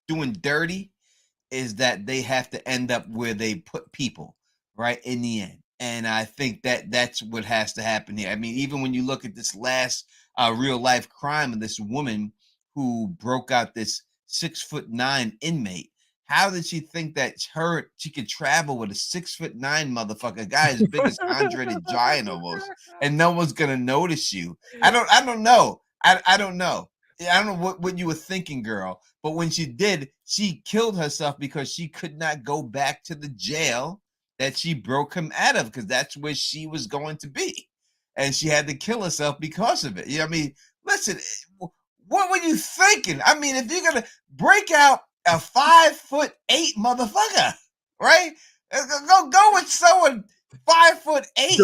doing dirty is that they have to end up where they put people, right, in the end. And I think that's what has to happen here. I mean, even when you look at this last real life crime of this woman who broke out this 6'9" inmate, how did she think that she could travel with a 6'9" motherfucker, guy as big as Andre the Giant almost, and no one's gonna notice you? I don't know. I don't know. I don't know what you were thinking, girl. But when she did, she killed herself because she could not go back to the jail that she broke him out of, because that's where she was going to be. And she had to kill herself because of it. You know what I mean? Listen, what were you thinking? I mean, if you're going to break out a 5'8" motherfucker, right? Go with someone 5'8".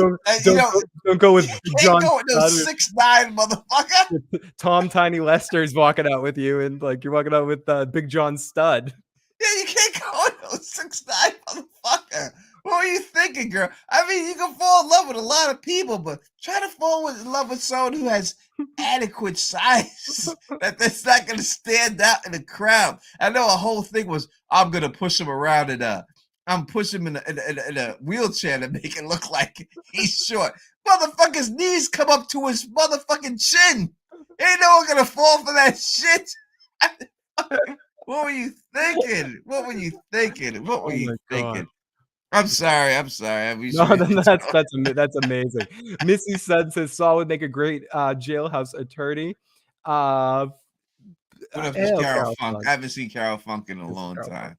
Don't go with John. Go with no 6'9" motherfucker. Tom Tiny Lester's walking out with you, and like you're walking out with Big John Stud. Yeah, you can't go with no 6'9" motherfucker. What were you thinking, girl? I mean, you can fall in love with a lot of people, but try to fall in love with someone who has adequate size that's not going to stand out in the crowd. I know a whole thing was, I'm going to push him around and I'm pushing him in a wheelchair to make it look like he's short. Motherfucker's knees come up to his motherfucking chin. Ain't no one going to fall for that shit. What were you thinking? What were you thinking? What were you thinking? I'm sorry. No, that's amazing. Missy Sun says Saul would make a great jailhouse attorney. What if it's Carol Funk? I haven't seen Carol Funk in a long time.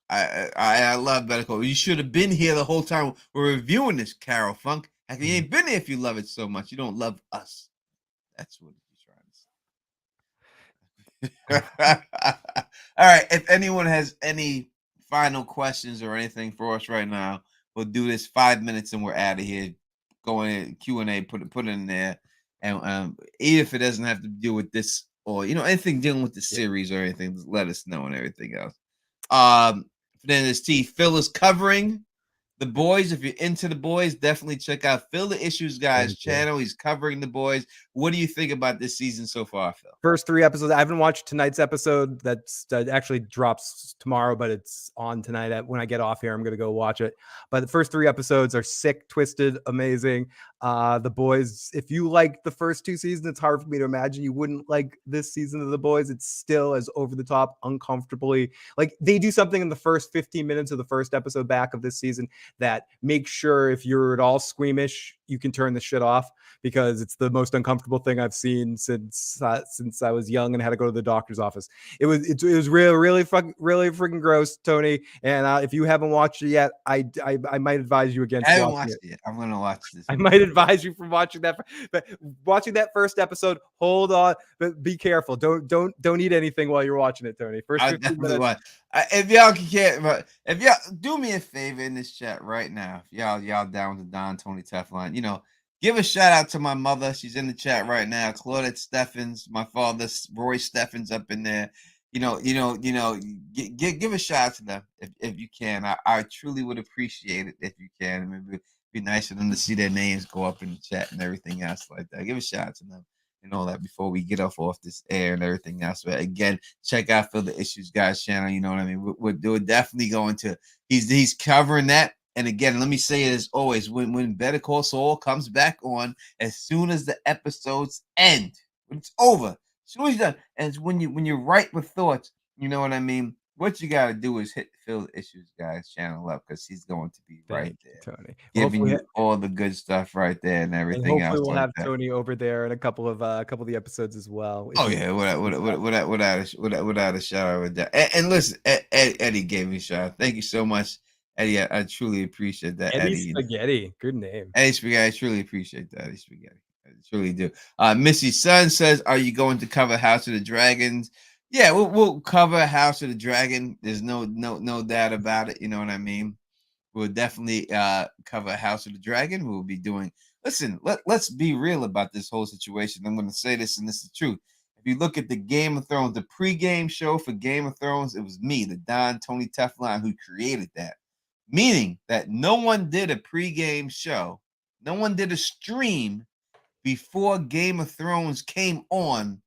I love Medical. You should have been here the whole time we're reviewing this, Carol Funk. Like, you ain't been there if you love it so much. You don't love us. That's what he's trying to say. All right. If anyone has any final questions or anything for us right now, we'll do this 5 minutes and we're out of here. Go in Q&A, put it in there. And even if it doesn't have to do with this or, anything dealing with the series or anything, just let us know and everything else. Then there's Phil is covering The Boys. If you're into The Boys, definitely check out Phil the Issues Guy's channel. He's covering The Boys. What do you think about this season so far, Phil? First 3 episodes. I haven't watched tonight's episode. That actually drops tomorrow, but it's on tonight. When I get off here, I'm going to go watch it. But the first 3 episodes are sick, twisted, amazing. The Boys, if you like the first 2 seasons, it's hard for me to imagine you wouldn't like this season of The Boys. It's still as over the top, uncomfortably. Like, they do something in the first 15 minutes of the first episode back of this season that makes sure if you're at all squeamish, you can turn the shit off, because it's the most uncomfortable thing I've seen since I was young and had to go to the doctor's office. It was really freaking gross, Tony. And if you haven't watched it yet, I might advise you against. I haven't watched it yet. I'm gonna watch this. I might advise you from watching that, but watching that first episode. Hold on, but be careful. Don't eat anything while you're watching it, Tony. First 15 minutes. If y'all can't, if y'all do me a favor in this chat right now, if y'all down with the Don Tony Teflon, give a shout out to my mother. She's in the chat right now. Claudette Steffens, my father, Roy Steffens, up in there. Give a shout out to them if you can. I truly would appreciate it if you can. I mean, it'd be nice for them to see their names go up in the chat and everything else like that. Give a shout out to them and all that before we get off this air and everything else. But again, check out Phil the Issues Guys channel. You know what I mean? We're definitely going to. He's covering that. And again, let me say it as always: when Better Call Saul comes back on, as soon as the episodes end, when it's over, as soon as you're done, and it's when you're right with thoughts, you know what I mean? What you got to do is hit Phil the Issues Guys channel up, because he's going to be right there, Tony, giving you all the good stuff right there and everything else. Hopefully, we'll like have that. Tony over there in a couple of the episodes as well. Oh yeah, without a shout out that. And listen, Eddie gave me a shout out. Thank you so much, Eddie. I truly appreciate that. Eddie Spaghetti, good name. Eddie Spaghetti, I truly appreciate that. Eddie Spaghetti, I truly do. Missy Sun says, "Are you going to cover House of the Dragons?" Yeah, we'll cover House of the Dragon. There's no doubt about it. You know what I mean? We'll definitely cover House of the Dragon. We'll be doing. Listen, let's be real about this whole situation. I'm going to say this, and this is the truth. If you look at the Game of Thrones, the pregame show for Game of Thrones, it was me, the Don Tony Teflon, who created that. Meaning that no one did a pregame show, no one did a stream before Game of Thrones came on,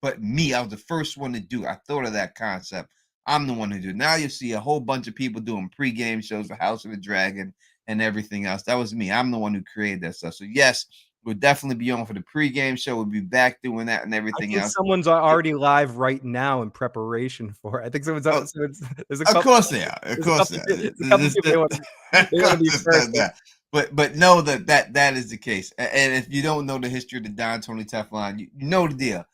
but me. I was the first one to do. I thought of that concept. I'm the one who did it. Now you see a whole bunch of people doing pregame shows for House of the Dragon and everything else. That was me. I'm the one who created that stuff. So yes, we'll definitely be on for the pregame show. We'll be back doing that and everything else. Someone's already live right now in preparation for it. I think someone's. There's a couple, of course they are. Of course they are. They want to be first. But know that is the case. And if you don't know the history of the Don Tony Teflon, you know the deal.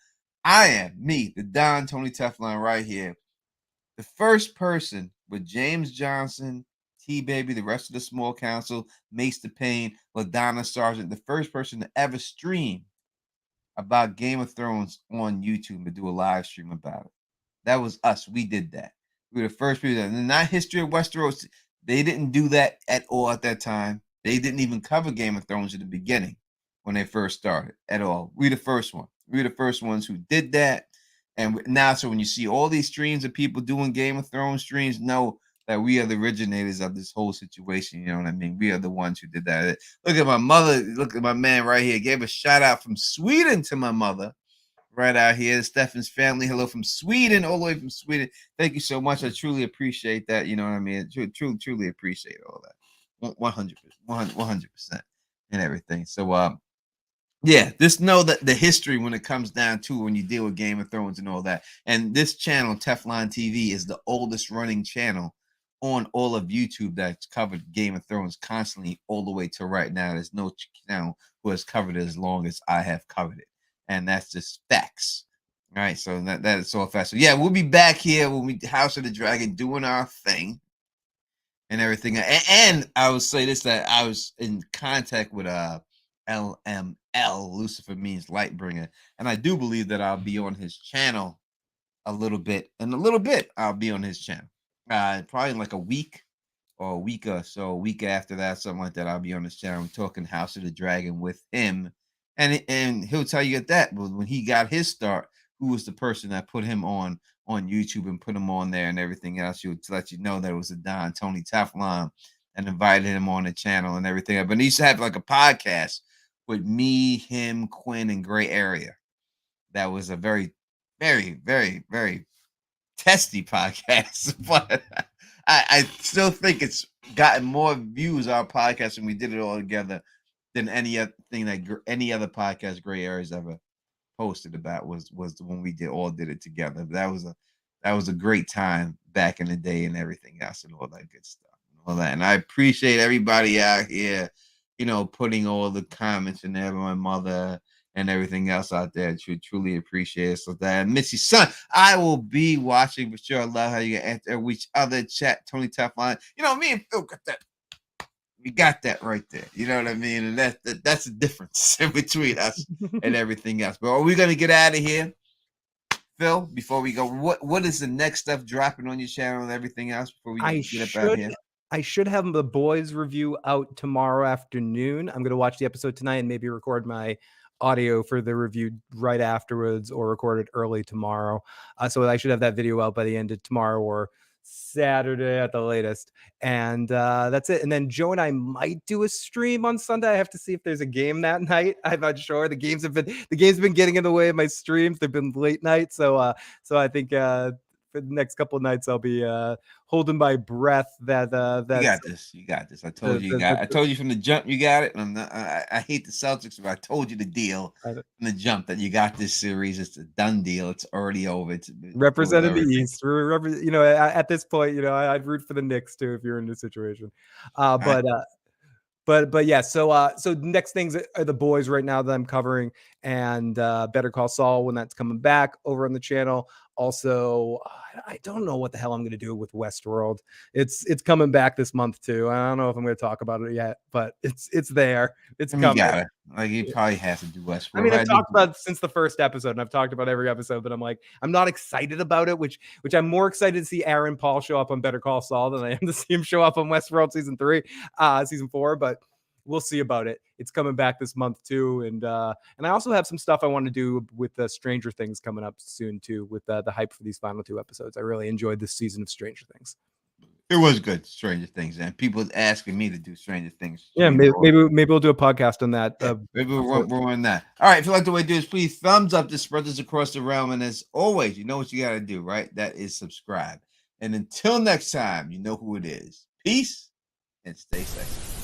I am me, the Don Tony Teflon, right here. The first person with James Johnson, T-Baby, the rest of the small council, Mace the Pain, LaDonna Sargent, the first person to ever stream about Game of Thrones on YouTube and do a live stream about it. That was us. We did that. We were the first people. And not History of Westeros. They didn't do that at all at that time. They didn't even cover Game of Thrones at the beginning when they first started at all. We the first one. We were the first ones who did that. And now, so when you see all these streams of people doing Game of Thrones streams, know that we are the originators of this whole situation. You know what I mean? We are the ones who did that. Look at my mother. Look at my man right here. Gave a shout out from Sweden to my mother right out here. Stefan's family. Hello from Sweden, all the way from Sweden. Thank you so much. I truly appreciate that. You know what I mean? Truly appreciate all that. 100% and everything. So, yeah, just know that the history when it comes down to when you deal with Game of Thrones and all that. And this channel, Teflon TV, is the oldest running channel on all of YouTube that's covered Game of Thrones constantly all the way to right now. There's no channel who has covered it as long as I have covered it. And that's just facts. All right, so that is so fast. So yeah, we'll be back here when we House of the Dragon doing our thing. and everything. And I will say this, that I was in contact with LML, Lucifer Means Lightbringer, and I do believe that I'll be on his channel a little bit. I'll be on his channel. Probably in like a week or a week after that, something like that. I'll be on his channel. I'm talking House of the Dragon with him, and he'll tell you that when he got his start, who was the person that put him on YouTube and put him on there and everything else. He would let you know that it was a Don Tony Teflon, and invited him on the channel and everything. But he used to have like a podcast with me, him, Quinn, and Gray Area. That was a very, very, very, very testy podcast, but I still think it's gotten more views on our podcast when we did it all together than any other thing that any other podcast Gray Area's ever posted about was the one we did it together. That was a great time back in the day and everything else and all that good stuff and all that. And I appreciate everybody out here, putting all the comments and my mother and everything else out there. Truly appreciate it. So that Missy son, I will be watching for sure. I love how you enter each other chat. Tony Teflon. Me and Phil got that. We got that right there. You know what I mean? And that's the difference in between us and everything else. But are we gonna get out of here, Phil? Before we go, what is the next stuff dropping on your channel and everything else before we get up out of here? I should have the boys review out tomorrow afternoon. I'm gonna watch the episode tonight and maybe record my audio for the review right afterwards or record it early tomorrow. So I should have that video out by the end of tomorrow or Saturday at the latest. And that's it. And then Joe and I might do a stream on Sunday. I have to see if there's a game that night. I'm not sure. The game's been getting in the way of my streams. They've been late night. So I think for the next couple of nights I'll be holding my breath that you got this. I told you I told you from the jump you got it. And I hate the Celtics, but I told you the deal from the jump that you got this series. It's a done deal. It's already over. It's representing the East. At this point, I'd root for the Knicks too if you're in this situation. But yeah, so next things are the boys right now that I'm covering, and Better Call Saul when that's coming back over on the channel. Also, I don't know what the hell I'm going to do with Westworld. It's coming back this month too. I don't know if I'm going to talk about it yet, but it's there. It's coming. You probably have to do Westworld. I mean, I've talked about it since the first episode, and I've talked about every episode, but I'm not excited about it, which I'm more excited to see Aaron Paul show up on Better Call Saul than I am to see him show up on Westworld season 4, but we'll see about it. It's coming back this month too, and I also have some stuff I want to do with Stranger Things coming up soon too, with the hype for these final 2 episodes. I really enjoyed this season of Stranger Things. It was good, Stranger Things, and people asking me to do Stranger Things. Yeah, maybe we'll do a podcast on that. Maybe we're on that. All right, if you like the way to do this, please thumbs up this spread this across the realm, and as always, you know what you got to do, right? That is subscribe. And until next time, you know who it is. Peace and stay sexy.